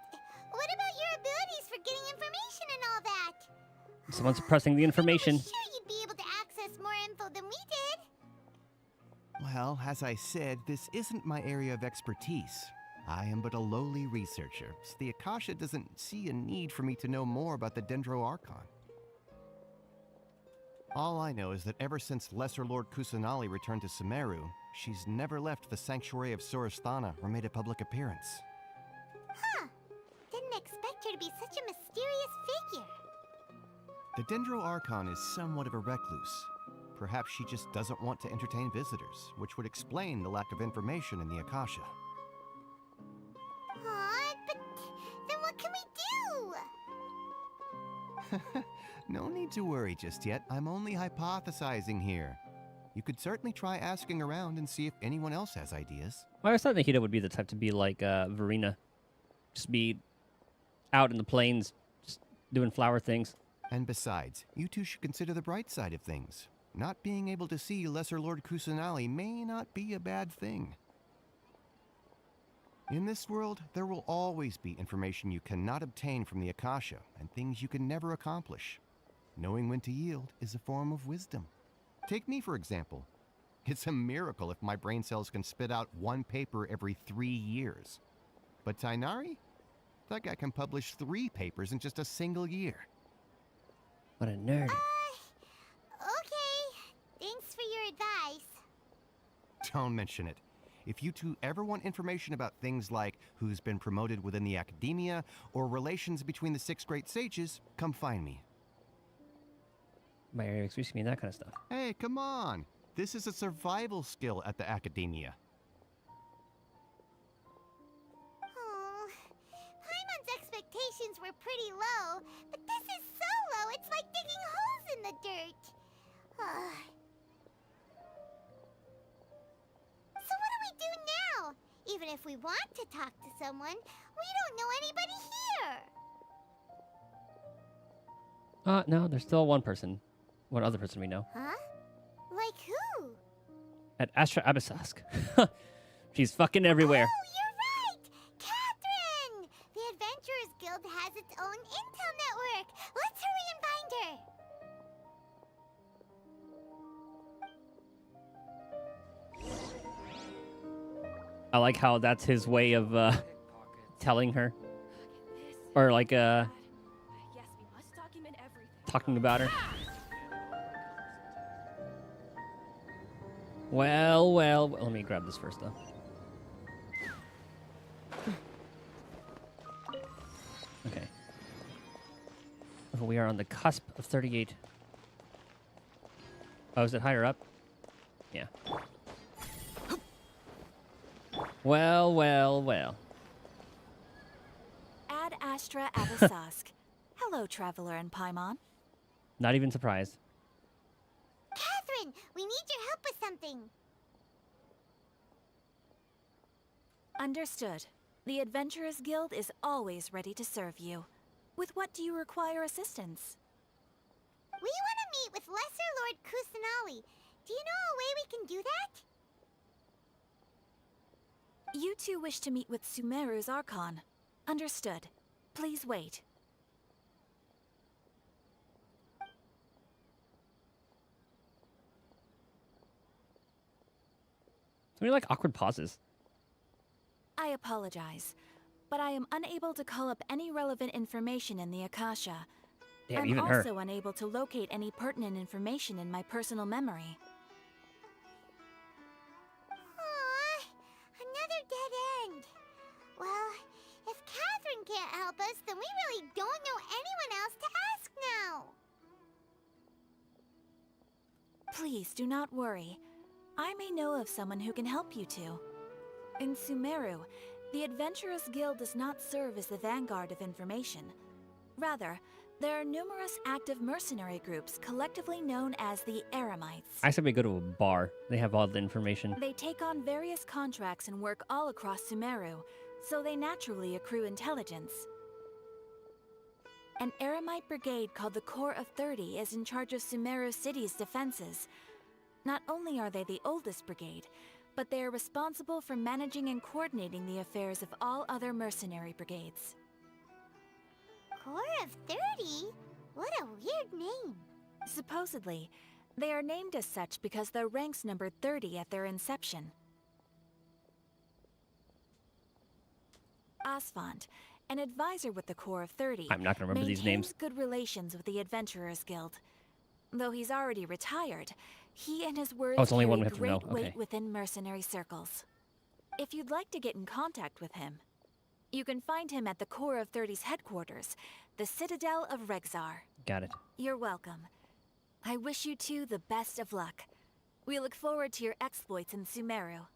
what about your abilities for getting information and all that? Someone's suppressing the information. I'm sure you'd be able to access more info than we did. Well, as I said, this isn't my area of expertise. I am but a lowly researcher, so the Akasha doesn't see a need for me to know more about the Dendro Archon. All I know is that ever since Lesser Lord Kusanali returned to Sumeru, she's never left the Sanctuary of Sorasthana or made a public appearance. Huh. Didn't expect her to be such a mysterious figure. The Dendro Archon is somewhat of a recluse. Perhaps she just doesn't want to entertain visitors, which would explain the lack of information in the Akasha. Aw, but then what can we do? No need to worry just yet. I'm only hypothesizing here. You could certainly try asking around and see if anyone else has ideas. Well, I was thought Nahida would be the type to be like Verena. Just be out in the plains, just doing flower things. And besides, you two should consider the bright side of things. Not being able to see Lesser Lord Kusanali may not be a bad thing. In this world, there will always be information you cannot obtain from the Akasha, and things you can never accomplish. Knowing when to yield is a form of wisdom. Take me, for example. It's a miracle if my brain cells can spit out one paper every 3 years. But Tainari? That guy can publish 3 papers in just a single year. What a nerd. Okay. Thanks for your advice. Don't mention it. If you two ever want information about things like who's been promoted within the academia or relations between the 6 great sages, come find me. My area excuse me, that kind of stuff. Hey, come on. This is a survival skill at the academia. Oh, Paimon's expectations were pretty low, but this is so low it's like digging holes in the dirt. So what do we do now? Even if we want to talk to someone, we don't know anybody here. No, there's still one person. One other person we know. Huh? Like who? At Astra Abyssosque. She's fucking everywhere. Oh, you're right! Catherine! The Adventurers Guild has its own intel network. Let's hurry and find her. I like how that's his way of telling her. Or like talking about her. Well, let me grab this first though. Okay. Oh, we are on the cusp of 38. Oh, is it higher up? Yeah. Well. Ad Astra Abyssosque. Hello, Traveler and Paimon. Not even surprised. Catherine, we need your help with something. Understood. The Adventurers Guild is always ready to serve you. With what do you require assistance? We want to meet with Lesser Lord Kusanali. Do you know a way we can do that? You two wish to meet with Sumeru's Archon. Understood. Please wait. So many like awkward pauses. I apologize, but I am unable to call up any relevant information in the Akasha. Damn, I'm even her. also unable to locate any pertinent information in my personal memory. Aww, another dead end. Well, if Catherine can't help us, then we really don't know anyone else to ask now. Please do not worry. I may know of someone who can help you two. In Sumeru, the Adventurers Guild does not serve as the vanguard of information. Rather, there are numerous active mercenary groups collectively known as the Eremites. I said we go to a bar. They have all the information. They take on various contracts and work all across Sumeru, so they naturally accrue intelligence. An Eremite brigade called the Corps of 30 is in charge of Sumeru City's defenses. Not only are they the oldest brigade, but they are responsible for managing and coordinating the affairs of all other mercenary brigades. Corps of 30? What a weird name. Supposedly, they are named as such because their ranks numbered 30 at their inception. Asfand, an advisor with the Corps of 30, I'm not gonna remember these names. maintains good relations with the Adventurers Guild. Though he's already retired, he and his words it's only one we carry have to great know. weight Okay. within mercenary circles. If you'd like to get in contact with him, you can find him at the Corps of 30's headquarters, the Citadel of Rexar. Got it. You're welcome. I wish you two the best of luck. We look forward to your exploits in Sumeru.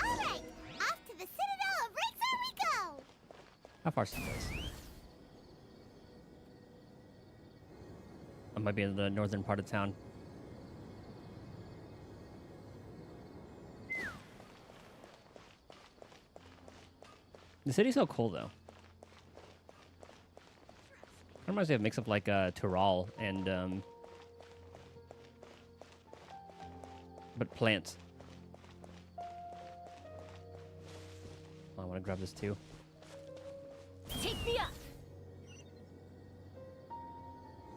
All right, off to the Citadel of Rexar we go. How far's this place? I might be in the northern part of town. The city's so cool, though. It reminds me of a mix of like Tyrol and but plants. I want to grab this too. Take me up!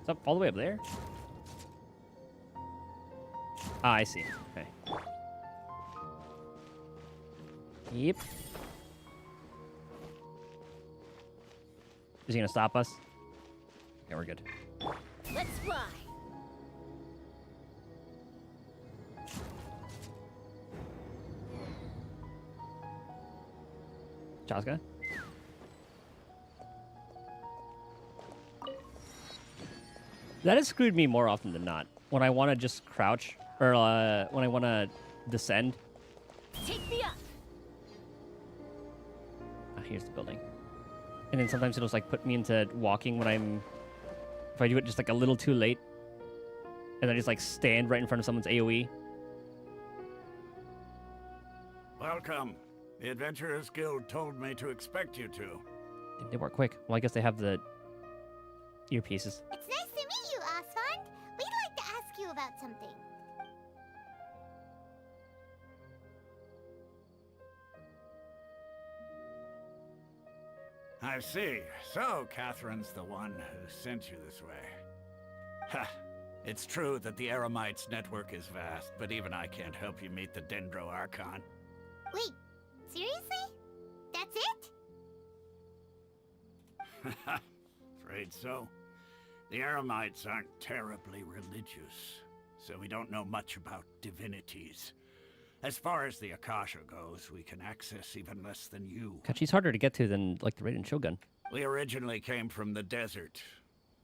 It's up all the way up there? Ah, I see. Okay. Yep. Is he gonna stop us? Yeah, we're good. Let's fly. Chaska? That has screwed me more often than not. When I want to just crouch, or when I want to descend. Take me up. Ah, here's the building. And then sometimes it'll just like put me into walking when I'm, if I do it just like a little too late. And I just like stand right in front of someone's AoE. Welcome. The Adventurers Guild told me to expect you to. They work quick. Well, I guess they have the earpieces. It's nice to meet you, Osfond. We'd like to ask you about something. I see. So, Catherine's the one who sent you this way. Ha! It's true that the Eremites' network is vast, but even I can't help you meet the Dendro Archon. Wait, seriously? That's it? Afraid so. The Eremites aren't terribly religious, so we don't know much about divinities. As far as the Akasha goes, we can access even less than you. God, she's harder to get to than like the Raiden Shogun. We originally came from the desert.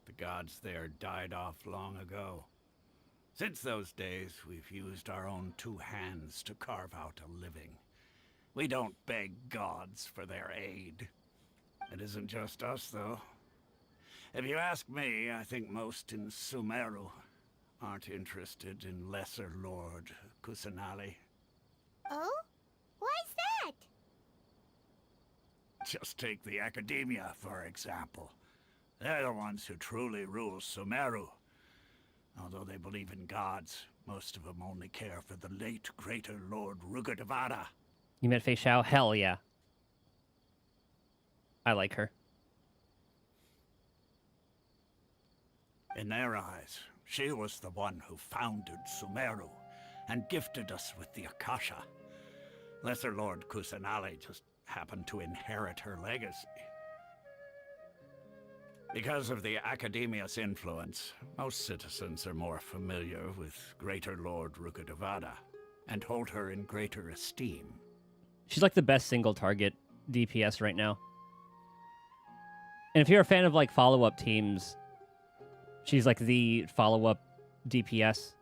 The gods there died off long ago. Since those days, we've used our own two hands to carve out a living. We don't beg gods for their aid. It isn't just us, though. If you ask me, I think most in Sumeru aren't interested in Lesser Lord Kusanali. Oh? Why's that? Just take the Academia, for example. They're the ones who truly rule Sumeru. Although they believe in gods, most of them only care for the late Greater Lord Rukkhadevata. You met Fei Xiao? Hell yeah. I like her. In their eyes, she was the one who founded Sumeru and gifted us with the Akasha. Lesser Lord Kusanali just happened to inherit her legacy. Because of the Academia's influence, most citizens are more familiar with Greater Lord Rukkhadevata and hold her in greater esteem. She's like the best single target DPS right now. And if you're a fan of like follow-up teams, she's like the follow-up DPS.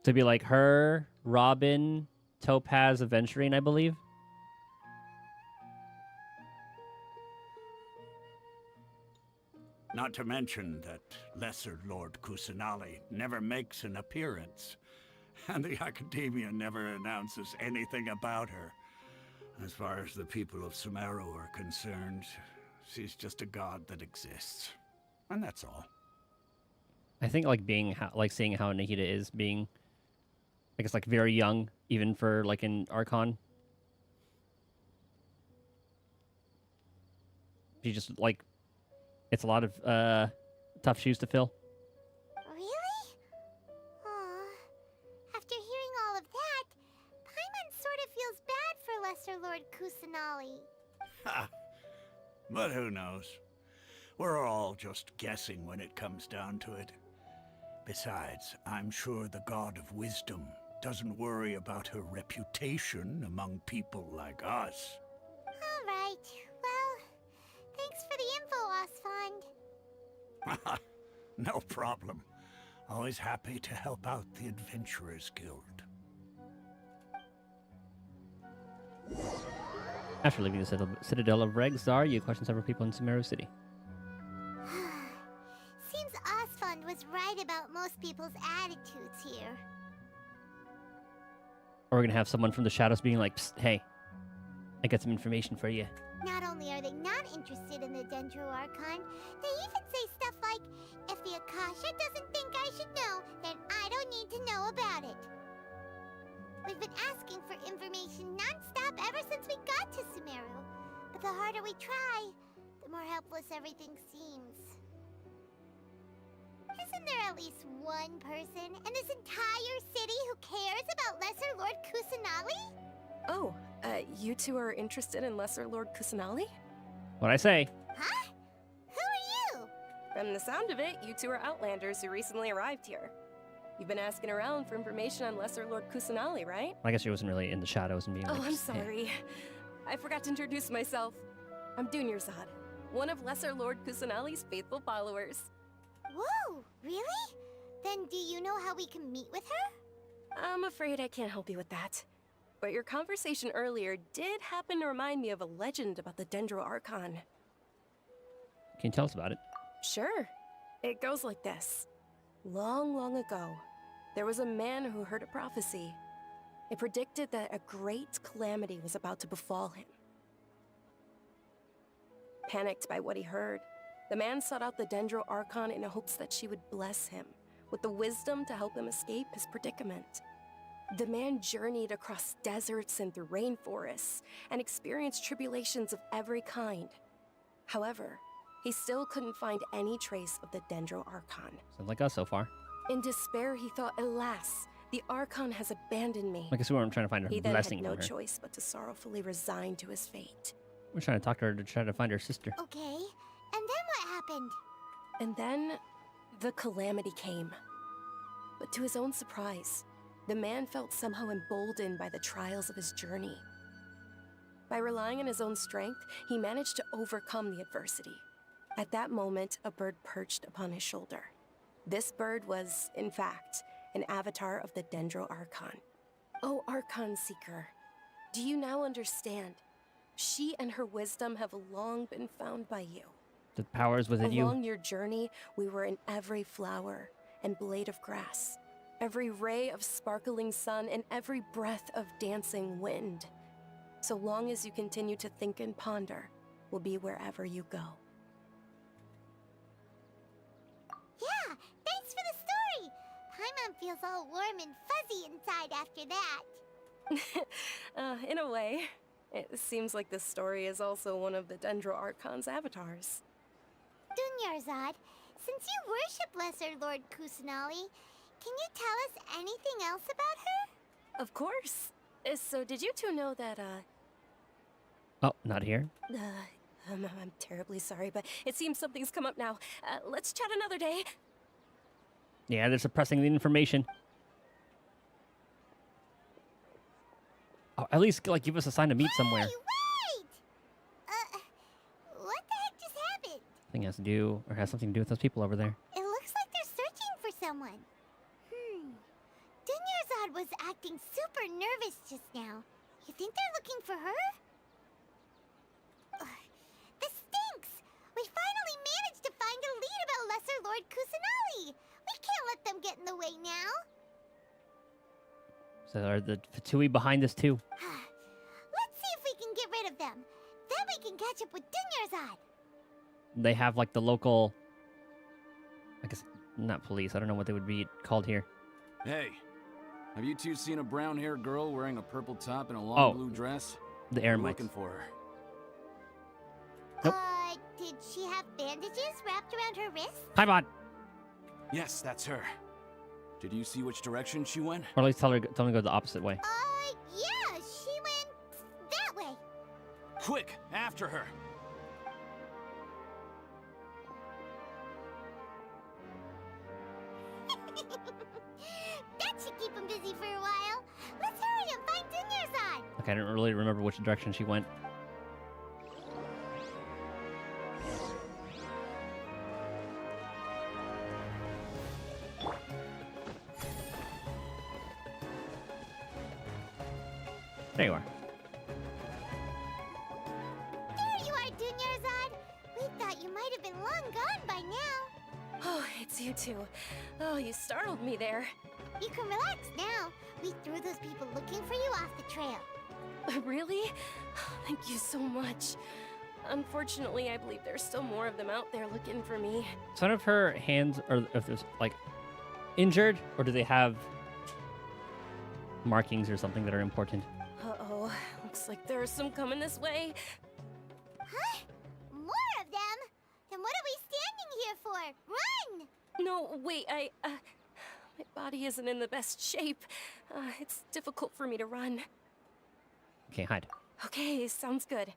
To be like her, Robin, Topaz, Aventurine, I believe. Not to mention that Lesser Lord Kusanali never makes an appearance, and the Academia never announces anything about her. As far as the people of Sumeru are concerned, she's just a god that exists. And that's all. I think like seeing how Nahida is being, I guess like very young, even for like an Archon. She just like, it's a lot of tough shoes to fill. Really? Aw. After hearing all of that, Paimon sort of feels bad for Lesser Lord Kusanali. Ha! But who knows? We're all just guessing when it comes down to it. Besides, I'm sure the God of Wisdom doesn't worry about her reputation among people like us. All right. Well, thanks for the info, Osfond. No problem. Always happy to help out the Adventurers Guild. After leaving the Citadel of Regzar, you question several people in Sumeru City. Seems Osfond was right about most people's attitudes here. Or we're gonna have someone from the shadows being like, "Psst, hey, I got some information for you." Not only are they not interested in the Dendro Archon, they even say stuff like, if the Akasha doesn't think I should know, then I don't need to know about it. We've been asking for information non-stop ever since we got to Sumeru. But the harder we try, the more helpless everything seems. at least one person in this entire city who cares about Lesser Lord Kusanali? Oh, you two are interested in Lesser Lord Kusanali? What'd I say? Huh? Who are you? From the sound of it, you two are Outlanders who recently arrived here. You've been asking around for information on Lesser Lord Kusanali, right? I guess she wasn't really in the shadows and being like, Oh, I'm "Hey." sorry. I forgot to introduce myself. I'm Dunyarzad, one of Lesser Lord Kusanali's faithful followers. Whoa, really? Then do you know how we can meet with her? I'm afraid I can't help you with that. But your conversation earlier did happen to remind me of a legend about the Dendro Archon. Can you tell us about it? Sure. It goes like this. Long, long ago, there was a man who heard a prophecy. It predicted that a great calamity was about to befall him. Panicked by what he heard, the man sought out the Dendro Archon in hopes that she would bless him with the wisdom to help him escape his predicament. The man journeyed across deserts and through rainforests and experienced tribulations of every kind. However, he still couldn't find any trace of the Dendro Archon. Sounds like us so far. In despair, he thought, alas, the Archon has abandoned me. I guess we weren't trying to find her He then blessing had no from her. choice but to sorrowfully resign to his fate. We're trying to talk to her to try to find her sister. Okay, and then what happened? And then, the calamity came. But to his own surprise, the man felt somehow emboldened by the trials of his journey. By relying on his own strength, he managed to overcome the adversity. At that moment, a bird perched upon his shoulder. This bird was, in fact, an avatar of the Dendro Archon. Oh, Archon Seeker, do you now understand? She and her wisdom have long been found by you. The power is within you. Along your journey, we were in every flower and blade of grass, every ray of sparkling sun, and every breath of dancing wind. So long as you continue to think and ponder, we'll be wherever you go. Yeah, thanks for the story! Paimon feels all warm and fuzzy inside after that. In a way, it seems like this story is also one of the Dendro Archon's avatars. Dunyarzad, since you worship Lesser Lord Kusanali, can you tell us anything else about her? Of course. So did you two know that, Oh, not here. I'm terribly sorry, but it seems something's come up now. Let's chat another day. Yeah, they're suppressing the information. Oh, at least, like, give us a sign to meet somewhere. Wait! What the heck just happened? Thing has to do, or has something to do with those people over there. It looks like they're searching for someone. Dunyarzad was acting super nervous just now. You think they're looking for her? This stinks! We finally managed to find a lead about Lesser Lord Kusanali! We can't let them get in the way now! So are the Fatui behind this too? Let's see if we can get rid of them. Then we can catch up with Dunyarzad. They have like the local, I guess, not police. I don't know what they would be called here. Hey, have you two seen a brown-haired girl wearing a purple top and a long blue dress? The I'm Eremites. looking for her. Nope. Did she have bandages wrapped around her wrists? Paimon! Yes, that's her. Did you see which direction she went? Or at least tell them to go the opposite way. Yeah, she went that way. Quick, after her! That should keep him busy for a while. Let's hurry and find Dunyarzad. Okay, I don't really remember which direction she went. There you are. There you are, Dunyarzad. We thought you might have been long gone by now. Oh, it's you two. Oh, you startled me there. You can relax now. We threw those people looking for you off the trail. Really? Thank you so much. Unfortunately, I believe there's still more of them out there looking for me. Some of her hands are, if there's like, injured, or do they have markings or something that are important? Uh-oh. Looks like there are some coming this way. Huh? More of them? Then what are we standing here for? Run! No, wait, my body isn't in the best shape. It's difficult for me to run. Okay, hide. Okay, sounds good.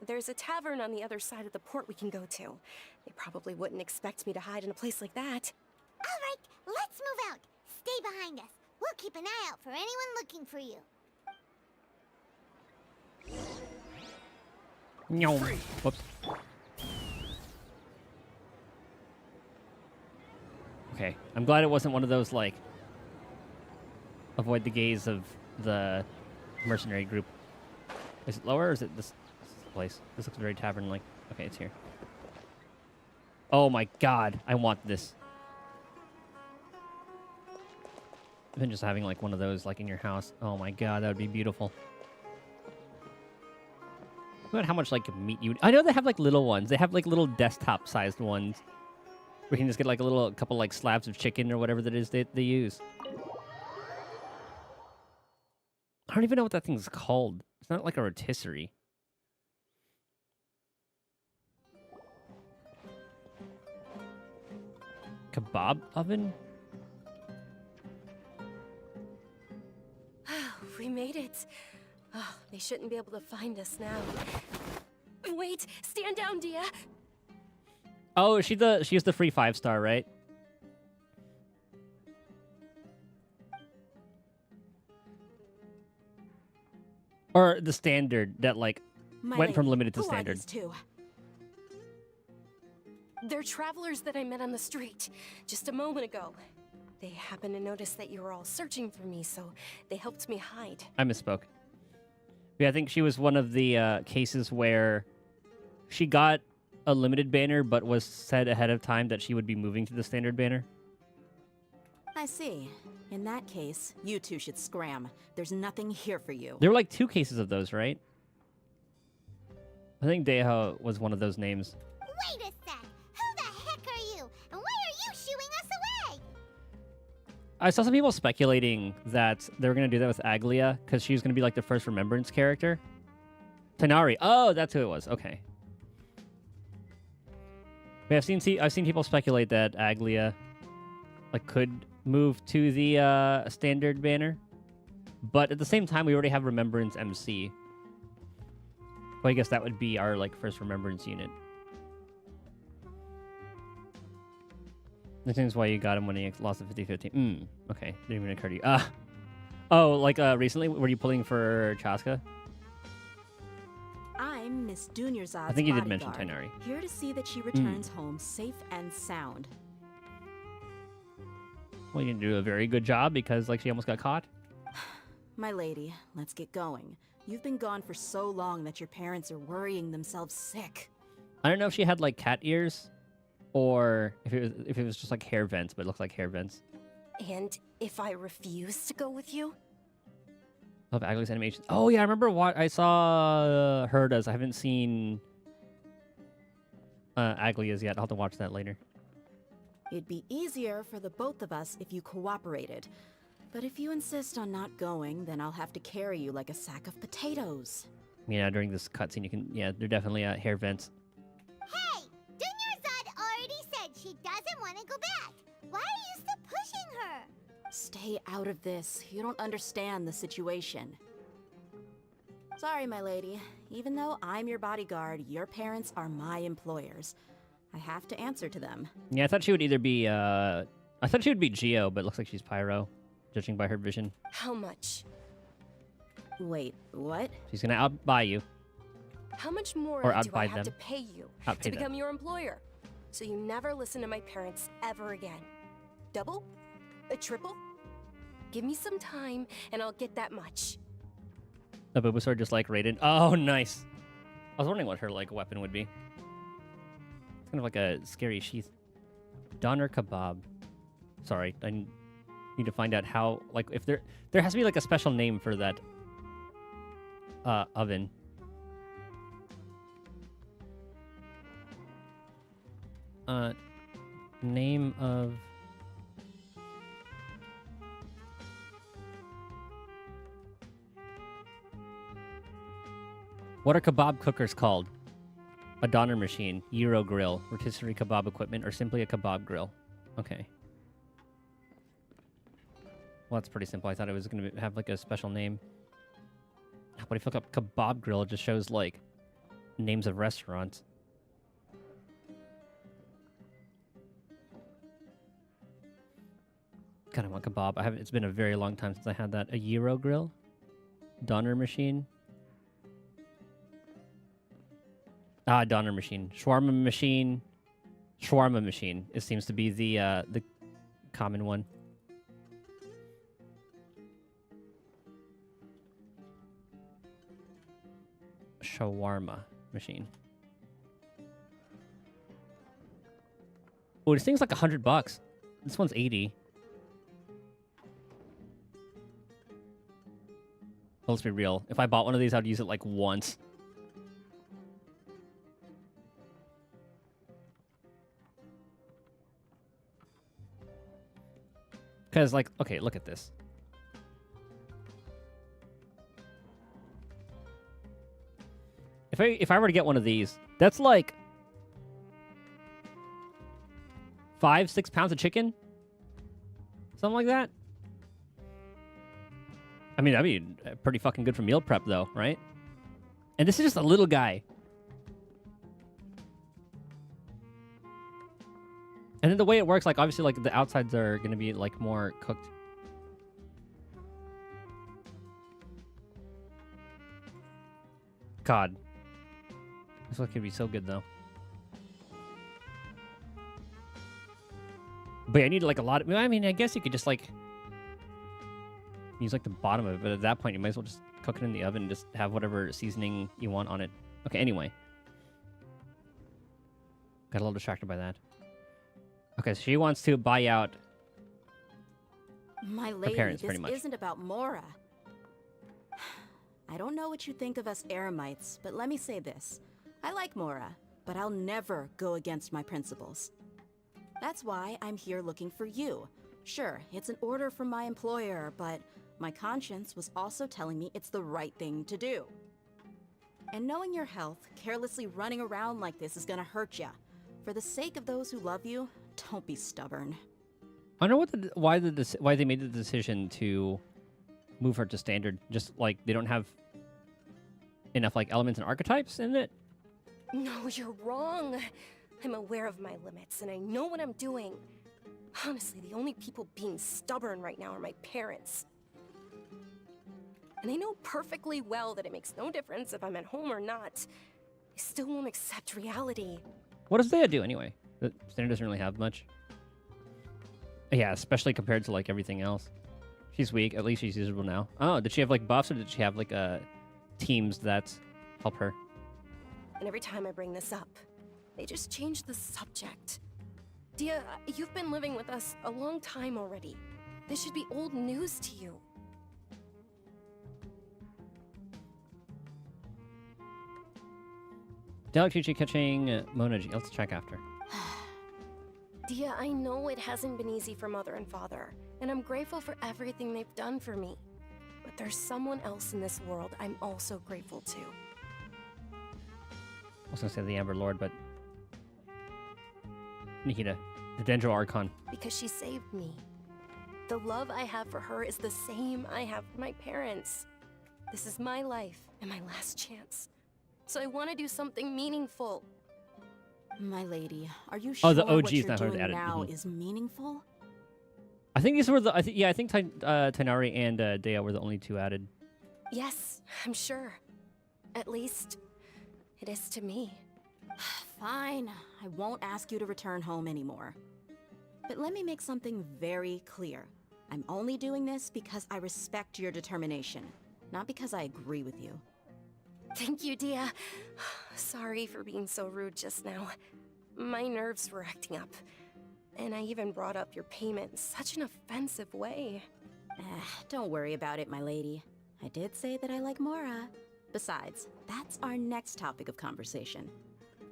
There's a tavern on the other side of the port we can go to. They probably wouldn't expect me to hide in a place like that. All right, let's move out. Stay behind us. We'll keep an eye out for anyone looking for you. No. Whoops. Okay, I'm glad it wasn't one of those, like, avoid the gaze of the mercenary group. Is it lower or is it this place? This looks very tavern-like. Okay, it's here. Oh my god, I want this. Even just having, like, one of those, like, in your house. Oh my god, that would be beautiful. Think about how much, like, meat you... I know they have, like, little ones. They have, like, little desktop-sized ones. We can just get, like, a couple, like, slabs of chicken or whatever that is they use. I don't even know what that thing's called. It's not like a rotisserie. Kebab oven? We made it. Oh, they shouldn't be able to find us now. Wait, stand down, Dia. Oh, she's the free 5-star, right? Or the standard that, like, went from limited to standard. They're travelers that I met on the street just a moment ago. They happened to notice that you were all searching for me, so they helped me hide. I misspoke. Yeah, I think she was one of the cases where she got a limited banner, but was said ahead of time that she would be moving to the standard banner. I see. In that case, you two should scram. There's nothing here for you. There were like 2 cases of those, right? I think Deha was one of those names. Wait a sec! Who the heck are you? And why are you shooing us away? I saw some people speculating that they were going to do that with Aglia, because she was going to be like the first Remembrance character. Tanari. Oh, that's who it was. Okay. But I've seen people speculate that Aglia like could move to the standard banner, but at the same time we already have Remembrance MC. Well, I guess that would be our like first Remembrance unit. That seems why you got him when he lost the 50-50. Okay, didn't even occur to you. Oh, like recently, were you pulling for Chaska? I'm Miss Dunyarzad's I think you did mention bodyguard, Tainari. here to see that she returns home safe and sound. Well, you didn't do a very good job because like she almost got caught. My lady, let's get going. You've been gone for so long that your parents are worrying themselves sick. I don't know if she had like cat ears, or if it was just like hair vents, but it looks like hair vents. And if I refuse to go with you? I love Aglia's animations. Oh yeah, I remember what I saw Herda's. I haven't seen Aglia's yet. I'll have to watch that later. It'd be easier for the both of us if you cooperated. But if you insist on not going, then I'll have to carry you like a sack of potatoes. Yeah, during this cutscene, you can. Yeah, they're definitely hair vents. Hey! Dunyarzad already said she doesn't want to go back. Why are you still pushing her? Stay out of this. You don't understand the situation. Sorry, my lady. Even though I'm your bodyguard, your parents are my employers. I have to answer to them. Yeah, I thought she would either be. I thought she would be Geo, but it looks like she's Pyro, judging by her vision. How much? Wait, what? She's gonna outbuy you. How much more Or do I outbuy have them. to pay you Outpay to them. become your employer? So you never listen to my parents ever again. Double? A triple? Give me some time and I'll get that much. The Bulbasaur just like raided. Oh, nice. I was wondering what her like weapon would be. It's kind of like a scary sheath. Doner kebab. Sorry, I need to find out how. Like, if there has to be like a special name for that oven. Name of. What are kebab cookers called? A doner machine, gyro grill, rotisserie kebab equipment, or simply a kebab grill? Okay. Well, that's pretty simple. I thought it was going to have like a special name. But if you look up Kebab Grill, it just shows like names of restaurants. Kind of want kebab. I haven't. It's been a very long time since I had that. A Euro Grill, Doner Machine. Doner Machine, Shawarma Machine, Shawarma Machine. It seems to be the common one. Shawarma Machine. Oh, this thing's like $100. This one's 80. Well, let's be real. If I bought one of these, I'd use it like once. Because, like, okay, look at this. If I were to get one of these, that's like 5-6 pounds of chicken, something like that. I mean, that'd be pretty fucking good for meal prep, though, right? And this is just a little guy. And then the way it works, like, obviously, like, the outsides are going to be, like, more cooked. God. This one could be so good, though. But yeah, I need, like, a lot of... I mean, I guess you could just, like... use, like, the bottom of it. But at that point, you might as well just cook it in the oven and just have whatever seasoning you want on it. Okay, anyway. Got a little distracted by that. Okay, so she wants to buy out My lady, parents, this pretty much. isn't about Mora. I don't know what you think of us Eremites, but let me say this. I like Mora, but I'll never go against my principles. That's why I'm here looking for you. Sure, it's an order from my employer, but my conscience was also telling me it's the right thing to do. And knowing your health, carelessly running around like this is gonna hurt ya. For the sake of those who love you, don't be stubborn. I wonder why they made the decision to move her to standard. Just like they don't have enough like elements and archetypes in it. No, you're wrong. I'm aware of my limits, and I know what I'm doing. Honestly, the only people being stubborn right now are my parents. And I know perfectly well that it makes no difference if I'm at home or not. I still won't accept reality. What does Thea do anyway? The standard doesn't really have much. Yeah, especially compared to like everything else. She's weak. At least she's usable now. Oh, did she have like buffs or did she have like teams that help her? And every time I bring this up, they just change the subject. Dia, you've been living with us a long time already. This should be old news to you. Delicucci catching Monaji. Let's check after. Dia, I know it hasn't been easy for Mother and Father, and I'm grateful for everything they've done for me. But there's someone else in this world I'm also grateful to. I was gonna say the Amber Lord, but Nikita, the Dendro Archon. Because she saved me. The love I have for her is the same I have for my parents. This is my life and my last chance. So I want to do something meaningful. My lady, are you sure the what OG's you're not doing added. now is meaningful? I think these were the. I think Tainari and Dea were the only two added. Yes, I'm sure. At least, it is to me. Fine, I won't ask you to return home anymore. But let me make something very clear. I'm only doing this because I respect your determination, not because I agree with you. Thank you, Dia. Sorry for being so rude just now. My nerves were acting up. And I even brought up your payment in such an offensive way. Don't worry about it, my lady. I did say that I like Mora. Besides, that's our next topic of conversation.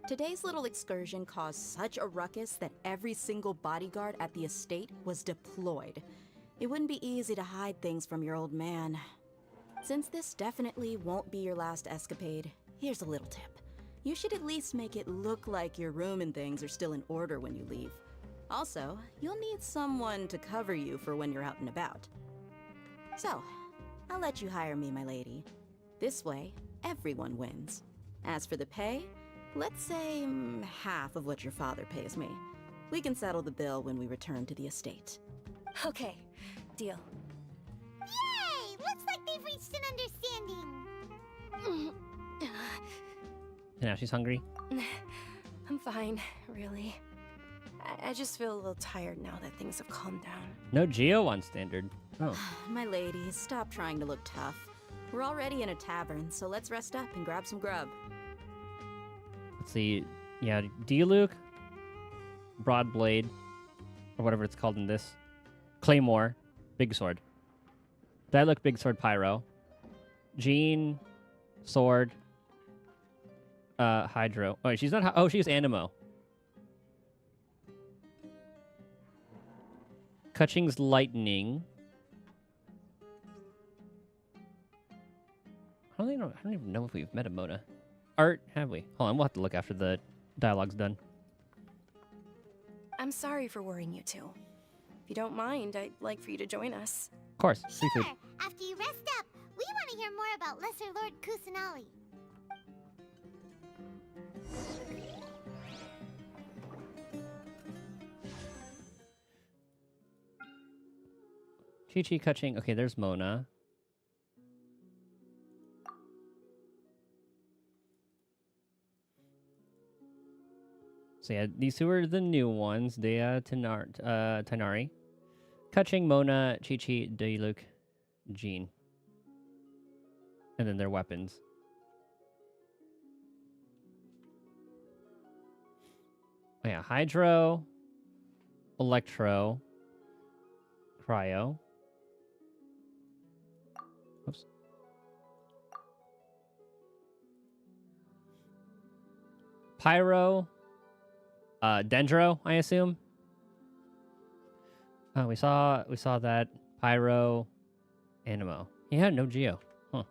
Today's little excursion caused such a ruckus that every single bodyguard at the estate was deployed. It wouldn't be easy to hide things from your old man. Since this definitely won't be your last escapade, here's a little tip. You should at least make it look like your room and things are still in order when you leave. Also, you'll need someone to cover you for when you're out and about. So, I'll let you hire me, my lady. This way, everyone wins. As for the pay, let's say half of what your father pays me. We can settle the bill when we return to the estate. Okay, deal. Yay! Looks like they've reached an understanding. And now she's hungry. I'm fine, really. I just feel a little tired now that things have calmed down. No Geo on standard. Oh. My lady, stop trying to look tough. We're already in a tavern, so let's rest up and grab some grub. Let's see. Yeah, Diluc, broad blade, or whatever it's called in this. Claymore, big sword. Diluc, big sword, pyro. Jean, sword. Hydro. Oh, she's not. Oh, she's Animo. Kutching's lightning. I don't even know if we've met a Mona. Art, have we? Hold on, we'll have to look after the dialogue's done. I'm sorry for worrying you two. If you don't mind, I'd like for you to join us. Of course, Sure. seafood. After you rest up, we want to hear more about Lesser Lord Kusanali. Chi-Chi, Kutching. Okay, there's Mona. So yeah, these two are the new ones. Dea, Tanari. Kutching, Mona, Chi-Chi, Diluc, Jean. And then their weapons. Oh yeah, Hydro, Electro, Cryo. Oops. Pyro, Dendro, I assume. Oh, we saw that Pyro, Animo. Yeah, no Geo. Huh.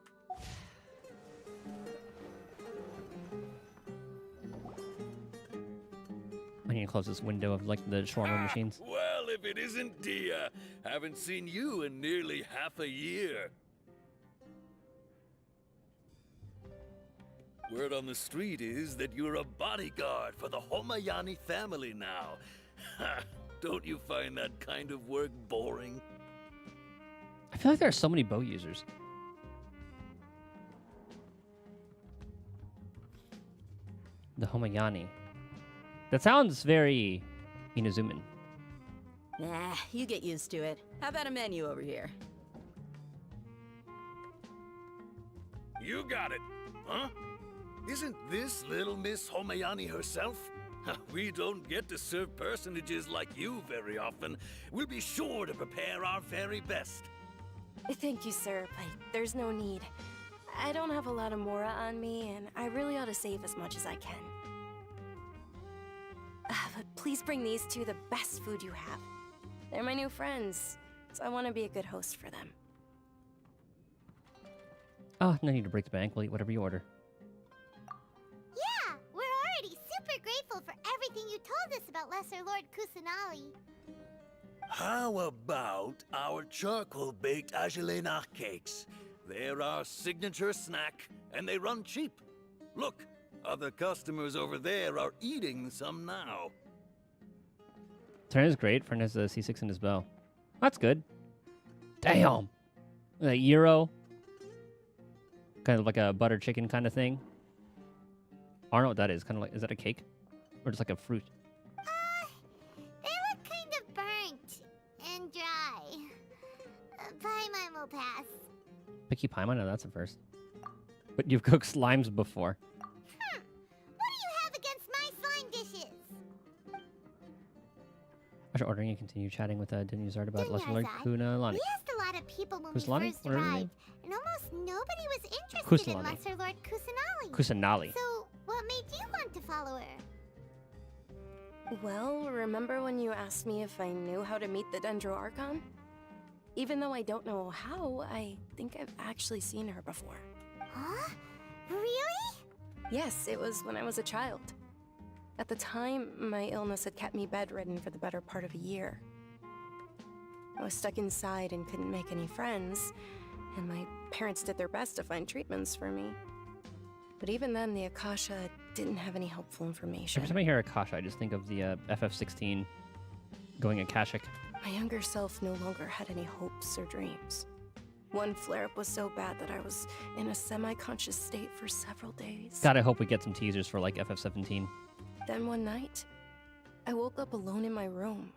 I need to close this window of like the shawarma machines. Well, if it isn't Dia, haven't seen you in nearly half a year. Word on the street is that you're a bodyguard for the Homayani family now. Don't you find that kind of work boring? I feel like there are so many bow users. The Homayani. That sounds very Inazuman. Nah, you get used to it. How about a menu over here? You got it, huh? Isn't this little Miss Homayani herself? We don't get to serve personages like you very often. We'll be sure to prepare our very best. Thank you, sir, but there's no need. I don't have a lot of Mora on me, and I really ought to save as much as I can. But please bring these two the best food you have. They're my new friends, so I want to be a good host for them. Oh, no need to break the bank. We'll eat whatever you order. Yeah, we're already super grateful for everything you told us about Lesser Lord Kusanali. How about our charcoal-baked Agelena cakes? They're our signature snack, and they run cheap. Look, other customers over there are eating some now. Turn is great. Fern has a C6 in his bow. That's good. Damn. A gyro. Kind of like a butter chicken kind of thing. I don't know what that is. Kind of like, is that a cake? Or just like a fruit? They look kind of burnt and dry. Paimon will pass. Picky Paimon? No, that's a first. But you've cooked slimes before. What do you have against my slime dishes? After ordering, you continue chatting with Dunyazard about Lesser Lord Dunyazad, Kunalani. We asked a lot of people when Kusalani? we first Whatever her arrived, name. and almost nobody was interested in Kusalani. Lesser Lord Kusanali. Kusanali. So, what made you want to follow her? Well, remember when you asked me if I knew how to meet the Dendro Archon? Even though I don't know how, I think I've actually seen her before. Huh? Really? Yes, it was when I was a child. At the time, my illness had kept me bedridden for the better part of a year. I was stuck inside and couldn't make any friends, and my parents did their best to find treatments for me. But even then, the Akasha didn't have any helpful information. Every time I hear Akasha, I just think of the FF16 going Akashic. My younger self no longer had any hopes or dreams. One flare-up was so bad that I was in a semi-conscious state for several days. God, I hope we get some teasers for like FF17. Then one night, I woke up alone in my room.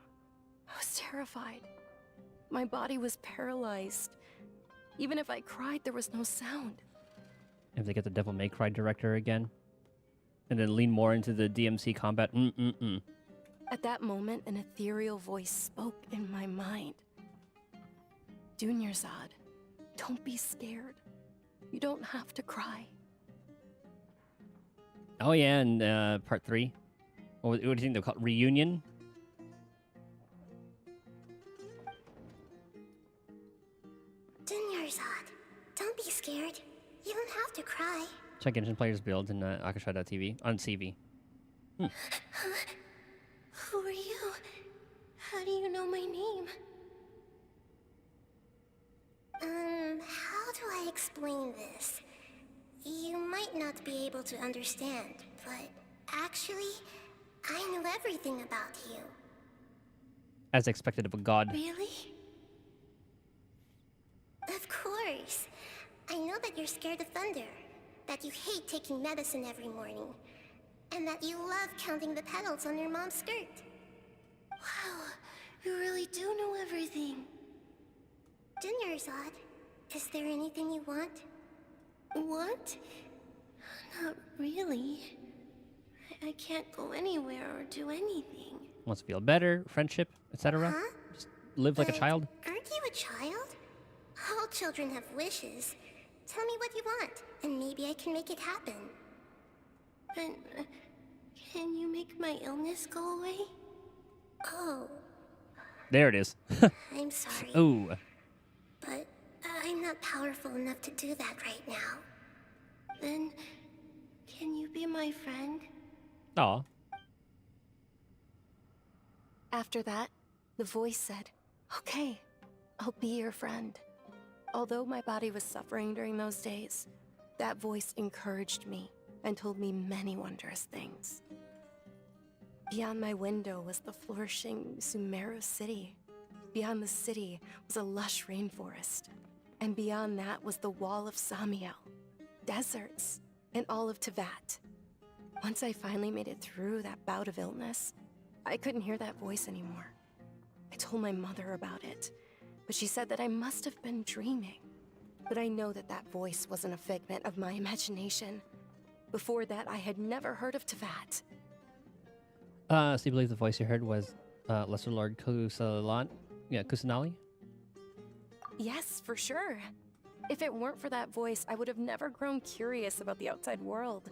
I was terrified. My body was paralyzed. Even if I cried, there was no sound. If they get the Devil May Cry director again, and then lean more into the DMC combat. At that moment, an ethereal voice spoke in my mind. Dunyarzad, don't be scared. You don't have to cry. Oh yeah, and part 3. What do you think they'll call it? Reunion? Dunyarzad, don't be scared. You don't have to cry. Check Genshin players builds in Akasha.tv on CV. Who are you? How do you know my name? How do I explain this? You might not be able to understand, but actually, I know everything about you. As expected of a god. Really? Of course. I know that you're scared of thunder, that you hate taking medicine every morning, and that you love counting the petals on your mom's skirt. Wow, you really do know everything. Dunyarzad, is there anything you want? Want? Not really. I can't go anywhere or do anything. Wants to feel better, friendship, etc. Huh? Just live like a child. Aren't you a child? All children have wishes. Tell me what you want, and maybe I can make it happen. But can you make my illness go away? Oh. There it is. I'm sorry. Ooh. But I'm not powerful enough to do that right now. Then, can you be my friend? Aw. After that, the voice said, "Okay, I'll be your friend." Although my body was suffering during those days, that voice encouraged me and told me many wondrous things. Beyond my window was the flourishing Sumeru city. Beyond the city was a lush rainforest. And beyond that was the wall of Samiel, deserts, and all of Tevat. Once I finally made it through that bout of illness, I couldn't hear that voice anymore. I told my mother about it, but she said that I must have been dreaming. But I know that that voice wasn't a figment of my imagination. Before that, I had never heard of Tevat. So you believe the voice you heard was Lesser Lord Kusanali? Yes, for sure. If it weren't for that voice, I would have never grown curious about the outside world,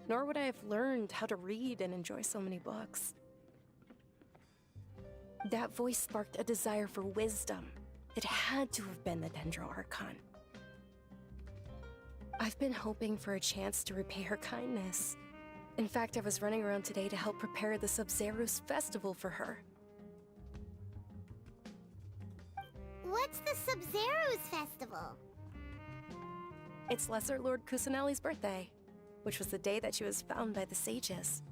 nor would I have learned how to read and enjoy so many books. That voice sparked a desire for wisdom. It had to have been the Dendro Archon. I've been hoping for a chance to repay her kindness. In fact, I was running around today to help prepare the Sub-Zerus festival for her. What's the Sub-Zerus festival? It's Lesser Lord Kusanali's birthday, which was the day that she was found by the sages.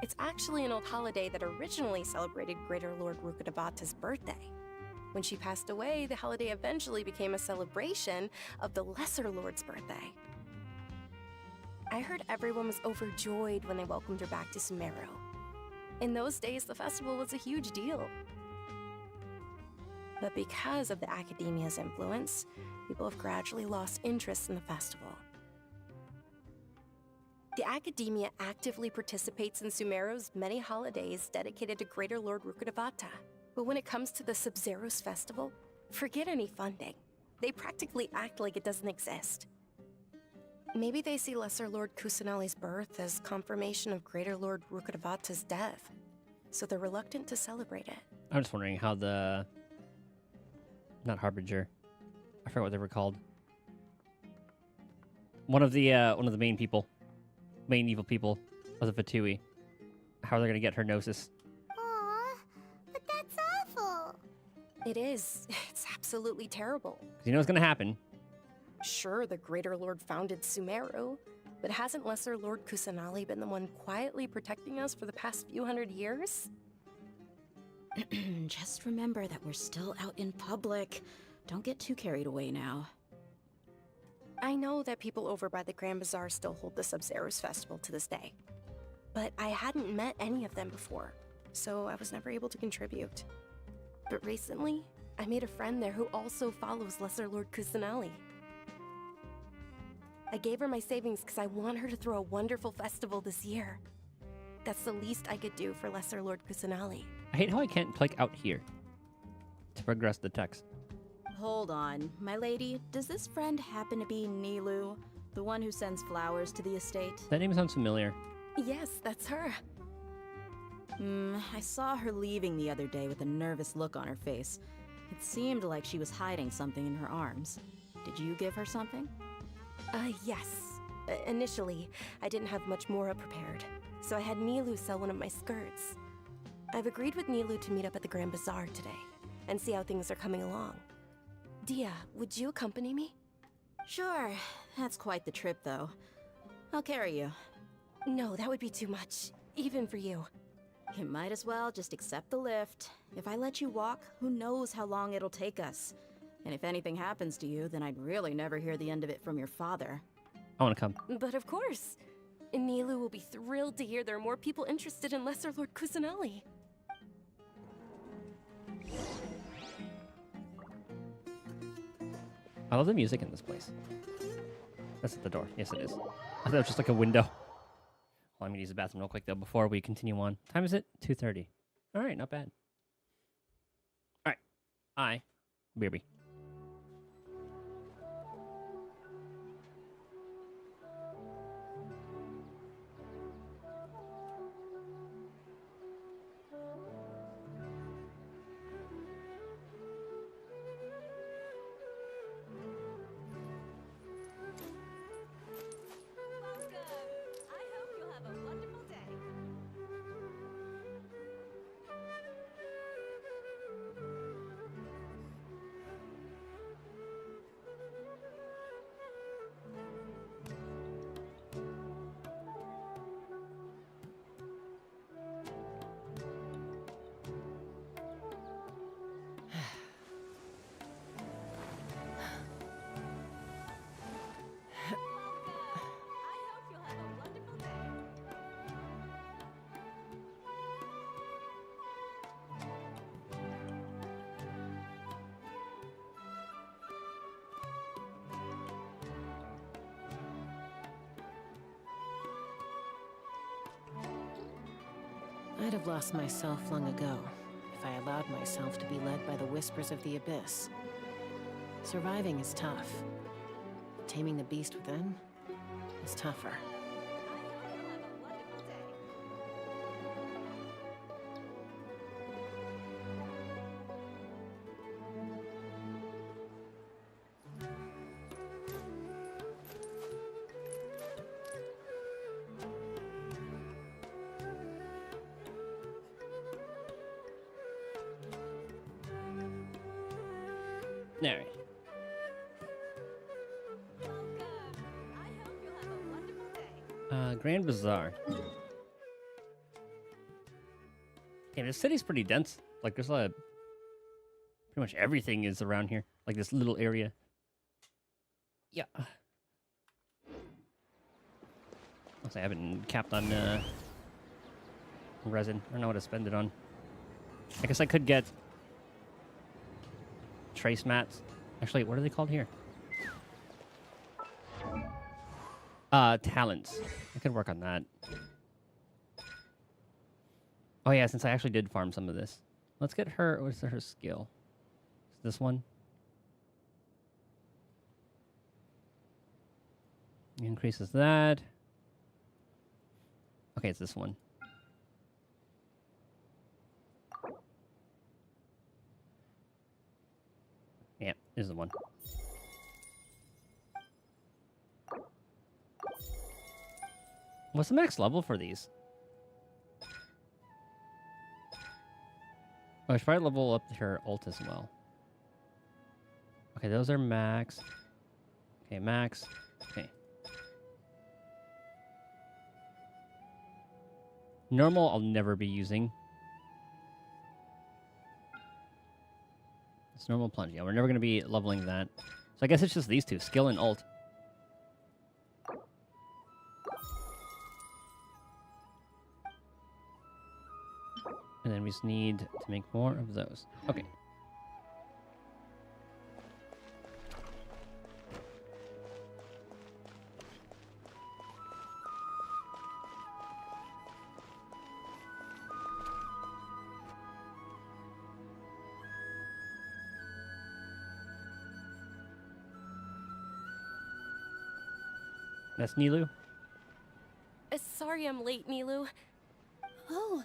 It's actually an old holiday that originally celebrated Greater Lord Rukkhadevata's birthday. When she passed away, the holiday eventually became a celebration of the Lesser Lord's birthday. I heard everyone was overjoyed when they welcomed her back to Sumeru. In those days, the festival was a huge deal. But because of the Academia's influence, people have gradually lost interest in the festival. The Academia actively participates in Sumeru's many holidays dedicated to Greater Lord Rukkhadevata. But when it comes to the Sub-Zerus festival, forget any funding. They practically act like it doesn't exist. Maybe they see Lesser Lord Kusanali's birth as confirmation of Greater Lord Rukkhadevata's death, so they're reluctant to celebrate it. I'm just wondering how the... Not Harbinger. I forgot what they were called. One of the main people. main evil people of the Fatui. How are they gonna get her gnosis? Aw, but that's awful. It is. It's absolutely terrible. 'Cause you know what's gonna happen. Sure, the Greater Lord founded Sumeru, but hasn't Lesser Lord Kusanali been the one quietly protecting us for the past few hundred years? Just remember that we're still out in public. Don't get too carried away now. I know that people over by the Grand Bazaar still hold the Sub-Zero's festival to this day, but I hadn't met any of them before, so I was never able to contribute. But recently, I made a friend there who also follows Lesser Lord Kusanali. I gave her my savings because I want her to throw a wonderful festival this year. That's the least I could do for Lesser Lord Kusanali. I hate how I can't click out here to progress the text. Hold on, my lady. Does this friend happen to be Nilu, the one who sends flowers to the estate? That name sounds familiar. Yes, that's her. I saw her leaving the other day with a nervous look on her face. It seemed like she was hiding something in her arms. Did you give her something? Yes. Initially, I didn't have much more prepared, so I had Nilu sell one of my skirts. I've agreed with Nilu to meet up at the Grand Bazaar today, and see how things are coming along. Dia, would you accompany me? Sure. That's quite the trip, though. I'll carry you. No, that would be too much, even for you. You might as well just accept the lift. If I let you walk, who knows how long it'll take us. And if anything happens to you, then I'd really never hear the end of it from your father. I want to come. But of course. Nilu will be thrilled to hear there are more people interested in Lesser Lord Kusanali. I love the music in this place. That's at the door. Yes, it is. I thought it was just like a window. Well, I'm gonna use the bathroom real quick though before we continue on. Time is it? 2:30. All right, not bad. All right, baby. I'd have lost myself long ago if I allowed myself to be led by the whispers of the abyss. Surviving is tough. Taming the beast within is tougher. All right. Grand Bazaar. Yeah, this city's pretty dense. Like, there's pretty much everything is around here. Like, this little area. Yeah. I haven't capped on resin. I don't know what to spend it on. I guess I could get trace mats. Actually, what are they called here? Talents. I could work on that. Oh yeah, since I actually did farm some of this. Let's get her, what's her skill? Is this one? Increases that. Okay, it's this one. Yeah, this is the one. What's the max level for these? Oh, I should probably level up her ult as well. Okay, those are max. Okay, max. Okay. Normal, I'll never be using. It's normal plunge. Yeah, we're never going to be leveling that. So I guess it's just these two, skill and ult. And then we just need to make more of those. Okay. That's Nilu. Sorry I'm late, Nilu. Oh,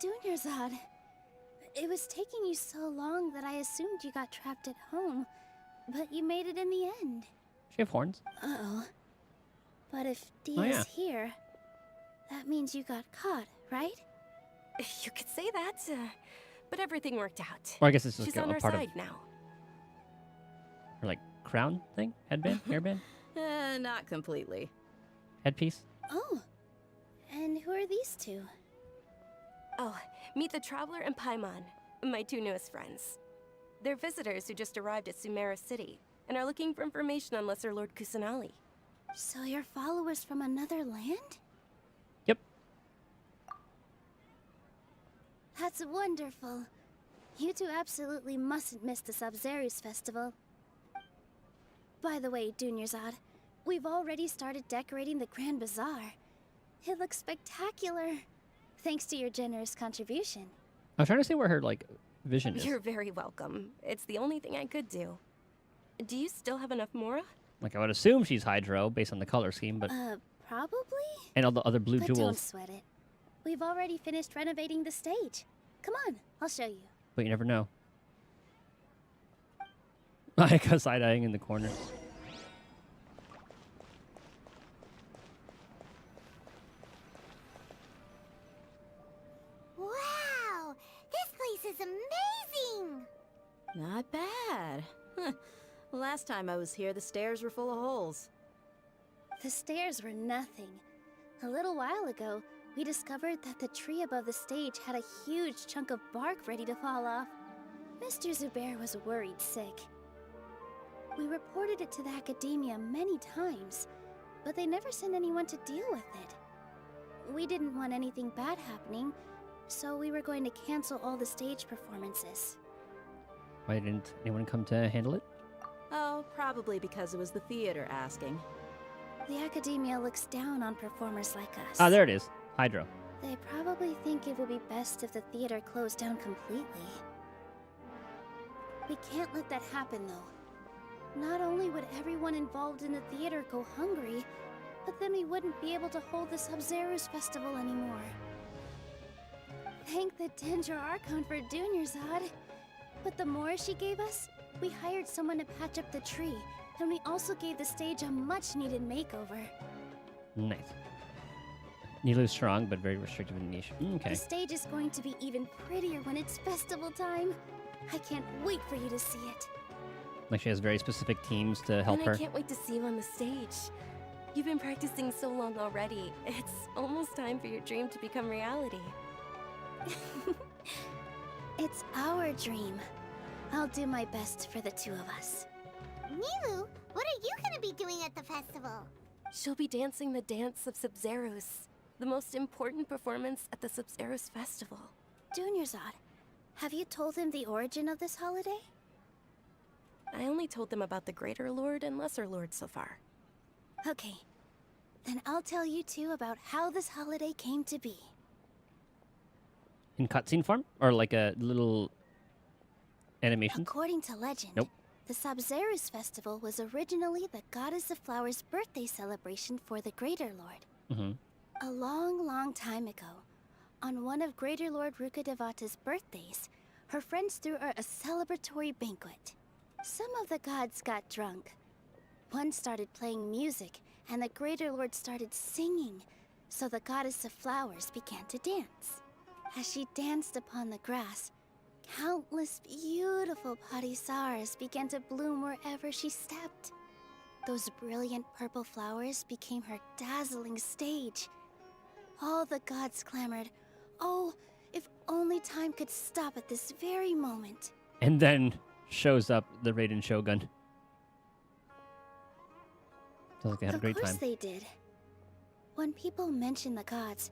Dunyarzad. It was taking you so long that I assumed you got trapped at home, but you made it in the end. She have horns. Uh-oh. But if Dia's here, that means you got caught, right? You could say that, but everything worked out. Or I guess it's just She's like on a our part side of now. her like crown thing, headband, hairband, Not completely. headpiece. Oh, and who are these two? Oh, meet the Traveler and Paimon, my two newest friends. They're visitors who just arrived at Sumeru City and are looking for information on Lesser Lord Kusanali. So you're followers from another land? Yep. That's wonderful. You two absolutely mustn't miss the Sub-Zerus festival. By the way, Dunyarzad, we've already started decorating the Grand Bazaar. It looks spectacular, thanks to your generous contribution. I'm trying to see where her like vision is. You're very welcome. It's the only thing I could do. Do you still have enough Mora? Like I would assume she's Hydro based on the color scheme, but Probably? and all the other blue But jewels. don't sweat it. We've already finished renovating the stage. Come on, I'll show you. But you never know. I got side-eyeing in the corner. Wow! This place is amazing! Not bad. Huh. Last time I was here, the stairs were full of holes. The stairs were nothing. A little while ago, we discovered that the tree above the stage had a huge chunk of bark ready to fall off. Mr. Zubair was worried sick. We reported it to the academia many times, but they never sent anyone to deal with it. We didn't want anything bad happening, so we were going to cancel all the stage performances. Why didn't anyone come to handle it? Oh, probably because it was the theater asking. The academia looks down on performers like us. Ah, there it is. Hydro. They probably think it would be best if the theater closed down completely. We can't let that happen, though. Not only would everyone involved in the theater go hungry, but then we wouldn't be able to hold the Sub-Zerus festival anymore. Thank the Dendra Archon for Dunyarzad. With the Mora she gave us, we hired someone to patch up the tree, and we also gave the stage a much-needed makeover. Nice. Nilu's strong, but very restrictive in niche. Okay. The stage is going to be even prettier when it's festival time. I can't wait for you to see it. Like she has very specific teams to help and her. I can't wait to see you on the stage. You've been practicing so long already. It's almost time for your dream to become reality. It's our dream. I'll do my best for the two of us. Nilu, what are you gonna be doing at the festival? She'll be dancing the dance of Sub-Zerus, the most important performance at the Sub-Zerus festival. Dunyarzad, have you told him the origin of this holiday? I only told them about the Greater Lord and Lesser Lord so far. Okay, then I'll tell you two about how this holiday came to be. In cutscene form? Or like a little animation? According to legend, Nope. the Sub-Zerus festival was originally the Goddess of Flowers' birthday celebration for the Greater Lord. Mm-hmm. A long, long time ago, on one of Greater Lord Rukkhadevata's birthdays, her friends threw her a celebratory banquet. Some of the gods got drunk. One started playing music, and the Greater Lord started singing. So the goddess of flowers began to dance. As she danced upon the grass, countless beautiful padisaras began to bloom wherever she stepped. Those brilliant purple flowers became her dazzling stage. All the gods clamored, "Oh, if only time could stop at this very moment." And then shows up the Raiden Shogun. Sounds like they had a great time. Of course they did. When people mention the gods,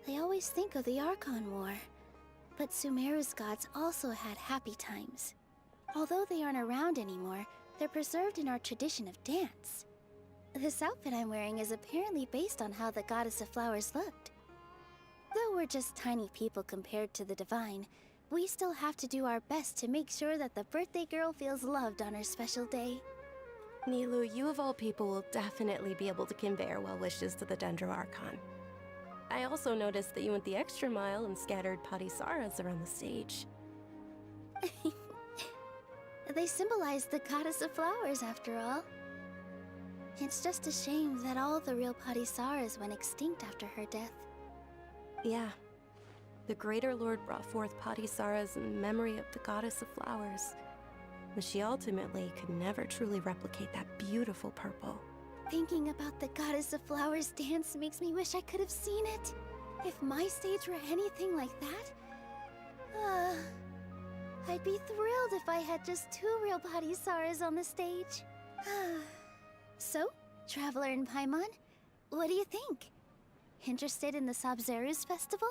they always think of the Archon War. But Sumeru's gods also had happy times. Although they aren't around anymore, they're preserved in our tradition of dance. This outfit I'm wearing is apparently based on how the goddess of flowers looked. Though we're just tiny people compared to the divine, we still have to do our best to make sure that the birthday girl feels loved on her special day. Nilu, you of all people will definitely be able to convey our well wishes to the Dendro Archon. I also noticed that you went the extra mile and scattered padisaras around the stage. They symbolize the goddess of flowers, after all. It's just a shame that all the real padisaras went extinct after her death. Yeah. The Greater Lord brought forth padisaras in memory of the goddess of flowers. But she ultimately could never truly replicate that beautiful purple. Thinking about the goddess of flowers dance makes me wish I could have seen it. If my stage were anything like that, I'd be thrilled if I had just 2 real padisaras on the stage. So, Traveler and Paimon, what do you think? Interested in the Sabzeruz festival?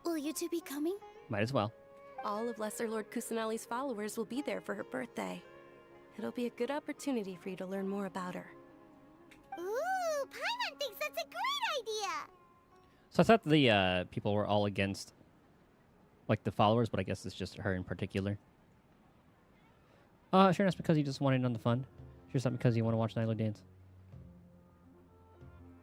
Will you two be coming? Might as well. All of Lesser Lord Kusanali's followers will be there for her birthday. It'll be a good opportunity for you to learn more about her. Ooh, Paimon thinks that's a great idea! So I thought the people were all against, like, the followers, but I guess it's just her in particular. Sure, that's because you just wanted on the fun. Sure, it's not because you want to watch Nilo dance.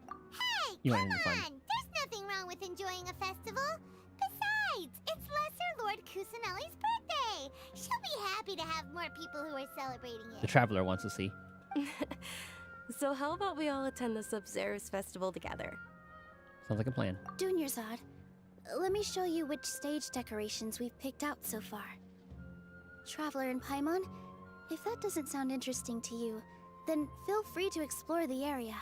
Hey, You come wanted the fun. on! There's nothing wrong with enjoying a festival. Besides, it's Lesser Lord Kusanali's birthday. She'll be happy to have more people who are celebrating The it. Traveler wants to see. So how about we all attend the Sabzeruz festival together? Sounds like a plan. Dunyarzad, let me show you which stage decorations we've picked out so far. Traveler and Paimon, if that doesn't sound interesting to you, then feel free to explore the area.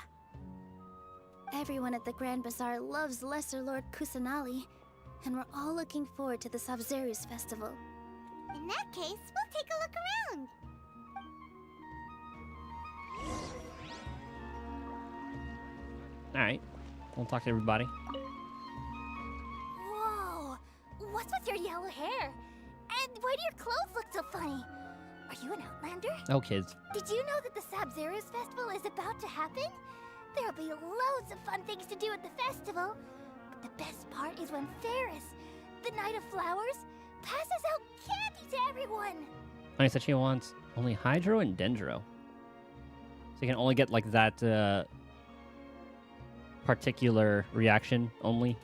Everyone at the Grand Bazaar loves Lesser Lord Kusanali, and we're all looking forward to the Sabzeruz festival. In that case, we'll take a look around. Alright. We'll talk to everybody. Whoa! What's with your yellow hair? And why do your clothes look so funny? Are you an Outlander? Oh, kids. Did you know that the Sabzeruz festival is about to happen? There'll be loads of fun things to do at the festival. But the best part is when Ferris, the Knight of Flowers, passes out candy to everyone. I said she wants only Hydro and Dendro. So you can only get, like, that, particular reaction only.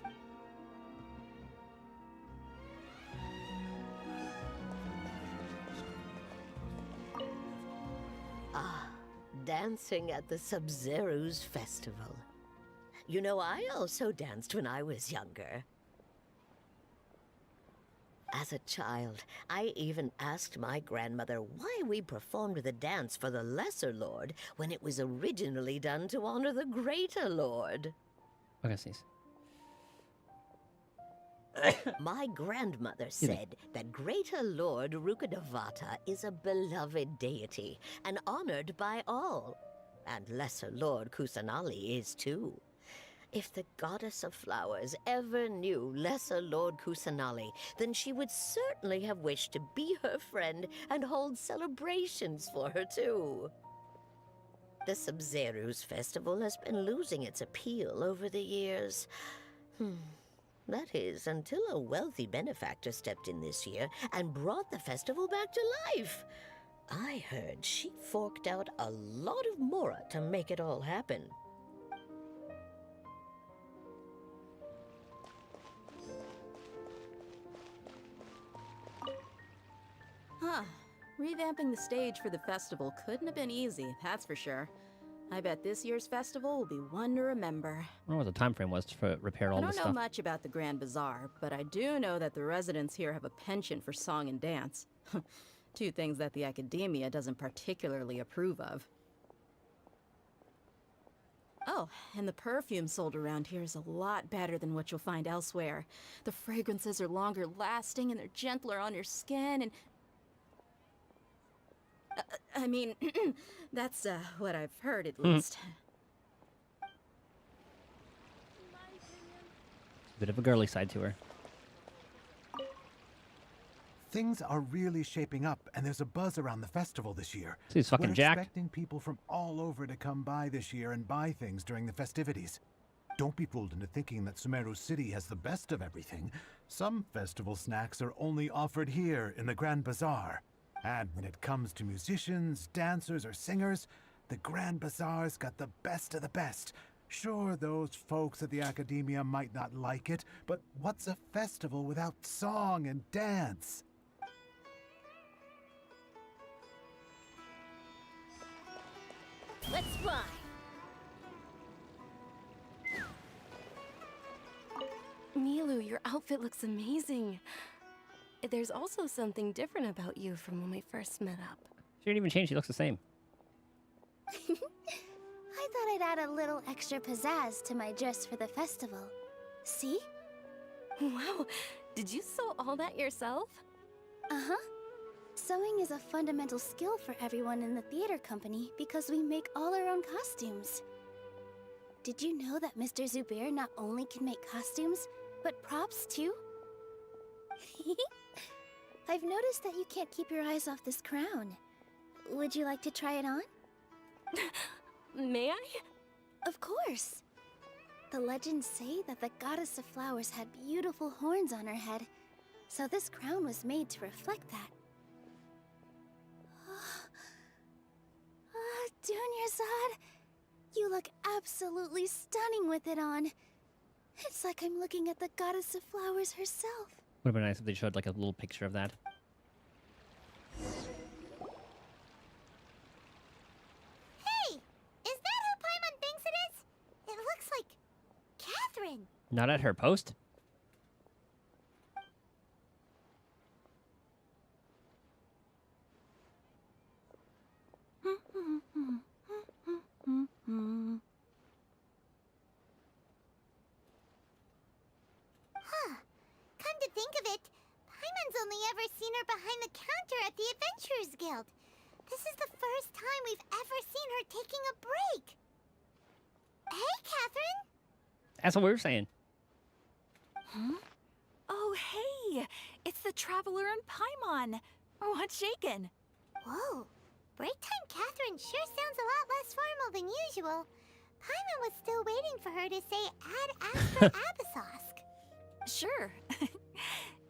Dancing at the Sabzeruz festival. You know, I also danced when I was younger. As a child, I even asked my grandmother why we performed the dance for the Lesser Lord when it was originally done to honor the Greater Lord. Okay, sneeze. My grandmother said that Greater Lord Rukkhadevata is a beloved deity and honored by all. And Lesser Lord Kusanali is too. If the Goddess of Flowers ever knew Lesser Lord Kusanali, then she would certainly have wished to be her friend and hold celebrations for her too. The Sabzeruz festival has been losing its appeal over the years. That is, until a wealthy benefactor stepped in this year and brought the festival back to life. I heard she forked out a lot of mora to make it all happen. Huh. Revamping the stage for the festival couldn't have been easy, that's for sure. I bet this year's festival will be one to remember. I don't know what the time frame was to repair all I this don't know stuff. much about the Grand Bazaar, but I do know that the residents here have a penchant for song and dance. Two things that the academia doesn't particularly approve of. Oh, and the perfume sold around here is a lot better than what you'll find elsewhere. The fragrances are longer lasting and they're gentler on your skin and... I mean, that's what I've heard at least. Bit of a girly side to her. Things are really shaping up, and there's a buzz around the festival this year. So he's fucking We're Jack. expecting people from all over to come by this year and buy things during the festivities. Don't be fooled into thinking that Sumeru City has the best of everything. Some festival snacks are only offered here in the Grand Bazaar. And when it comes to musicians, dancers, or singers, the Grand Bazaar's got the best of the best. Sure, those folks at the academia might not like it, but what's a festival without song and dance? Let's fly! Milu, your outfit looks amazing. There's also something different about you from when we first met up. She didn't even change. She looks the same. I thought I'd add a little extra pizzazz to my dress for the festival. See? Wow, did you sew all that yourself? Uh-huh. Sewing is a fundamental skill for everyone in the theater company because we make all our own costumes. Did you know that Mr. Zubair not only can make costumes, but props too? I've noticed that you can't keep your eyes off this crown. Would you like to try it on? May I? Of course. The legends say that the goddess of flowers had beautiful horns on her head, so this crown was made to reflect that. Dunyazad, you look absolutely stunning with it on. It's like I'm looking at the goddess of flowers herself. Would have been nice if they showed like a little picture of that. Hey! Is that who Paimon thinks it is? It looks like Catherine. Not at her post? Huh. Come to think of it, Paimon's only ever seen her behind the counter at the Adventurers Guild. This is the first time we've ever seen her taking a break. Hey, Catherine! That's what we were saying. Huh? Oh, hey! It's the Traveler and Paimon. What's shaken? Whoa. Break time Catherine sure sounds a lot less formal than usual. Paimon was still waiting for her to say Ad Astra Abyssosque. Sure.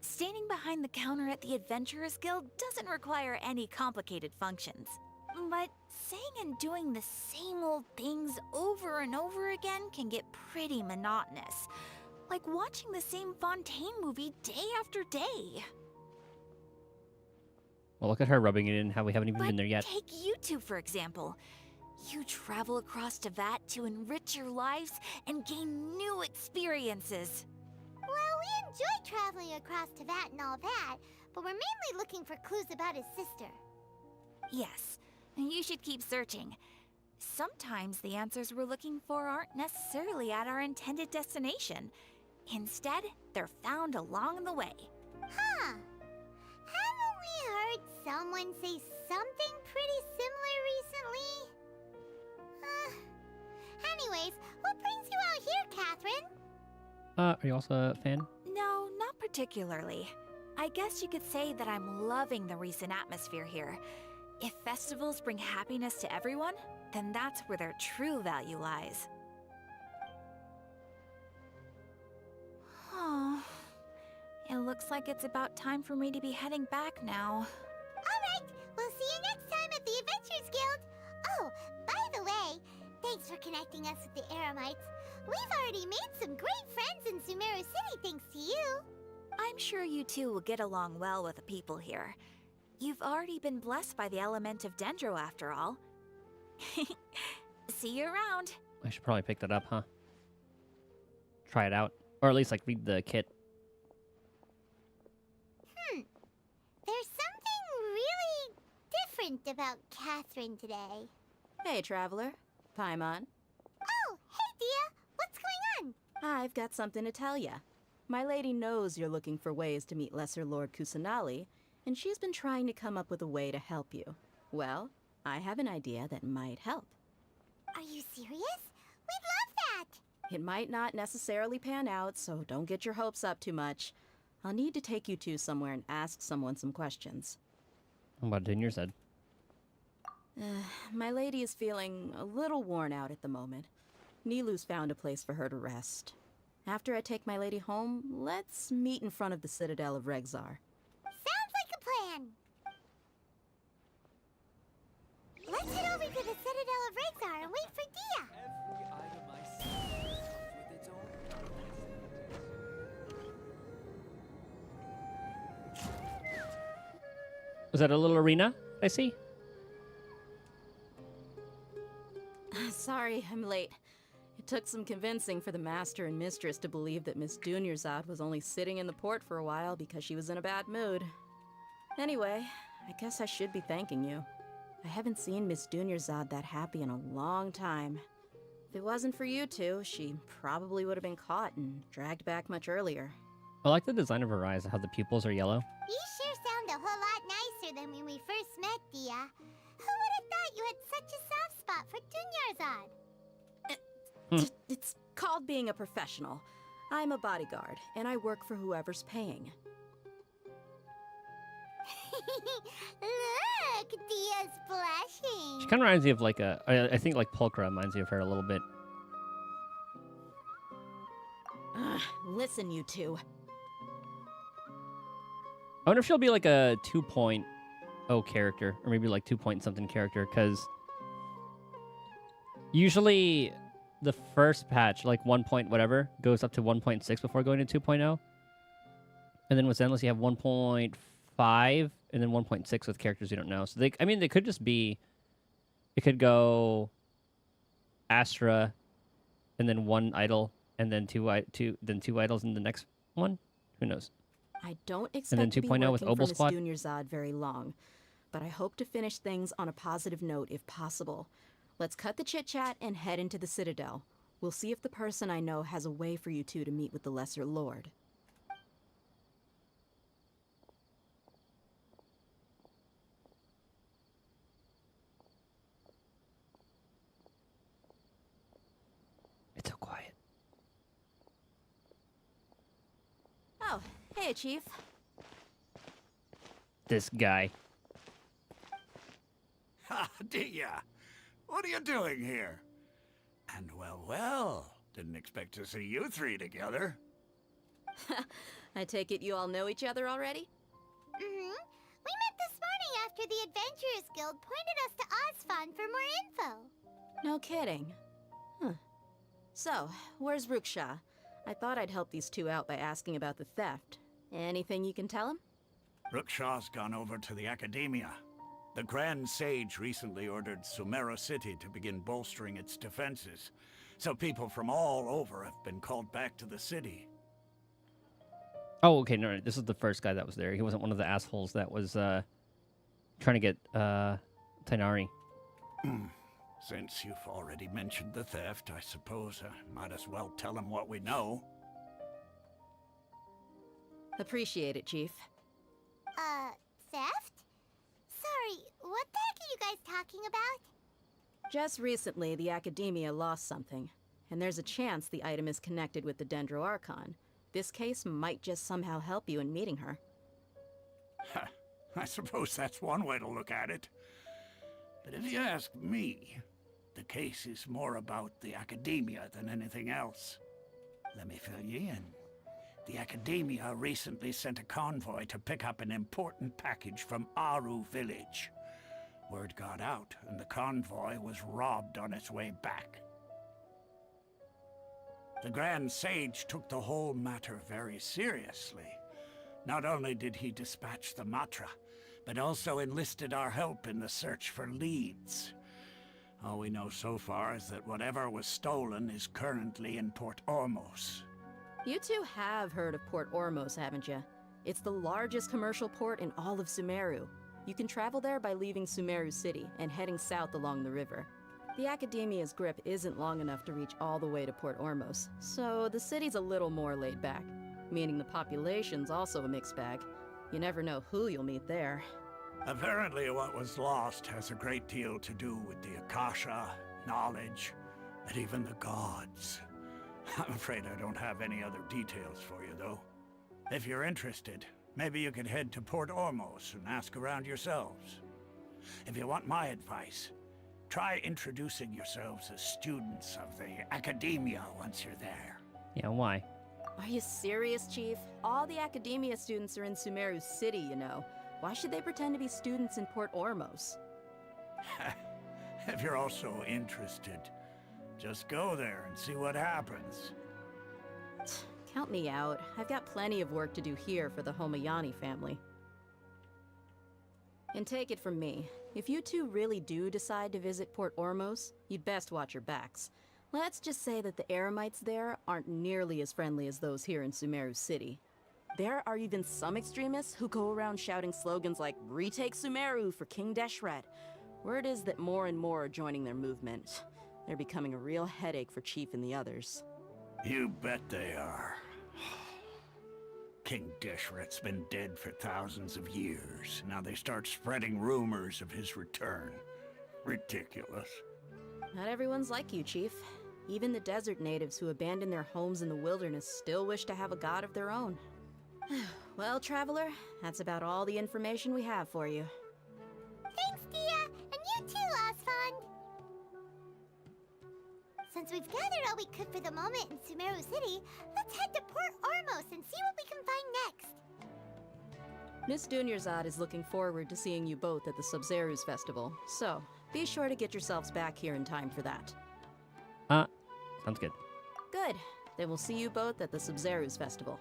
Standing behind the counter at the Adventurers Guild doesn't require any complicated functions. But saying and doing the same old things over and over again can get pretty monotonous. Like watching the same Fontaine movie day after day. Well, look at her rubbing it in how we haven't even been there yet. Take you two, for example. You travel across Teyvat to enrich your lives and gain new experiences. Well, we enjoy traveling across Teyvat and all that, but we're mainly looking for clues about his sister. Yes, you should keep searching. Sometimes the answers we're looking for aren't necessarily at our intended destination. Instead, they're found along the way. Huh. Haven't we heard someone say something pretty similar recently? Anyways, what brings you out here, Catherine? Are you also a fan? No, not particularly. I guess you could say that I'm loving the recent atmosphere here. If festivals bring happiness to everyone, then that's where their true value lies. Oh, it looks like it's about time for me to be heading back now. Alright, we'll see you next time at the Adventurers Guild. Oh, by the way, thanks for connecting us with the Eremites. We've already made some great friends in Sumeru City thanks to you. I'm sure you two will get along well with the people here. You've already been blessed by the element of Dendro after all. See you around. I should probably pick that up, huh? Try it out. Or at least, like, read the kit. There's something really different about Catherine today. Hey, Traveler. Paimon. Oh, hey, Dia. What's going on? I've got something to tell ya. My lady knows you're looking for ways to meet Lesser Lord Kusanali, and she's been trying to come up with a way to help you. Well, I have an idea that might help. Are you serious? We'd love that! It might not necessarily pan out, so don't get your hopes up too much. I'll need to take you two somewhere and ask someone some questions. What about doing your side? My lady is feeling a little worn out at the moment. Nilu's found a place for her to rest. After I take my lady home, let's meet in front of the Citadel of Regzar. Sounds like a plan! Let's head over to the Citadel of Regzar and wait for Dia! Was that a little arena I see? Sorry, I'm late. It took some convincing for the master and mistress to believe that Miss Dunyarzad was only sitting in the port for a while because she was in a bad mood. Anyway, I guess I should be thanking you. I haven't seen Miss Dunyarzad that happy in a long time. If it wasn't for you two, she probably would have been caught and dragged back much earlier. I like the design of her eyes, how the pupils are yellow. You sure sound a whole lot nicer than when we first met, Dia. Who would have thought you had such a soft spot for Dunyarzad? It's called being a professional. I'm a bodyguard, and I work for whoever's paying. Look, Dia's blushing. She kind of reminds me of like I think like Pulchra reminds me of her a little bit. Listen, you two. I wonder if she'll be like a 2.0 character, or maybe like 2 point something character, because usually the first patch, like 1 point whatever, goes up to 1.6 before going to 2.0. And then with Endless, you have 1.5 and then 1.6 with characters you don't know. So they could just be, it could go Astra, and then one idol, and then two idols in the next one. Who knows? I don't And then expect to be 2.0 with working for Obel Miss Squad? Dunyarzad very long, but I hope to finish things on a positive note if possible. Let's cut the chit-chat and head into the Citadel. We'll see if the person I know has a way for you two to meet with the Lesser Lord. It's so quiet. Oh, hey, Chief. This guy. Ha, Dia! What are you doing here? And well, didn't expect to see you three together. I take it you all know each other already? We met this morning after the Adventurers Guild pointed us to Osfon for more info. No kidding. Huh. So, where's Ruksha? I thought I'd help these two out by asking about the theft. Anything you can tell him? Ruksha's gone over to the Academia. The Grand Sage recently ordered Sumeru City to begin bolstering its defenses, so people from all over have been called back to the city. Oh, okay, no, this is the first guy that was there. He wasn't one of the assholes that was trying to get Tainari. Since you've already mentioned the theft, I suppose I might as well tell him what we know. Appreciate it, Chief. Theft? Sorry, what the heck are you guys talking about? Just recently, the Academia lost something, and there's a chance the item is connected with the Dendro Archon. This case might just somehow help you in meeting her. I suppose that's one way to look at it. But if you ask me, the case is more about the Academia than anything else. Let me fill you in. The Academia recently sent a convoy to pick up an important package from Aru village. Word got out, and the convoy was robbed on its way back. The Grand Sage took the whole matter very seriously. Not only did he dispatch the Matra, but also enlisted our help in the search for leads. All we know so far is that whatever was stolen is currently in Port Ormos. You two have heard of Port Ormos, haven't you? It's the largest commercial port in all of Sumeru. You can travel there by leaving Sumeru City and heading south along the river. The Academia's grip isn't long enough to reach all the way to Port Ormos, so the city's a little more laid back, meaning the population's also a mixed bag. You never know who you'll meet there. Apparently what was lost has a great deal to do with the Akasha, knowledge, and even the gods. I'm afraid I don't have any other details for you, though. If you're interested, maybe you could head to Port Ormos and ask around yourselves. If you want my advice, try introducing yourselves as students of the Academia once you're there. Yeah, why? Are you serious, Chief? All the Academia students are in Sumeru City, you know. Why should they pretend to be students in Port Ormos? If you're also interested, just go there and see what happens. Count me out. I've got plenty of work to do here for the Homayani family. And take it from me, if you two really do decide to visit Port Ormos, you'd best watch your backs. Let's just say that the Eremites there aren't nearly as friendly as those here in Sumeru City. There are even some extremists who go around shouting slogans like, "Retake Sumeru for King Deshret." Word is that more and more are joining their movement. They're becoming a real headache for Chief and the others. You bet they are. King Deshret's been dead for thousands of years. Now they start spreading rumors of his return. Ridiculous. Not everyone's like you, Chief. Even the desert natives who abandoned their homes in the wilderness still wish to have a god of their own. Well, Traveler, that's about all the information we have for you. Thanks, Dia! And you too, Osfond! Since we've gathered all we could for the moment in Sumeru City, let's head to Port Ormos and see what we can find next. Miss Dunyarzad is looking forward to seeing you both at the Sub-Zerus Festival, so be sure to get yourselves back here in time for that. Sounds good. Good. Then we'll see you both at the Sub-Zerus Festival.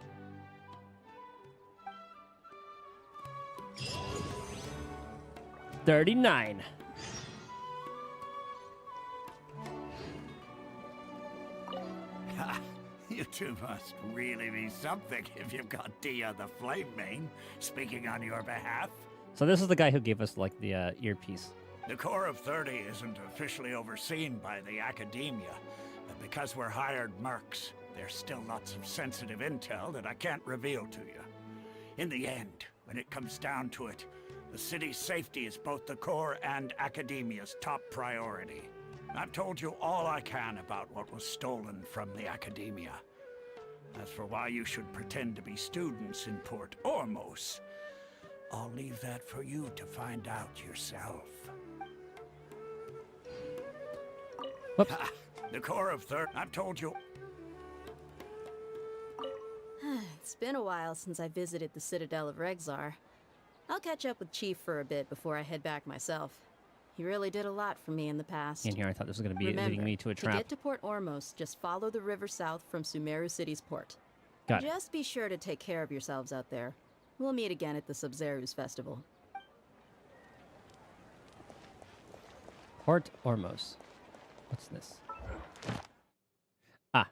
$39. You two must really be something if you've got Dia the Flame Mane speaking on your behalf. So this is the guy who gave us like the earpiece. The Corps of 30 isn't officially overseen by the Academia, but because we're hired mercs, there's still lots of sensitive intel that I can't reveal to you. In the end, when it comes down to it, the city's safety is both the Corps and Academia's top priority. I've told you all I can about what was stolen from the Academia. As for why you should pretend to be students in Port Ormos, I'll leave that for you to find out yourself. Whoops. The Corps of 30, I've told you. It's been a while since I visited the Citadel of Regzar. I'll catch up with Chief for a bit before I head back myself. He really did a lot for me in the past. In here, I thought this was going to be Remember, leading me to a trap. To get to Port Ormos, just follow the river south from Sumeru City's port. Got it. Just be sure to take care of yourselves out there. We'll meet again at the Sub-Zerus Festival. Port Ormos. What's this? Ah.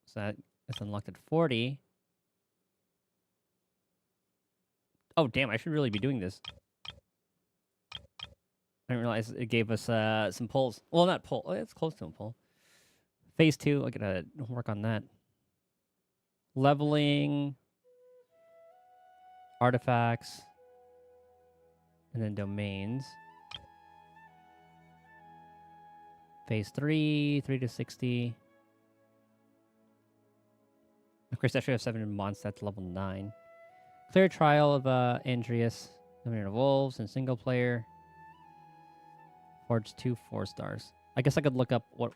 So that is unlocked at 40. Oh, damn, I should really be doing this. I didn't realize it gave us some pulls. Well, not pull. Oh, it's close to a pull. Phase 2, I gotta work on that. Leveling. Artifacts. And then domains. Phase 3, 3 to 60. Of course, I should have 7 months. That's level 9. Clear trial of Andreas. Eliminator of Wolves and single player. Forge 2 4-stars. I guess I could look up what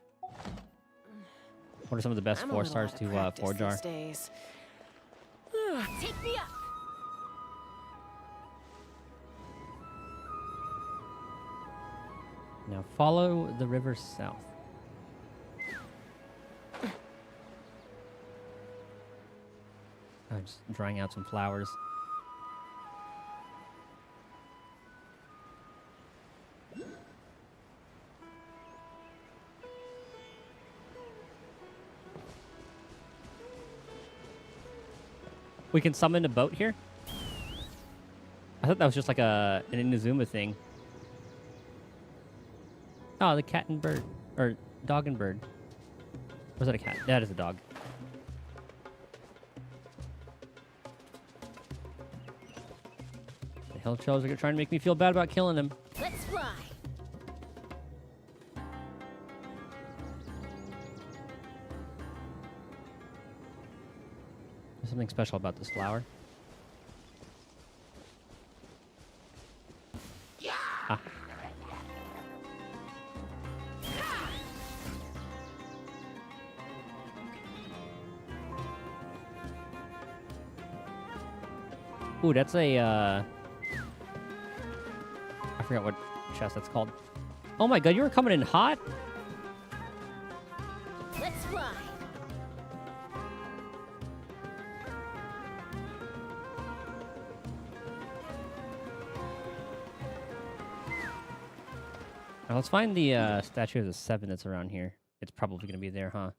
are some of the best 4-stars to forge are. Days. Take me up. Now follow the river south. I'm just drying out some flowers. We can summon a boat here? I thought that was just like an Inazuma thing. Oh, the cat and bird. Or dog and bird. Or is that a cat? That is a dog. The hill trolls are trying to make me feel bad about killing him. Let's fly. There's something special about this flower. Ah. Ooh, that's a, I forgot what chest that's called. Oh my god, you were coming in hot? Let's fly. Now let's find the statue of the 7 that's around here. It's probably going to be there, huh?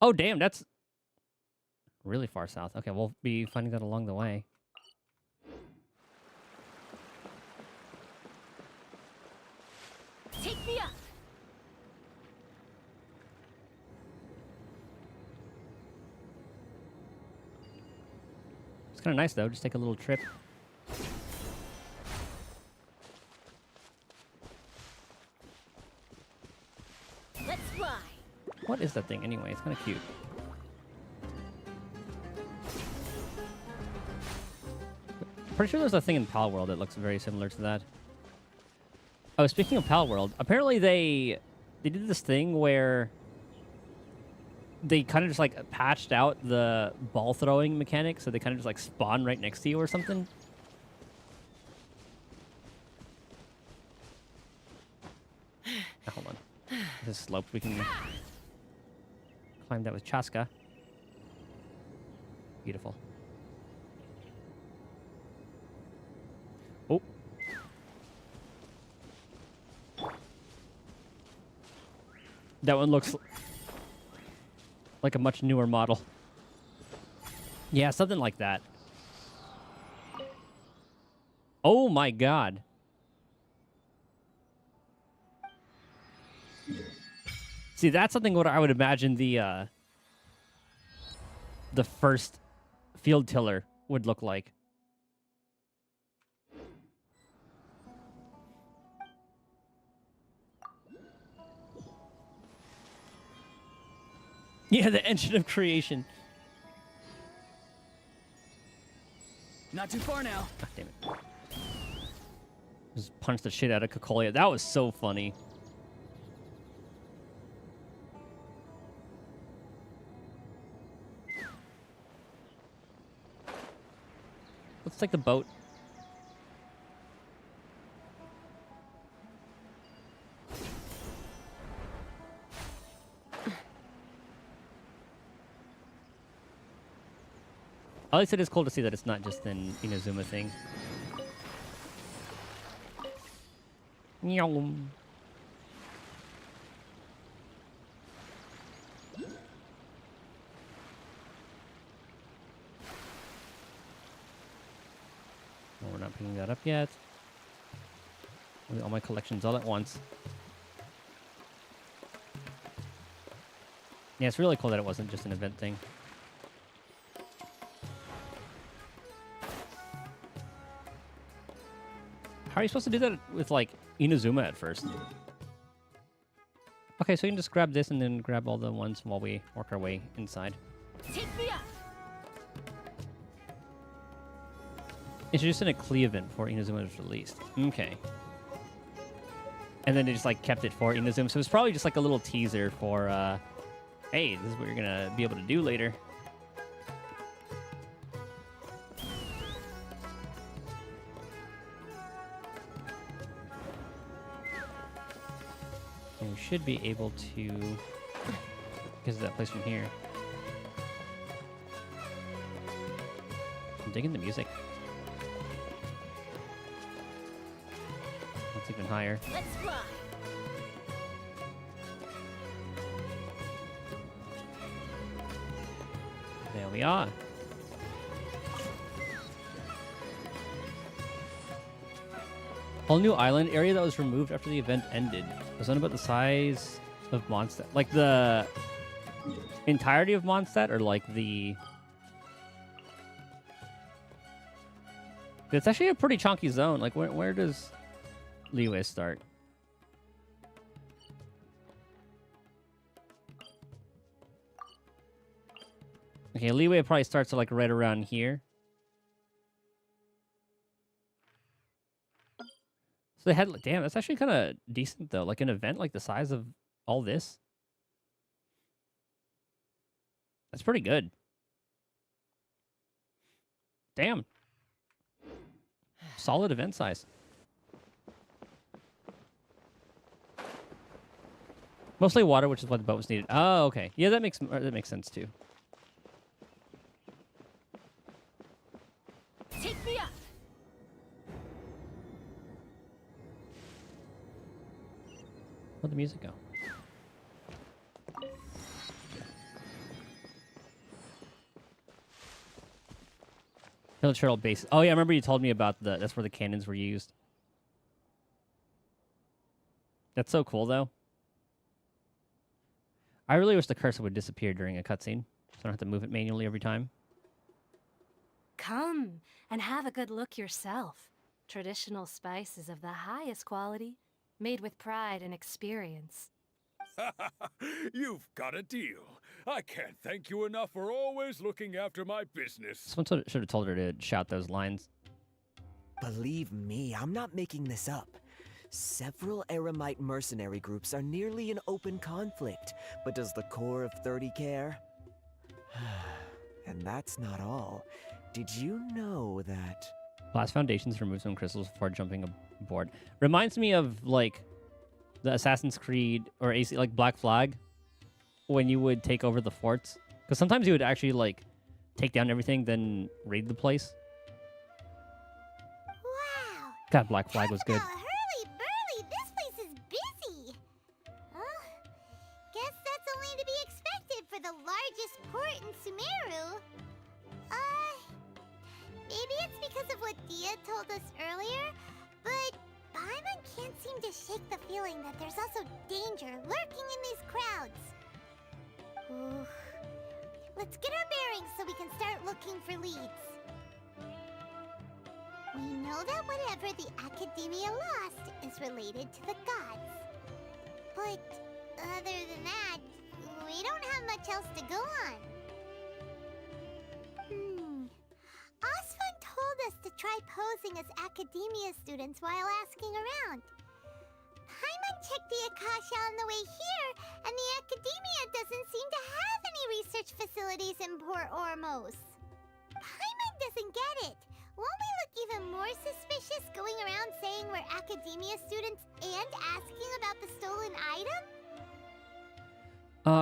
Oh, damn, that's really far south. Okay, we'll be finding that along the way. Take me up. It's kind of nice, though. Just take a little trip. Let's fly. What is that thing, anyway? It's kind of cute. Pretty sure there's a thing in Pal World that looks very similar to that. Oh, speaking of Pal World, apparently they did this thing where they kind of just like patched out the ball throwing mechanic, so they kind of just like spawn right next to you or something. Oh, hold on. This is sloped. We can climb that with Chaska. Beautiful. Oh. That one looks like a much newer model. Yeah, something like that. Oh my god. See, that's something what I would imagine the first field tiller would look like. Yeah, the engine of creation. Not too far now. Ah, damn it. Just punched the shit out of Kokolia. That was so funny. Let's take the boat. At least it is cool to see that it's not just an Inazuma thing. Nyom. Oh, we're not picking that up yet. All my collections all at once. Yeah, it's really cool that it wasn't just an event thing. How are you supposed to do that with, like, Inazuma at first? Okay, so you can just grab this and then grab all the ones while we work our way inside. Take me up. Introduced in a Klee event before Inazuma was released. Okay. And then they just, like, kept it for Inazuma. So it's probably just, like, a little teaser for, hey, this is what you're gonna be able to do later. And we should be able to get to that place from here. I'm digging the music. That's even higher. Let's fly. There we are. Whole new island area that was removed after the event ended. Was that about the size of Mondstadt? Like the entirety of Mondstadt, or like the... It's actually a pretty chunky zone. Like, where does Leeway start? Okay, Leeway probably starts like right around here. So they had, damn, that's actually kind of decent though. Like an event like the size of all this. That's pretty good. Damn. Solid event size. Mostly water, which is what the boat was needed. Oh, okay. Yeah, that makes sense too. Take me up. Where'd the music go? Hill Turtle base. Oh yeah, I remember you told me about that's where the cannons were used. That's so cool though. I really wish the cursor would disappear during a cutscene, so I don't have to move it manually every time. Come and have a good look yourself. Traditional spices of the highest quality, made with pride and experience. You've got a deal. I can't thank you enough for always looking after my business. Someone should have told her to shout those lines. Believe me, I'm not making this up. Several Eremite mercenary groups are nearly in open conflict, but does the core of 30 care? And that's not all. Did you know that... Blast foundations, remove some crystals before jumping aboard. Reminds me of, like, the Assassin's Creed or AC, like Black Flag, when you would take over the forts. Because sometimes you would actually, like, take down everything, then raid the place. Wow. God, Black Flag was good. Hurly-burly, this place is busy. Guess that's only to be expected for the largest port in Sumeru. Maybe it's because of what Dia told us earlier, but Paimon can't seem to shake the feeling that there's also danger lurking in these crowds. Ooh. Let's get our bearings so we can start looking for leads. We know that whatever the Academia lost is related to the gods. But other than that, we don't have much else to go on. Osfun told us to try posing as Academia students while asking around. Paimon checked the Akasha on the way here, and the Academia doesn't seem to have any research facilities in Port Ormos. Paimon doesn't get it. Won't we look even more suspicious going around saying we're Academia students and asking about the stolen item?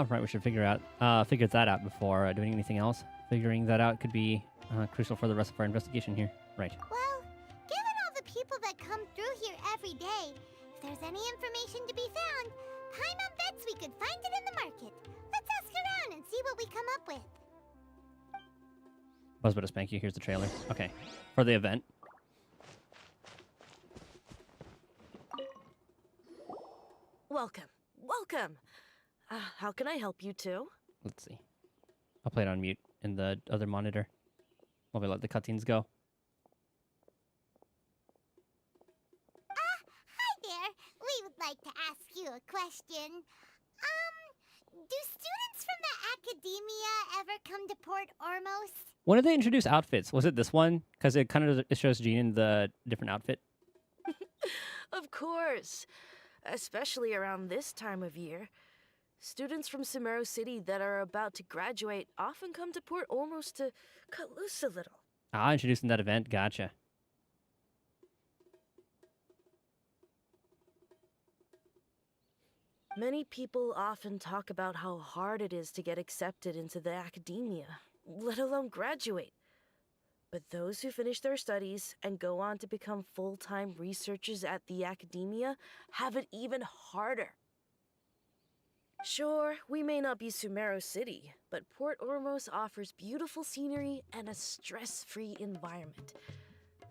Right, we should figure that out before doing anything else. Figuring that out could be crucial for the rest of our investigation here. Right. Well, given all the people that come through here every day, if there's any information to be found, Paimon bets we could find it in the market. Let's ask around and see what we come up with. I was about to spank you. Here's the trailer. Okay. For the event. Welcome. Welcome. How can I help you two? Let's see. I'll play it on mute in the other monitor while we let the cutscenes go. Hi there. We would like to ask you a question. Do students from the Academia ever come to Port Ormos? When did they introduce outfits? Was it this one? Because it kind of shows Jean in the different outfit. Of course. Especially around this time of year. Students from Sumeru City that are about to graduate often come to Port Ormos to cut loose a little. Ah, introducing that event. Gotcha. Many people often talk about how hard it is to get accepted into the academia, let alone graduate. But those who finish their studies and go on to become full-time researchers at the academia have it even harder. Sure, we may not be Sumeru City, but Port Ormos offers beautiful scenery and a stress-free environment.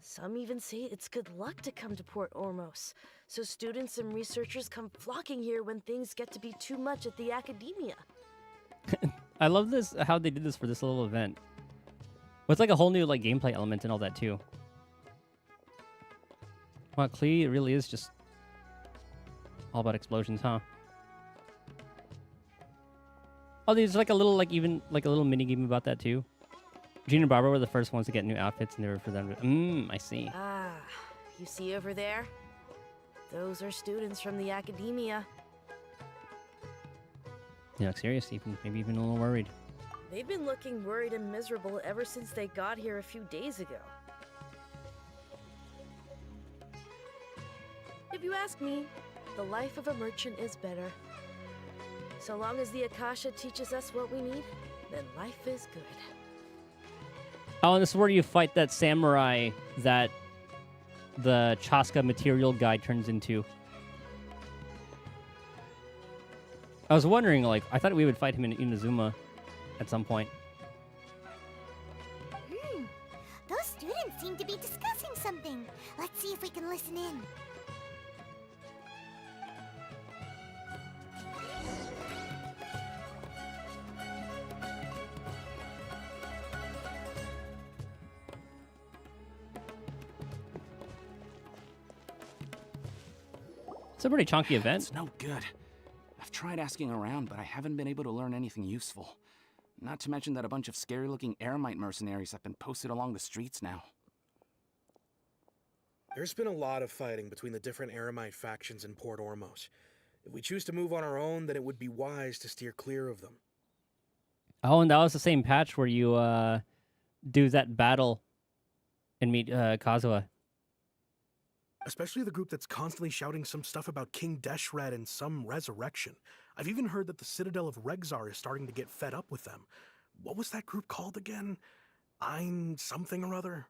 Some even say it's good luck to come to Port Ormos, so students and researchers come flocking here when things get to be too much at the academia. I love this, how they did this for this little event. With like a whole new like gameplay element and all that too. Wow, Klee really is just all about explosions, huh? Oh, there's like a little mini game about that too. Gene and Barbara were the first ones to get new outfits, and they were for them. I see. Ah, you see over there? Those are students from the academia. You look serious, even maybe even a little worried. They've been looking worried and miserable ever since they got here a few days ago. If you ask me, the life of a merchant is better. So long as the Akasha teaches us what we need, then life is good. Oh, and this is where you fight that samurai that the Chaska material guy turns into. I was wondering, like, I thought we would fight him in Inazuma at some point. Those students seem to be discussing something. Let's see if we can listen in. It's a pretty chunky event. It's no good. I've tried asking around, but I haven't been able to learn anything useful. Not to mention that a bunch of scary-looking Eremite mercenaries have been posted along the streets now. There's been a lot of fighting between the different Eremite factions in Port Ormos. If we choose to move on our own, then it would be wise to steer clear of them. Oh, and that was the same patch where you do that battle and meet Kazuha. Especially the group that's constantly shouting some stuff about King Deshret and some resurrection. I've even heard that the Citadel of Regzar is starting to get fed up with them. What was that group called again? Ein something or other?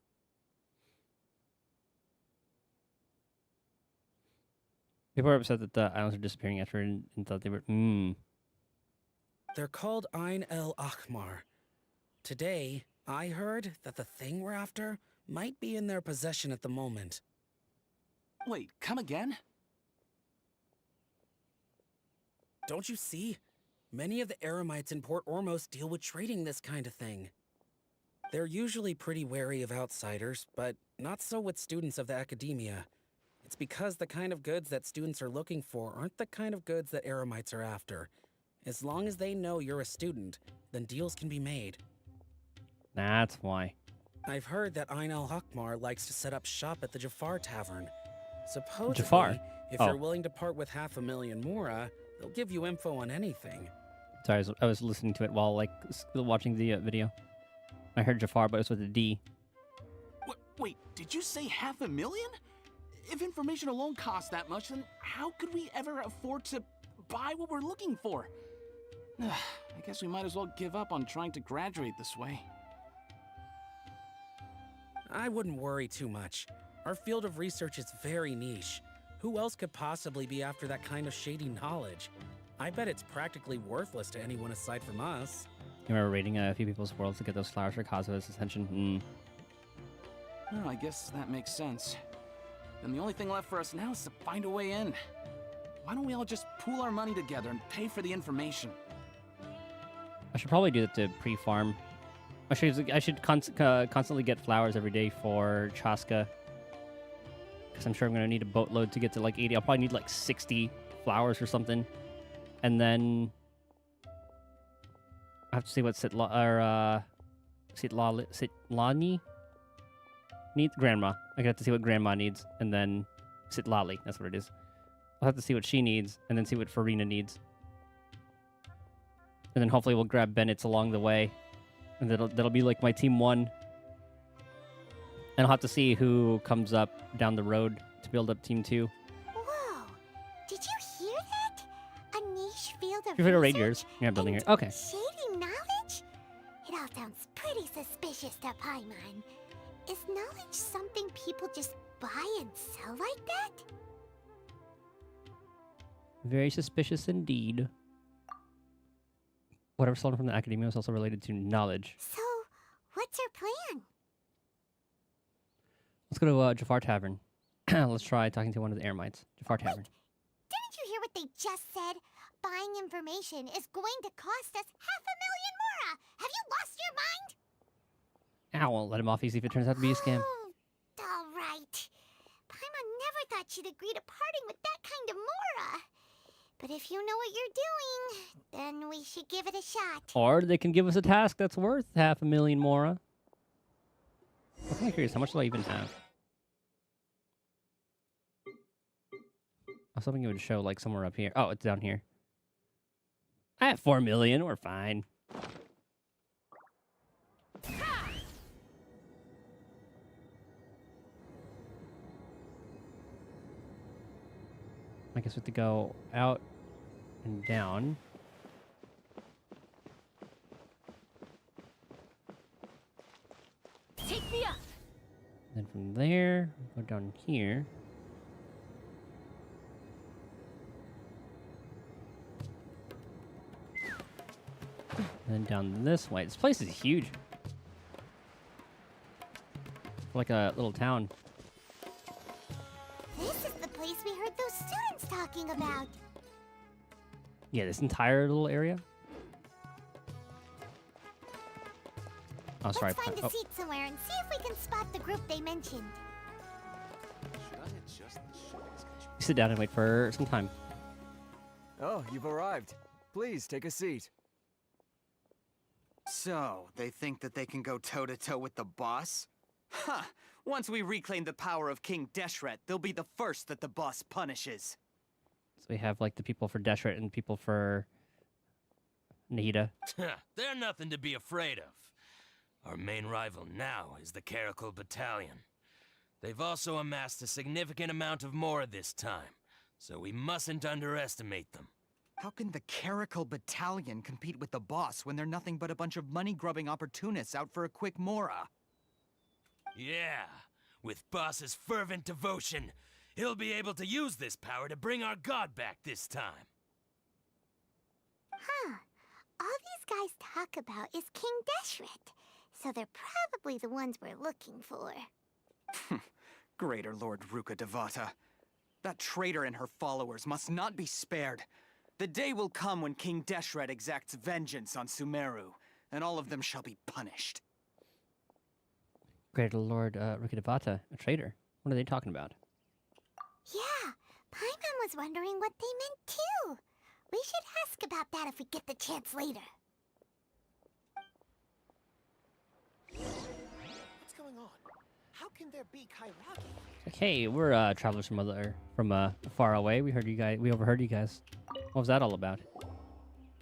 People are upset that the islands are disappearing after and thought they were... They're called Ein el Akhmar. Today, I heard that the thing we're after might be in their possession at the moment. Wait, come again? Don't you see? Many of the Eremites in Port Ormos deal with trading this kind of thing. They're usually pretty wary of outsiders, but not so with students of the academia. It's because the kind of goods that students are looking for aren't the kind of goods that Eremites are after. As long as they know you're a student, then deals can be made. That's why. I've heard that Ein el-Hakmar likes to set up shop at the Jafar Tavern. Supposedly, Jafar? if Oh. you're willing to part with 500,000 mora, they'll give you info on anything. Sorry, I was listening to it while like watching the video. I heard Jafar, but it was with a D. Wait, did you say 500,000? If information alone costs that much, then how could we ever afford to buy what we're looking for? I guess we might as well give up on trying to graduate this way. I wouldn't worry too much. Our field of research is very niche. Who else could possibly be after that kind of shady knowledge? I bet it's practically worthless to anyone aside from us. You remember raiding a few people's worlds to get those flowers for Kazuha's attention? Well, I guess that makes sense. Then the only thing left for us now is to find a way in. Why don't we all just pool our money together and pay for the information? I should probably do that to pre-farm. I should constantly get flowers every day for Chaska. Because I'm sure I'm going to need a boatload to get to like 80. I'll probably need like 60 flowers or something. And then I have to see what Sitlani needs. Grandma. I have to see what Grandma needs. And then Sitlali. That's what it is. I'll have to see what she needs. And then see what Farina needs. And then hopefully we'll grab Bennett's along the way. And that'll be like my team 1. And I'll have to see who comes up down the road to build up team 2. Whoa! Did you hear that? A niche field of You're raid research yours. Yeah, building here. Okay. shady knowledge? It all sounds pretty suspicious to Paimon. Is knowledge something people just buy and sell like that? Very suspicious indeed. Whatever stolen from the academia is also related to knowledge. So, what's our plan? Let's go to Jafar Tavern. Let's try talking to one of the Eremites. Jafar Tavern. Didn't you hear what they just said? Buying information is going to cost us 500,000 mora! Have you lost your mind? I won't let him off easy if it turns out to be a scam. All right. Paimon never thought she'd agree to parting with that kind of mora. But if you know what you're doing, then we should give it a shot. Or they can give us a task that's worth 500,000 mora. I'm kind of curious, how much do I even have? I was hoping it would show like somewhere up here. Oh, it's down here. I have 4 million. We're fine. I guess we have to go out and down. Take me up. Then from there, go down here. And then down this way. This place is huge. Like a little town. This is the place we heard those students talking about. Yeah, this entire little area. Oh, sorry. Let's find a Oh, seat somewhere and see if we can spot the group they mentioned. sit down and wait for some time. Oh, you've arrived. Please take a seat. So, they think that they can go toe-to-toe with the boss? Huh! Once we reclaim the power of King Deshret, they'll be the first that the boss punishes. So we have like the people for Deshret and people for Nahida. They're nothing to be afraid of. Our main rival now is the Caracal Battalion. They've also amassed a significant amount of Mora this time, so we mustn't underestimate them. How can the Caracal Battalion compete with the boss when they're nothing but a bunch of money-grubbing opportunists out for a quick Mora? Yeah, with Boss's fervent devotion, he'll be able to use this power to bring our god back this time. Huh. All these guys talk about is King Deshret, so they're probably the ones we're looking for. Greater Lord Ruka Devata. That traitor and her followers must not be spared. The day will come when King Deshret exacts vengeance on Sumeru, and all of them shall be punished. Greater Lord Rukadevata, a traitor. What are they talking about? Yeah, Paimon was wondering what they meant too. We should ask about that if we get the chance later. What's going on? How can there be Kairagi? Like, hey, we're travelers from far away. We overheard you guys. What was that all about?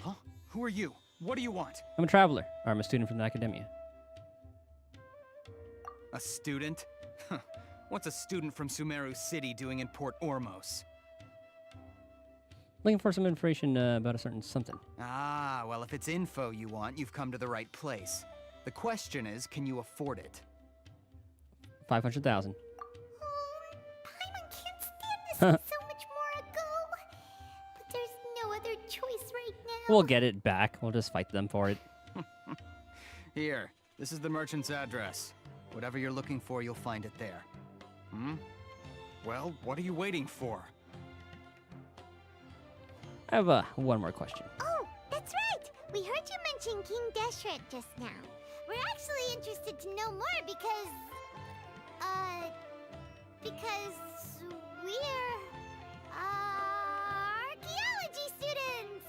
Huh? Who are you? What do you want? I'm a traveler. Or I'm a student from the academia. A student? What's a student from Sumeru City doing in Port Ormos? Looking for some information about a certain something. Ah, well, if it's info you want, you've come to the right place. The question is, can you afford it? 500,000. Paimon can't stand this so much more ago. But there's no other choice right now. We'll get it back. We'll just fight them for it. Here, this is the merchant's address. Whatever you're looking for, you'll find it there. Hmm? Well, what are you waiting for? I have one more question. Oh, that's right. We heard you mention King Deshret just now. We're actually interested to know more because we're archaeology students.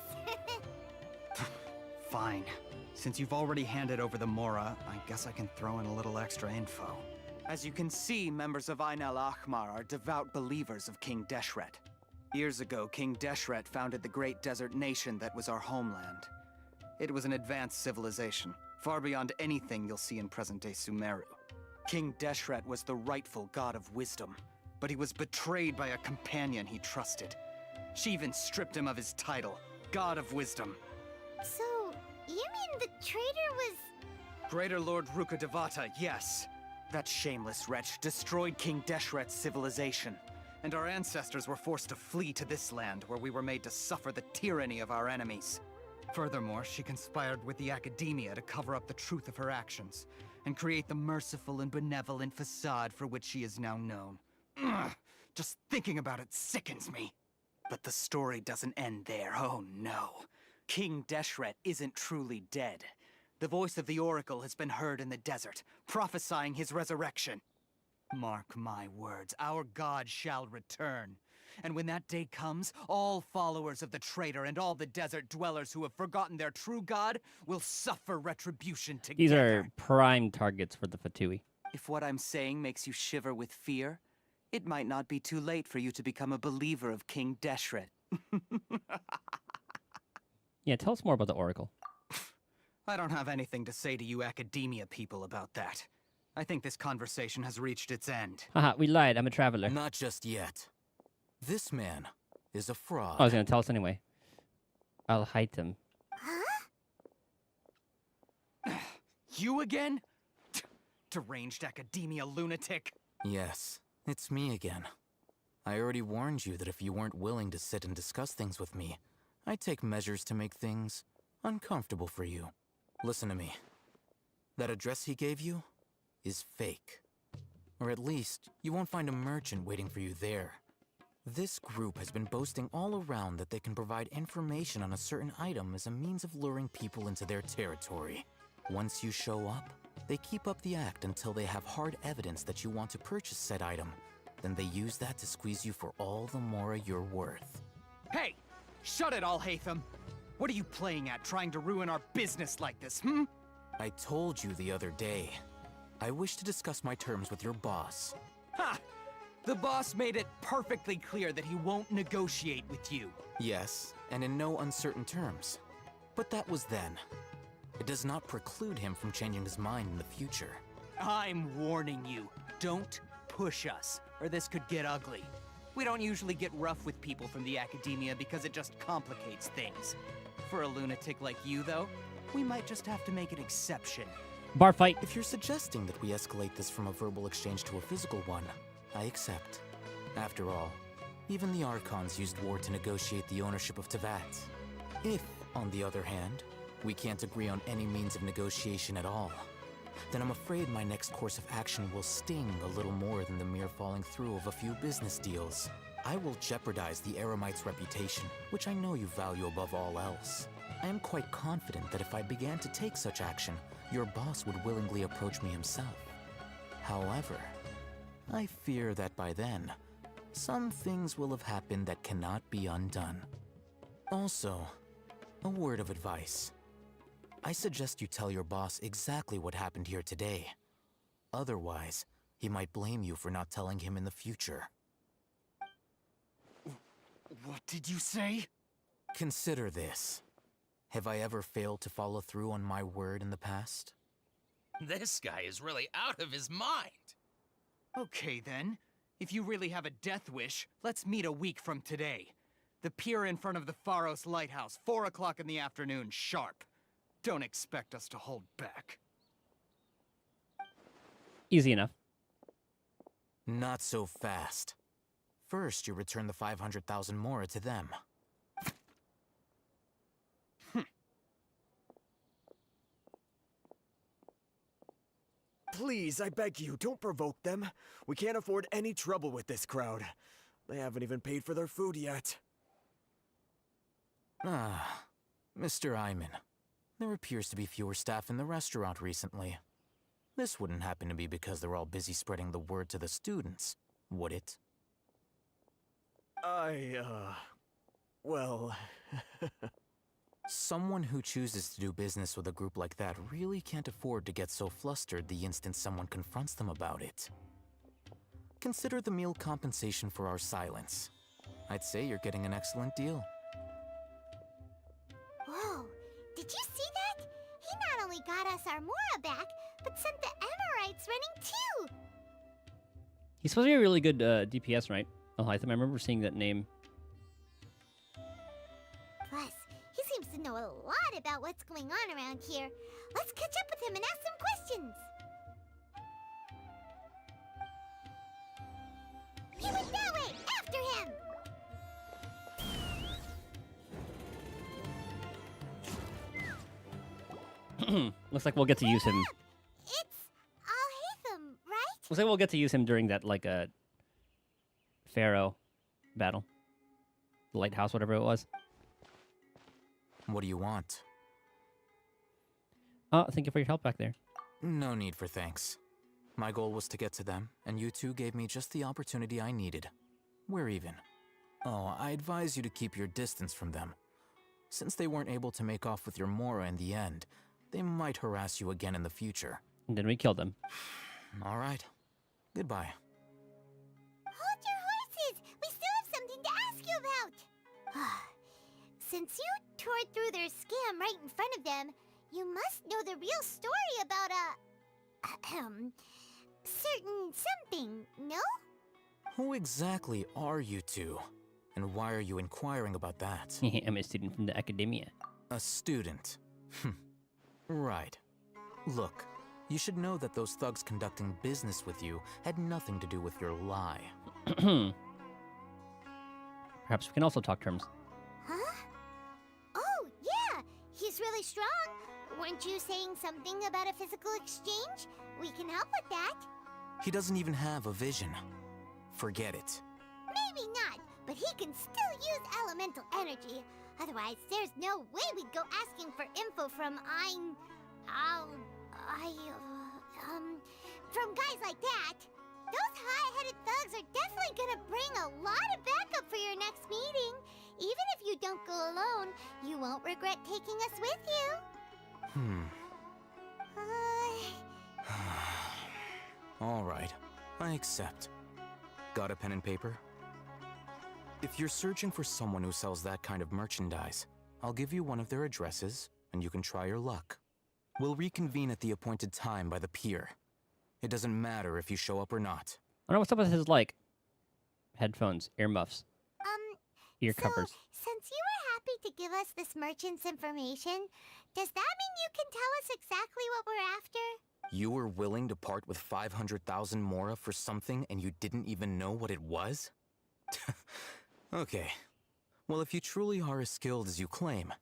Fine. Since you've already handed over the Mora, I guess I can throw in a little extra info. As you can see, members of Ain al-Ahmar are devout believers of King Deshret. Years ago, King Deshret founded the great desert nation that was our homeland. It was an advanced civilization, far beyond anything you'll see in present-day Sumeru. King Deshret was the rightful god of wisdom, but he was betrayed by a companion he trusted. She even stripped him of his title, God of Wisdom. So, you mean the traitor was... Greater Lord Ruka Devata, yes. That shameless wretch destroyed King Deshret's civilization, and our ancestors were forced to flee to this land where we were made to suffer the tyranny of our enemies. Furthermore, she conspired with the Academia to cover up the truth of her actions, and create the merciful and benevolent facade for which she is now known. Ugh, just thinking about it sickens me. But the story doesn't end there, oh no. King Deshret isn't truly dead. The voice of the Oracle has been heard in the desert, prophesying his resurrection. Mark my words, our god shall return. And when that day comes, all followers of the traitor and all the desert dwellers who have forgotten their true god will suffer retribution together. These are prime targets for the Fatui. If what I'm saying makes you shiver with fear, it might not be too late for you to become a believer of King Deshret. Yeah, tell us more about the Oracle. I don't have anything to say to you Academia people about that. I think this conversation has reached its end. Haha, we lied. I'm a traveler. Not just yet. This man is a fraud. Oh, he's gonna tell us anyway. I'll hide him. You again? Deranged Academia lunatic. Yes, it's me again. I already warned you that if you weren't willing to sit and discuss things with me, I'd take measures to make things uncomfortable for you. Listen to me. That address he gave you is fake. Or at least, you won't find a merchant waiting for you there. This group has been boasting all around that they can provide information on a certain item as a means of luring people into their territory. Once you show up, they keep up the act until they have hard evidence that you want to purchase said item. Then they use that to squeeze you for all the more you're worth. Hey! Shut it all, Hatham! What are you playing at, trying to ruin our business like this, hmm? I told you the other day. I wish to discuss my terms with your boss. Ha! The boss made it perfectly clear that he won't negotiate with you. Yes, and in no uncertain terms. But that was then. It does not preclude him from changing his mind in the future. I'm warning you, don't push us, or this could get ugly. We don't usually get rough with people from the Academia because it just complicates things. For a lunatic like you, though, we might just have to make an exception. Bar fight. If you're suggesting that we escalate this from a verbal exchange to a physical one, I accept. After all, even the Archons used war to negotiate the ownership of Teyvat. If, on the other hand, we can't agree on any means of negotiation at all, then I'm afraid my next course of action will sting a little more than the mere falling through of a few business deals. I will jeopardize the Eremite's reputation, which I know you value above all else. I am quite confident that if I began to take such action, your boss would willingly approach me himself. However, I fear that by then, some things will have happened that cannot be undone. Also, a word of advice. I suggest you tell your boss exactly what happened here today. Otherwise, he might blame you for not telling him in the future. What did you say? Consider this. Have I ever failed to follow through on my word in the past? This guy is really out of his mind. Okay then. If you really have a death wish, let's meet a week from today. The pier in front of the Pharos Lighthouse, 4 o'clock in the afternoon, sharp. Don't expect us to hold back. Easy enough. Not so fast. First, you return the 500,000 mora to them. Please, I beg you, don't provoke them. We can't afford any trouble with this crowd. They haven't even paid for their food yet. Ah, Mr. Iman. There appears to be fewer staff in the restaurant recently. This wouldn't happen to be because they're all busy spreading the word to the students, would it? Well... Someone who chooses to do business with a group like that really can't afford to get so flustered the instant someone confronts them about it. Consider the meal compensation for our silence. I'd say you're getting an excellent deal. Whoa, did you see that? He not only got us our Mora back, but sent the Emirites running too! He's supposed to be a really good DPS, right? Oh, I remember seeing that name. Plus, he seems to know a lot about what's going on around here. Let's catch up with him and ask some questions. He went that way! After him! Looks like we'll get to use him. It's Al-Haytham, right? Looks like we'll get to use him during that, like, Pharaoh battle. The lighthouse, whatever it was. What do you want? Oh, thank you for your help back there. No need for thanks. My goal was to get to them, and you two gave me just the opportunity I needed. We're even. Oh, I advise you to keep your distance from them. Since they weren't able to make off with your Mora in the end, they might harass you again in the future. And then we killed them. All right. Goodbye. Hold your horses! We still have something to ask you about! Since you tore through their scam right in front of them, you must know the real story about certain something, no? Who exactly are you two? And why are you inquiring about that? I'm a student from the academia. A student? Right. Look, you should know that those thugs conducting business with you had nothing to do with your lie. Perhaps we can also talk terms. Huh? Oh, yeah! He's really strong! Weren't you saying something about a physical exchange? We can help with that. He doesn't even have a vision. Forget it. Maybe not, but he can still use elemental energy. Otherwise, there's no way we'd go asking for info from from guys like that. Those high-headed thugs are definitely gonna bring a lot of backup for your next meeting. Even if you don't go alone, you won't regret taking us with you. All right, I accept. Got a pen and paper? If you're searching for someone who sells that kind of merchandise, I'll give you one of their addresses, and you can try your luck. We'll reconvene at the appointed time by the pier. It doesn't matter if you show up or not. I don't know what's up with his, like, headphones, earmuffs, ear covers. Since you were happy to give us this merchant's information, does that mean you can tell us exactly what we're after? You were willing to part with 500,000 Mora for something and you didn't even know what it was? Okay. Well, if you truly are as skilled as you claim,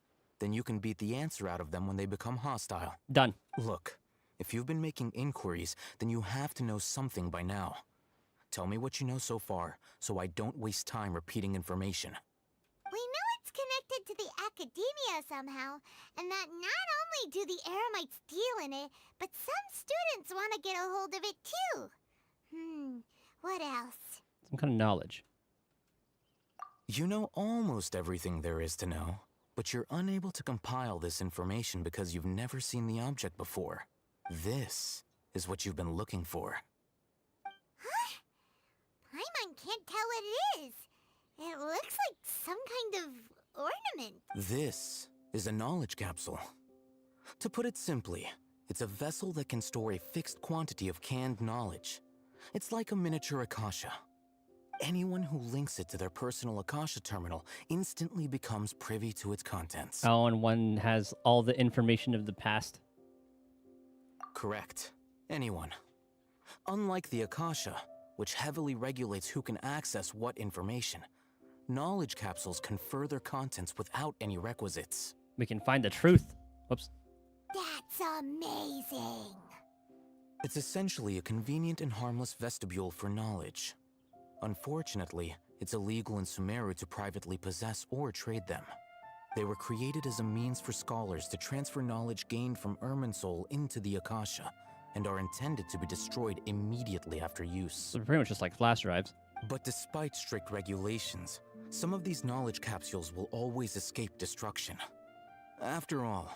then you can beat the answer out of them when they become hostile. Done. Look, if you've been making inquiries, then you have to know something by now. Tell me what you know so far, so I don't waste time repeating information. We know it's connected to the academia somehow, and that not only do the Eremites deal in it, but some students want to get a hold of it too. What else? Some kind of knowledge. You know almost everything there is to know, but you're unable to compile this information because you've never seen the object before. This is what you've been looking for. Huh? Paimon can't tell what it is. It looks like some kind of ornament. This is a knowledge capsule. To put it simply, it's a vessel that can store a fixed quantity of canned knowledge. It's like a miniature Akasha. Anyone who links it to their personal Akasha terminal instantly becomes privy to its contents. Oh, and one has all the information of the past. Correct. Anyone. Unlike the Akasha, which heavily regulates who can access what information, knowledge capsules confer their contents without any requisites. We can find the truth. Whoops. That's amazing. It's essentially a convenient and harmless vestibule for knowledge. Unfortunately, it's illegal in Sumeru to privately possess or trade them. They were created as a means for scholars to transfer knowledge gained from Irminsul into the Akasha, and are intended to be destroyed immediately after use. So pretty much just like flash drives. But despite strict regulations, some of these knowledge capsules will always escape destruction. After all,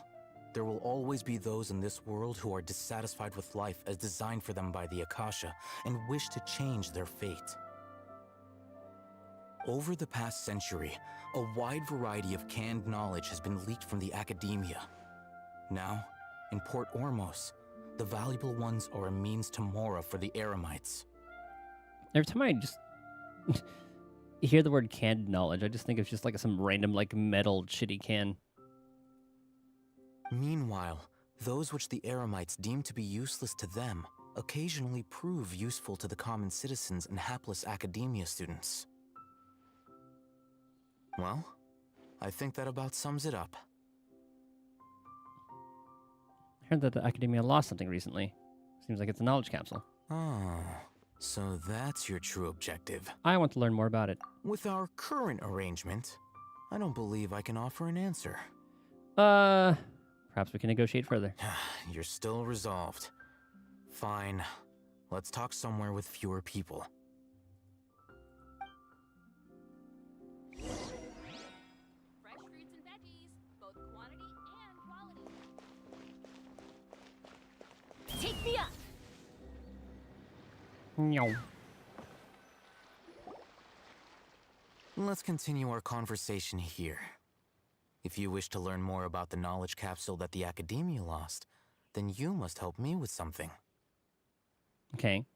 there will always be those in this world who are dissatisfied with life as designed for them by the Akasha and wish to change their fate. Over the past century, a wide variety of canned knowledge has been leaked from the academia. Now, in Port Ormos, the valuable ones are a means to Mora for the Eremites. Every time I just hear the word canned knowledge, I just think of just like some random like metal shitty can. Meanwhile, those which the Eremites deem to be useless to them occasionally prove useful to the common citizens and hapless academia students. Well, I think that about sums it up. Heard that the Academia lost something recently. Seems like it's a knowledge capsule. Oh, so that's your true objective. I want to learn more about it. With our current arrangement, I don't believe I can offer an answer. Perhaps we can negotiate further. You're still resolved. Fine. Let's talk somewhere with fewer people. Fresh fruits and veggies, both quantity and quality. Take me up! No. Let's continue our conversation here. If you wish to learn more about the knowledge capsule that the Academia lost, then you must help me with something. Okay.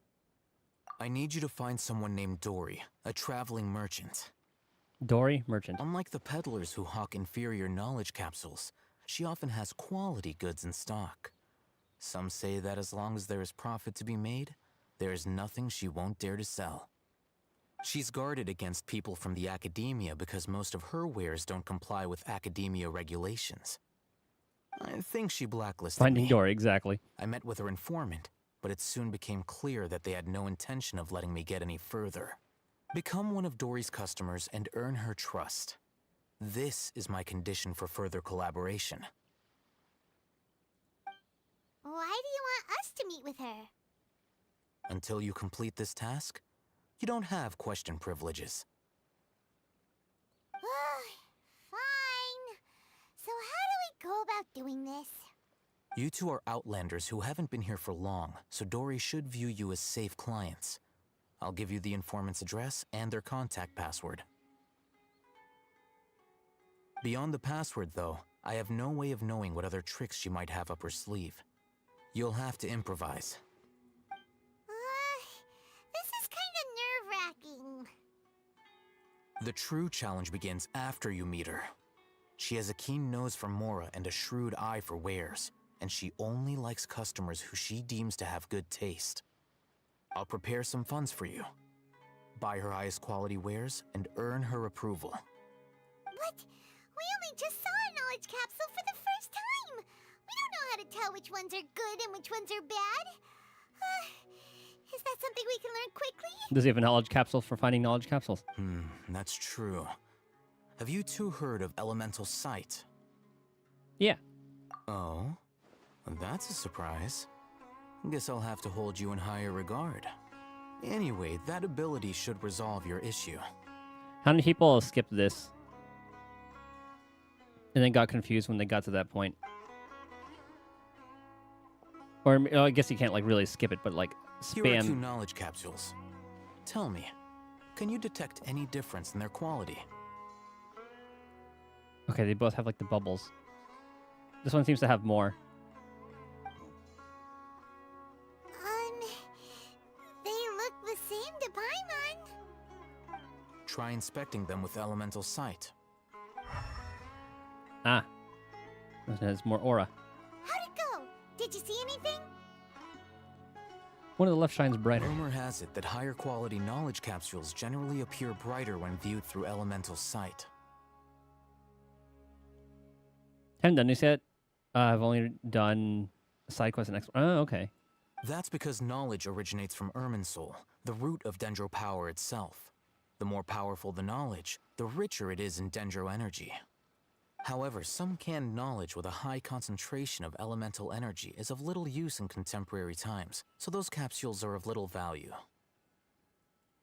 I need you to find someone named Dory, a traveling merchant. Dory, merchant. Unlike the peddlers who hawk inferior knowledge capsules, she often has quality goods in stock. Some say that as long as there is profit to be made, there is nothing she won't dare to sell. She's guarded against people from the Academia because most of her wares don't comply with Academia regulations. I think she blacklisted Finding me. Dory, exactly. I met with her informant, but it soon became clear that they had no intention of letting me get any further. Become one of Dory's customers and earn her trust. This is my condition for further collaboration. Why do you want us to meet with her? Until you complete this task, you don't have question privileges. Fine. So how do we go about doing this? You two are outlanders who haven't been here for long, so Dory should view you as safe clients. I'll give you the informant's address and their contact password. Beyond the password, though, I have no way of knowing what other tricks she might have up her sleeve. You'll have to improvise. This is kind of nerve-wracking. The true challenge begins after you meet her. She has a keen nose for Mora and a shrewd eye for wares, and she only likes customers who she deems to have good taste. I'll prepare some funds for you. Buy her highest quality wares and earn her approval. But we only just saw a knowledge capsule for the first time. We don't know how to tell which ones are good and which ones are bad. Is that something we can learn quickly? Does he have a knowledge capsule for finding knowledge capsules? That's true. Have you two heard of elemental sight? Yeah. Oh? That's a surprise. Guess I'll have to hold you in higher regard. Anyway, that ability should resolve your issue. How many people skipped this and then got confused when they got to that point? Or I guess you can't like really skip it, but like Here are 2 spam. knowledge capsules. Tell me, can you detect any difference in their quality? Okay, they both have like the bubbles. This one seems to have more. They look the same to Paimon. Try inspecting them with elemental sight. Ah. This has more aura. How'd it go? Did you see anything? One of the left shines brighter. Rumor has it that higher quality knowledge capsules generally appear brighter when viewed through elemental sight. Haven't done this yet. I've only done side quest and next. Oh, okay. That's because knowledge originates from Irminsul, the root of Dendro power itself. The more powerful the knowledge, the richer it is in Dendro energy. However, some canned knowledge with a high concentration of elemental energy is of little use in contemporary times, so those capsules are of little value.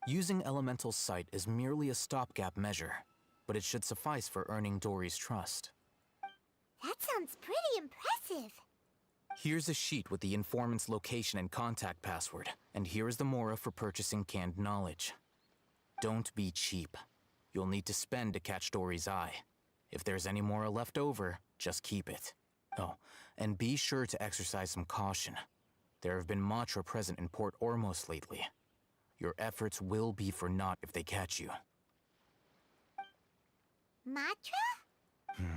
Using elemental sight is merely a stopgap measure, but it should suffice for earning Dory's trust. That sounds pretty impressive. Here's a sheet with the informant's location and contact password, and here is the Mora for purchasing canned knowledge. Don't be cheap. You'll need to spend to catch Dory's eye. If there's any Mora left over, just keep it. Oh, and be sure to exercise some caution. There have been Matra present in Port Ormos lately. Your efforts will be for naught if they catch you. Matra?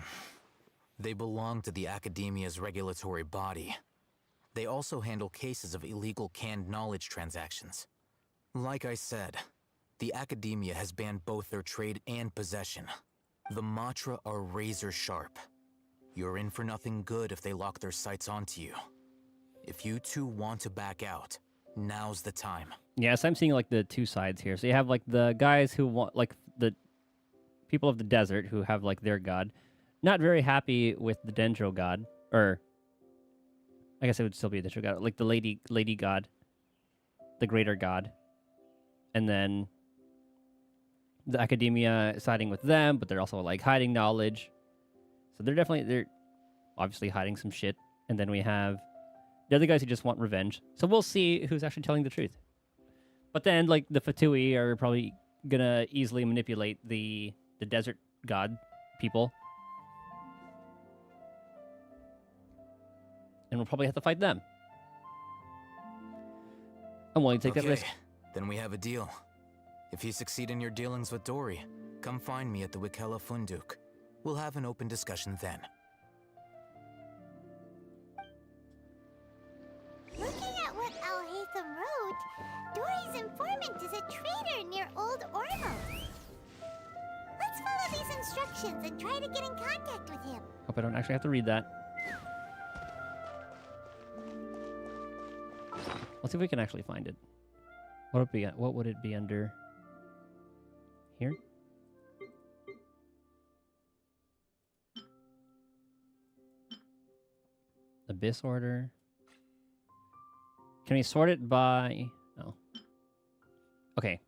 They belong to the Academia's regulatory body. They also handle cases of illegal canned knowledge transactions. Like I said, the Academia has banned both their trade and possession. The Matra are razor sharp. You're in for nothing good if they lock their sights onto you. If you two want to back out, now's the time. Yes, I'm seeing like the two sides here. So you have like the guys who want, like the people of the desert who have like their god, not very happy with the Dendro god, or I guess it would still be a Dendro god, like the lady god, the greater god, and then the academia siding with them, but they're also like hiding knowledge. So they're obviously hiding some shit. And then we have the other guys who just want revenge. So we'll see who's actually telling the truth. But then like the Fatui are probably gonna easily manipulate the desert god people. And we'll probably have to fight them. I'm willing to take that risk. Then we have a deal. If you succeed in your dealings with Dory, come find me at the Wikela Funduk. We'll have an open discussion then. Looking at what Al-Haytham wrote, Dory's informant is a traitor near Old Ormos. Let's follow these instructions and try to get in contact with him. Hope I don't actually have to read that. Let's see if we can actually find it. What would it be under? Here? Abyss order. Can we sort it by... Oh. Okay.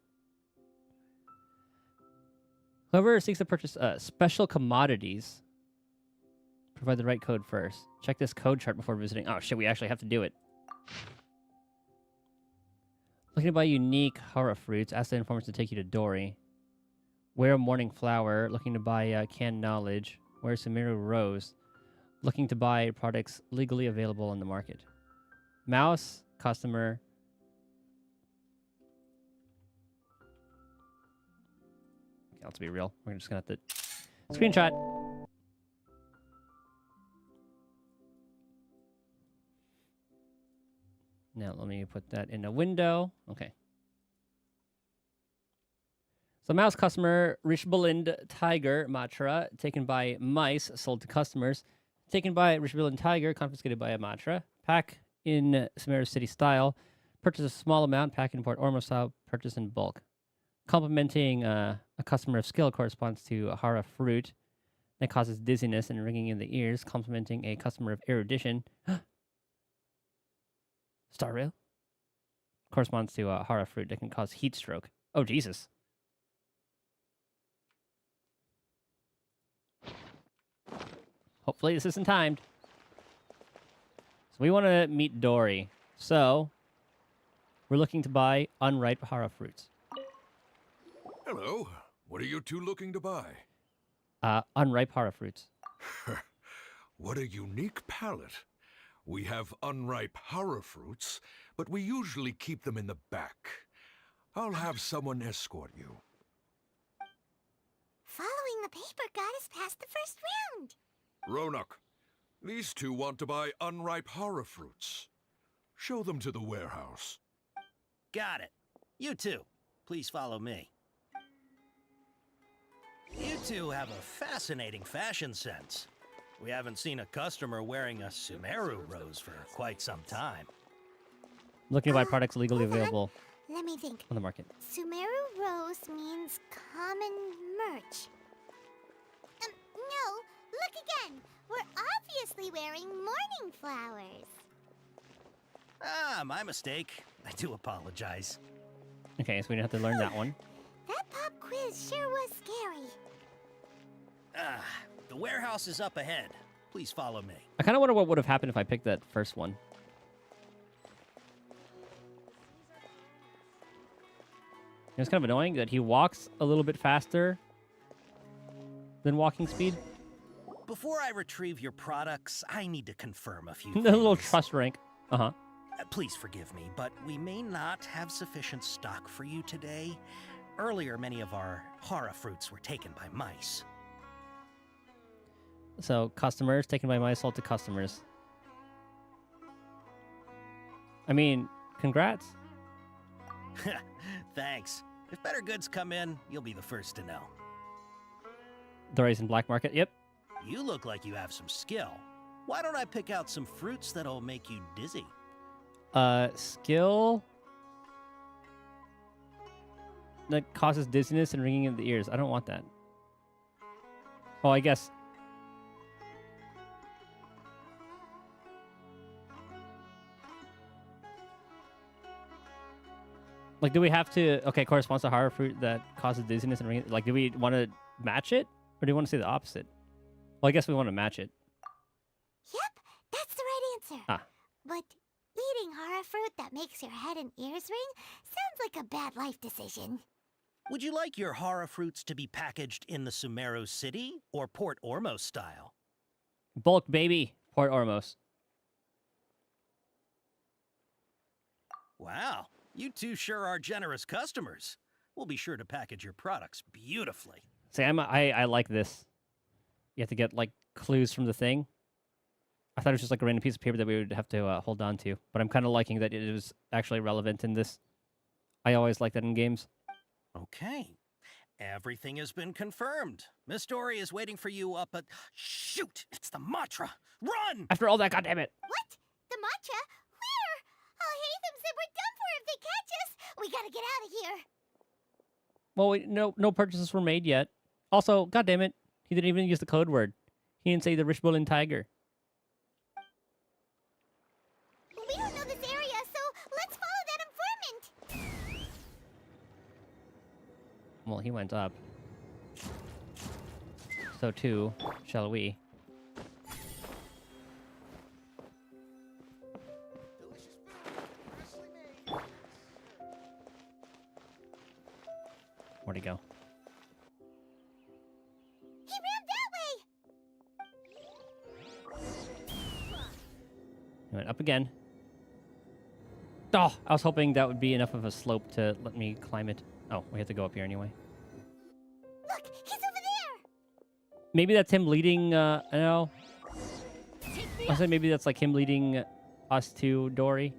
Whoever seeks to purchase special commodities, provide the right code first. Check this code chart before visiting. Oh shit, we actually have to do it. Looking to buy unique hara fruits, ask the informants to take you to Dory. Wear a morning flower, looking to buy canned knowledge. Wear Sumeru rose, looking to buy products legally available on the market. Mouse, customer. Okay, let's be real. We're just gonna have to screenshot. Now let me put that in a window. Okay. So mouse customer, Rishbalind tiger, Matra, taken by mice, sold to customers. Taken by Rishbalind tiger, confiscated by a Matra. Pack in Sumeru City style. Purchase a small amount, pack in Port Ormo style, purchase in bulk. Complimenting a customer of skill corresponds to a hara fruit that causes dizziness and ringing in the ears. Complimenting a customer of erudition. Star rail corresponds to a hara fruit that can cause heat stroke. Oh, Jesus. Hopefully this isn't timed. So we want to meet Dory. So we're looking to buy unripe hara fruits. Hello. What are you two looking to buy? Unripe hara fruits. What a unique palate. We have unripe hara fruits, but we usually keep them in the back. I'll have someone escort you. Following the paper got us past the first round. Ronak, these two want to buy unripe hara fruits. Show them to the warehouse. Got it. You two, please follow me. You two have a fascinating fashion sense. We haven't seen a customer wearing a Sumeru rose for quite some time. Looking to buy products legally available Let me think. on the market. Sumeru rose means common merch. No, look again. We're obviously wearing morning flowers. Ah, my mistake. I do apologize. Okay, so we have to learn that one. That pop quiz sure was scary. Ah, the warehouse is up ahead. Please follow me. I kind of wonder what would have happened if I picked that first one. It's kind of annoying that he walks a little bit faster than walking speed. Before I retrieve your products, I need to confirm a few A things. little trust rank. Uh-huh. Please forgive me, but we may not have sufficient stock for you today. Earlier, many of our hara fruits were taken by mice. So, customers, taken by mice, sold to customers. I mean, congrats. Thanks. If better goods come in, you'll be the first to know. Dory's in black market. Yep. You look like you have some skill. Why don't I pick out some fruits that'll make you dizzy? Skill that causes dizziness and ringing in the ears. I don't want that. Oh, I guess. Like, do we have to... Okay, corresponds to horror fruit that causes dizziness and ringing... Like, do we want to match it? Or do we want to say the opposite? Well, I guess we want to match it. Yep, that's the right answer. Ah. But eating horror fruit that makes your head and ears ring sounds like a bad life decision. Would you like your horror fruits to be packaged in the Sumeru City or Port Ormos style? Bulk, baby. Port Ormos. Wow, you two sure are generous customers. We'll be sure to package your products beautifully. See, I like this. You have to get, like, clues from the thing. I thought it was just, like, a random piece of paper that we would have to hold on to. But I'm kind of liking that it was actually relevant in this. I always like that in games. Okay. Everything has been confirmed. Miss Dory is waiting for you up at... Shoot! It's the Matra! Run! After all that, goddammit! What? The matcha? Where? I'll hate them said we're done for if they catch us. We gotta get out of here. Well, no purchases were made yet. Also, goddammit, he didn't even use the code word. He didn't say the rich bull and tiger. We don't know this area, so let's follow that informant. Well, he went up. So too, shall we? Where'd he go? He ran that way. He went up again. Oh, I was hoping that would be enough of a slope to let me climb it. Oh, we have to go up here anyway. Look, he's over there. Maybe that's him leading, no. I said maybe that's like him leading us to Dory.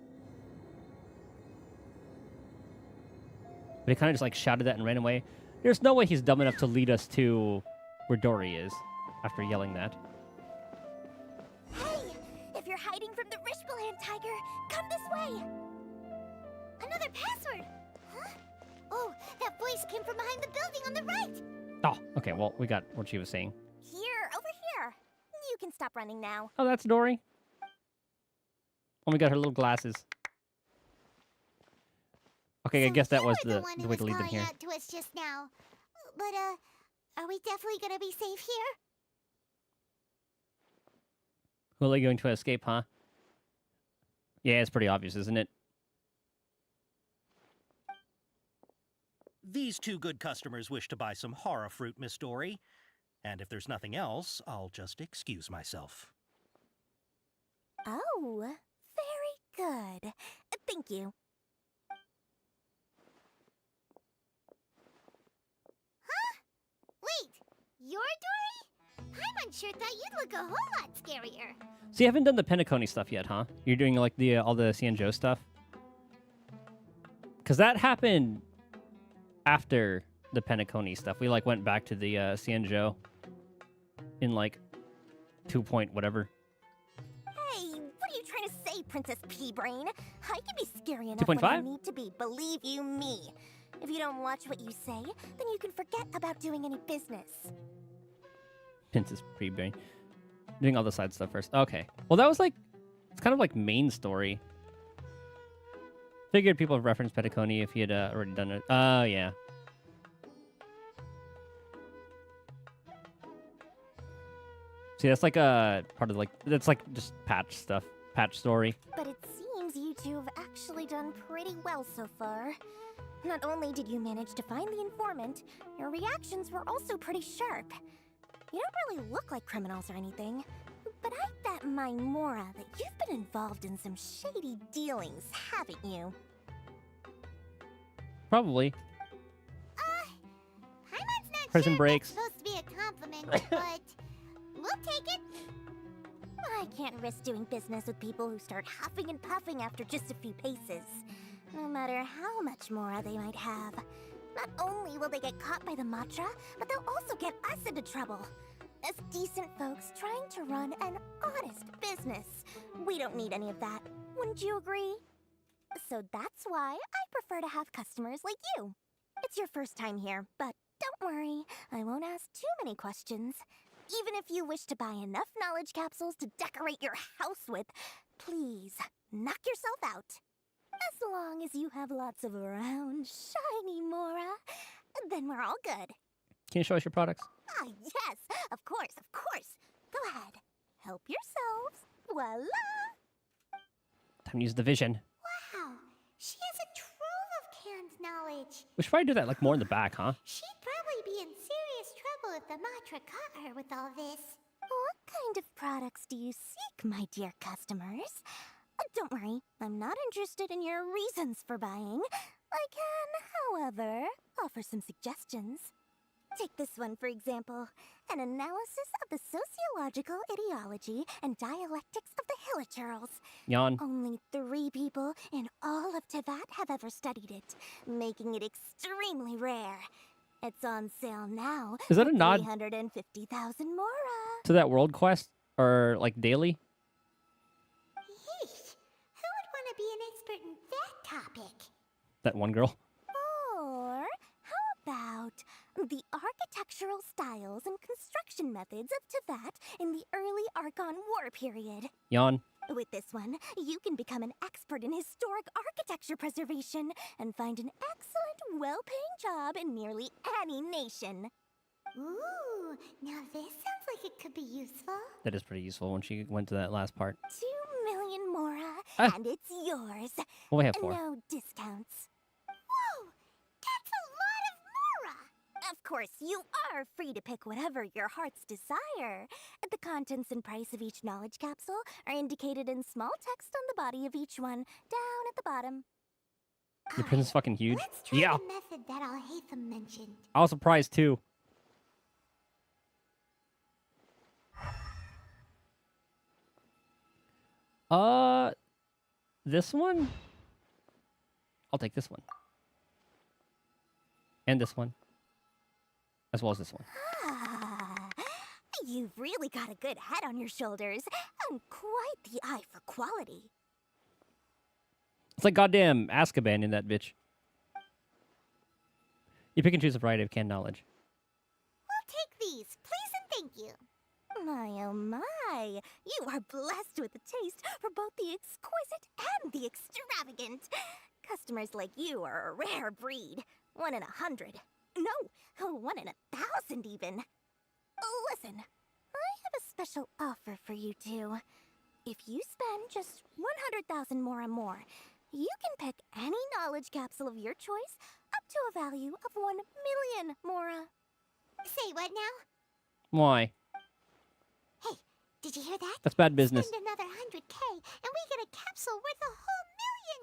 But he kind of just like shouted that and ran away. There's no way he's dumb enough to lead us to where Dory is after yelling that. Hey, if you're hiding from the Rishbaland tiger, come this way. Another password. Huh? Oh, that voice came from behind the building on the right. Oh, okay, well, we got what she was saying. Here, over here. You can stop running now. Oh, that's Dory. Oh, we got her little glasses. Okay, I guess that was the way to lead them here. Out to us just now. But, are we definitely gonna be safe here? Who are you going to escape, huh? Yeah, it's pretty obvious, isn't it? These two good customers wish to buy some horror fruit, Miss Dory. And if there's nothing else, I'll just excuse myself. Oh, very good. Thank you. Huh? Wait, you're Dory? I'm unsure thought you'd look a whole lot scarier. So you haven't done the Penacony stuff yet, huh? You're doing like the all the Cianjo stuff? Because that happened after the Penacony stuff. We like went back to the Cianjo in like 2 point whatever. Hey, what are you trying to say, Princess Pea-Brain? I can be scary enough when 2.5? I need to be, believe you me. If you don't watch what you say, then you can forget about doing any business. Princess Pea-Brain. Doing all the side stuff first. Okay. Well, that was like, it's kind of like main story. Figured people have referenced Penacony if he had already done it. Yeah. See, that's like a part of like, that's like just patch stuff. Patch story. But it seems you two have actually done pretty well so far. Not only did you manage to find the informant, your reactions were also pretty sharp. You don't really look like criminals or anything, but I bet my Mora that you've been involved in some shady dealings, haven't you? Probably. Paimon's not Prison sure breaks. If that's supposed to be a compliment, but we'll take it. I can't risk doing business with people who start huffing and puffing after just a few paces. No matter how much Mora they might have. Not only will they get caught by the Matra, but they'll also get us into trouble. as decent folks trying to run an honest business. We don't need any of that. Wouldn't you agree? So that's why I prefer to have customers like you. It's your first time here, but don't worry, I won't ask too many questions. Even if you wish to buy enough knowledge capsules to decorate your house with, please, knock yourself out. As long as you have lots of round, shiny Mora, then we're all good. Can you show us your products? Ah, yes, of course, of course. Go ahead. Help yourselves. Voila! Time to use the vision. Wow, she has a trove of canned knowledge. We should probably do that like more in the back, huh? She'd probably be in serious trouble if the Matra caught her with all this. What kind of products do you seek, my dear customers? Don't worry, I'm not interested in your reasons for buying. I can, however, offer some suggestions. Take this one, for example. An analysis of the sociological ideology and dialectics of the Hilichurls. Yawn. Only 3 people in all of Teyvat have ever studied it, making it extremely rare. It's on sale now. Is that a for nod 350,000 Mora. to that world quest? Or like daily? Yeesh. Who would want to be an expert in that topic? That one girl? Or how about the architectural styles and construction methods of Teyvat in the early Archon War period? Yawn. With this one, you can become an expert in historic architecture preservation and find an excellent, well-paying job in nearly any nation. Ooh, now this sounds like it could be useful. That is pretty useful when she went to that last part. 2 million Mora, Ah. and it's yours. What do we have for? No discounts. Whoa! That's a lot of Mora! Of course, you are free to pick whatever your heart's desire. The contents and price of each knowledge capsule are indicated in small text on the body of each one, down at the bottom. Your prison's fucking huge. Let's try Yeah. the method that Al-Haytham mentioned. I was surprised too. This one? I'll take this one. And this one. As well as this one. Ah, you've really got a good head on your shoulders, and quite the eye for quality. It's like goddamn Azkaban in that bitch. You pick and choose a variety of canned knowledge. We'll take these, please and thank you. My, oh my, you are blessed with a taste for both the exquisite and the extravagant. Customers like you are a rare breed. 1 in 100. No, 1 in 1,000 even. Listen, I have a special offer for you two. If you spend just 100,000 more, you can pick any knowledge capsule of your choice up to a value of 1 million Mora. Say what now? Why? Hey, did you hear that? That's bad business. Spend another 100K and we get a capsule worth a whole million.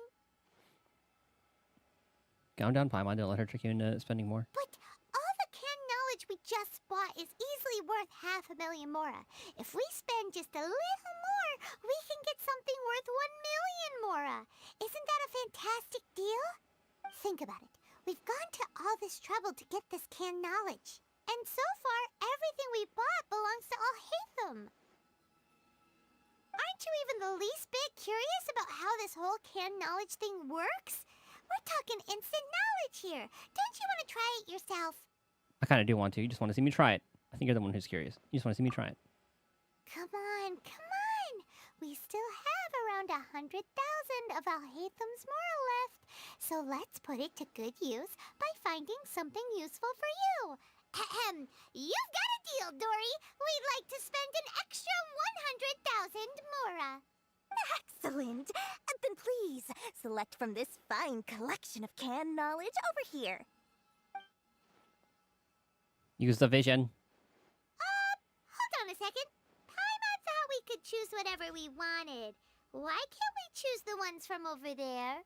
Calm down, Paimon. Don't let her trick you into spending more. But all the canned knowledge we just bought is easily worth 500,000 Mora. If we spend just a little more, we can get something worth 1 million Mora. Isn't that a fantastic deal? Think about it. We've gone to all this trouble to get this canned knowledge. And so far, everything we bought belongs to Al-Haytham. Aren't you even the least bit curious about how this whole canned knowledge thing works? We're talking instant knowledge here. Don't you want to try it yourself? I kind of do want to. You just want to see me try it. I think you're the one who's curious. You just want to see me try it. Come on, come on. We still have around 100,000 of Al-Haytham's Mora left. So let's put it to good use by finding something useful for you. Ahem. You've got a deal, Dory. We'd like to spend an extra 100,000 Mora. Excellent. Then please, select from this fine collection of canned knowledge over here. Use the vision. Hold on a second. Paimon thought we could choose whatever we wanted. Why can't we choose the ones from over there?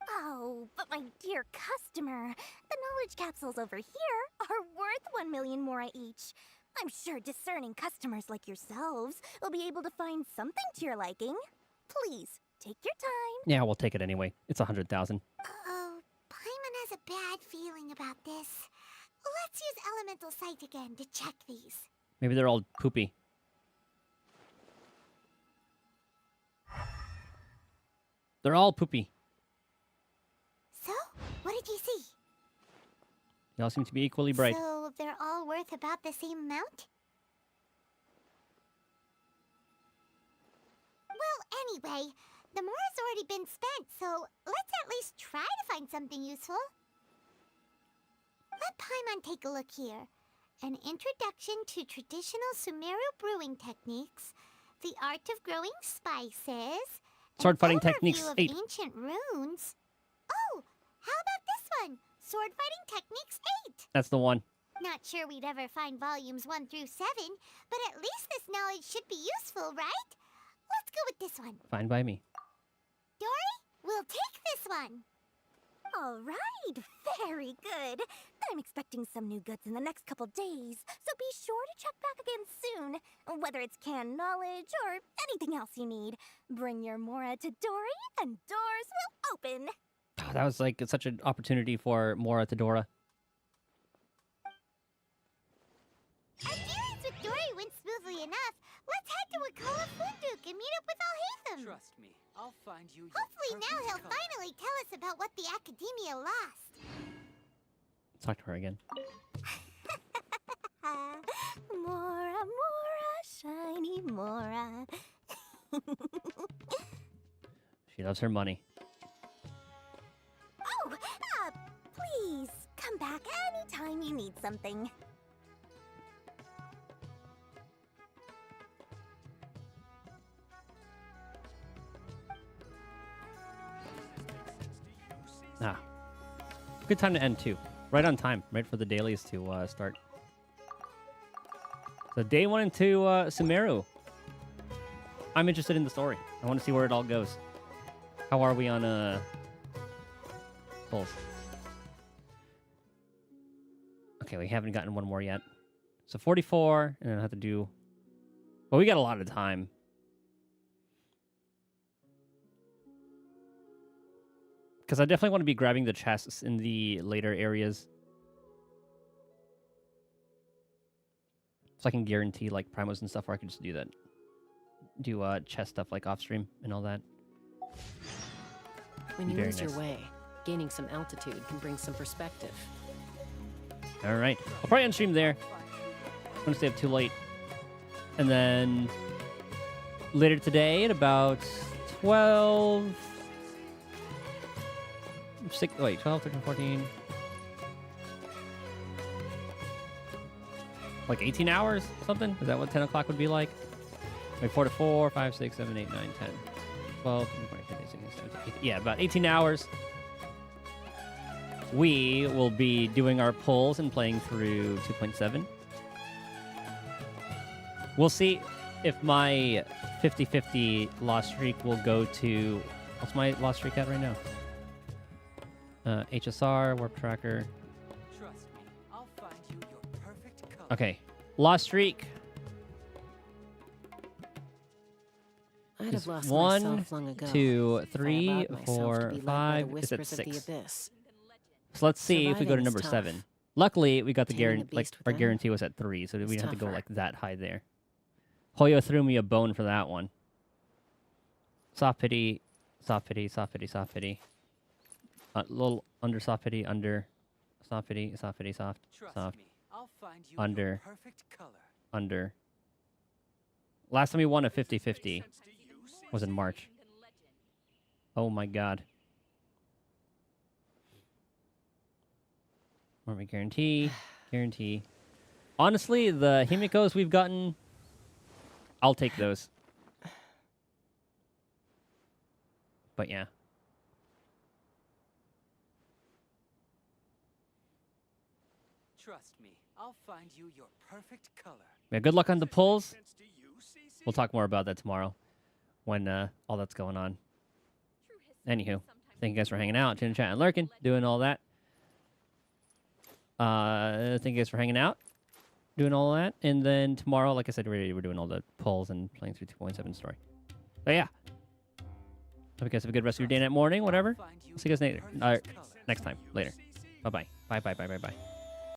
Oh, but my dear customer, the knowledge capsules over here are worth 1 million Mora each. I'm sure discerning customers like yourselves will be able to find something to your liking. Please, take your time. Yeah, we'll take it anyway. It's 100,000. Uh-oh, Paimon has a bad feeling about this. Let's use Elemental Sight again to check these. Maybe they're all poopy. They're all poopy. So, what did you see? They all seem to be equally bright. So, they're all worth about the same amount? Well, anyway, the mora's already been spent, so let's at least try to find something useful. Let Paimon take a look here. An introduction to traditional Sumeru brewing techniques, the art of growing spices, Sword fighting an techniques overview of 8. ancient runes. Oh, how about this one? Sword fighting techniques 8. That's the one. Not sure we'd ever find volumes 1 through 7, but at least this knowledge should be useful, right? Let's go with this one. Fine by me. Dory, we'll take this one. All right, very good. I'm expecting some new goods in the next couple days, so be sure to check back again soon. Whether it's canned knowledge or anything else you need, bring your Mora to Dory and doors will open. Oh, that was like such an opportunity for Mora to Dora. Our dealings with Dory went smoothly enough. Let's head to Wakala Funduk and meet up with Alhaitham. Trust me, I'll find you your Hopefully now perfect he'll color. finally tell us about what the Academia lost. Let's talk to her again. Mora, Mora, shiny Mora. She loves her money. Oh, please come back anytime you need something. Ah. Good time to end, too. Right on time. Right for the dailies to start. So day 1 and 2, Sumeru. I'm interested in the story. I want to see where it all goes. How are we on, polls? Okay, we haven't gotten one more yet. So 44, and then I have to do... Well, we got a lot of time. Because I definitely want to be grabbing the chests in the later areas. So I can guarantee, like, primos and stuff, or I can just do that. Do, chest stuff, like, off-stream and all that. When you Very lose your nice. way, gaining some altitude can bring some perspective. All right. I'll probably unstream there. I'm going to stay up too late. And then later today at about 12... 12, 13, 14... Like 18 hours, something? Is that what 10 o'clock would be like? Like 4 to 4, 5, 6, 7, 8, 9, 10, 12, 13, 14, 15, 16, 17, 18. Yeah, about 18 hours. We will be doing our pulls and playing through 2.7. We'll see if my 50-50 lost streak will go to... What's my lost streak at right now? HSR, Warp Tracker. Trust me, I'll find you your perfect color. Okay, lost streak. I'd have lost 1, myself long ago 2, if I 3, allowed myself to 4, be led by the 5. Is at whispers of the 6. abyss. So let's see if we go to Surviving is number tough. 7. Luckily, we got the Taming the guarantee. Like beast our within guarantee was at 3, so we is didn't have to go tougher. like that high there. Hoyo threw me a bone for that one. Soft pity, soft pity, soft pity, soft pity. A little under soft pity, under soft pity, soft pity, soft, Trust soft, me, I'll find you under, your perfect color. under. Last time we won a 50-50 was in March. Oh my god. Army guarantee, guarantee. Honestly, the Himikos we've gotten, I'll take those. But yeah. Trust me, I'll find you your perfect color. Yeah, good luck on the pulls. We'll talk more about that tomorrow when all that's going on. Anywho, thank you guys for hanging out, chitting, chatting, lurking, doing all that. Thank you guys for hanging out, doing all that. And then tomorrow, like I said, we're doing all the pulls and playing through 2.7 story. But yeah. Hope you guys have a good rest of your day, night, morning, whatever. See you guys next time. Later. Bye-bye. Bye-bye.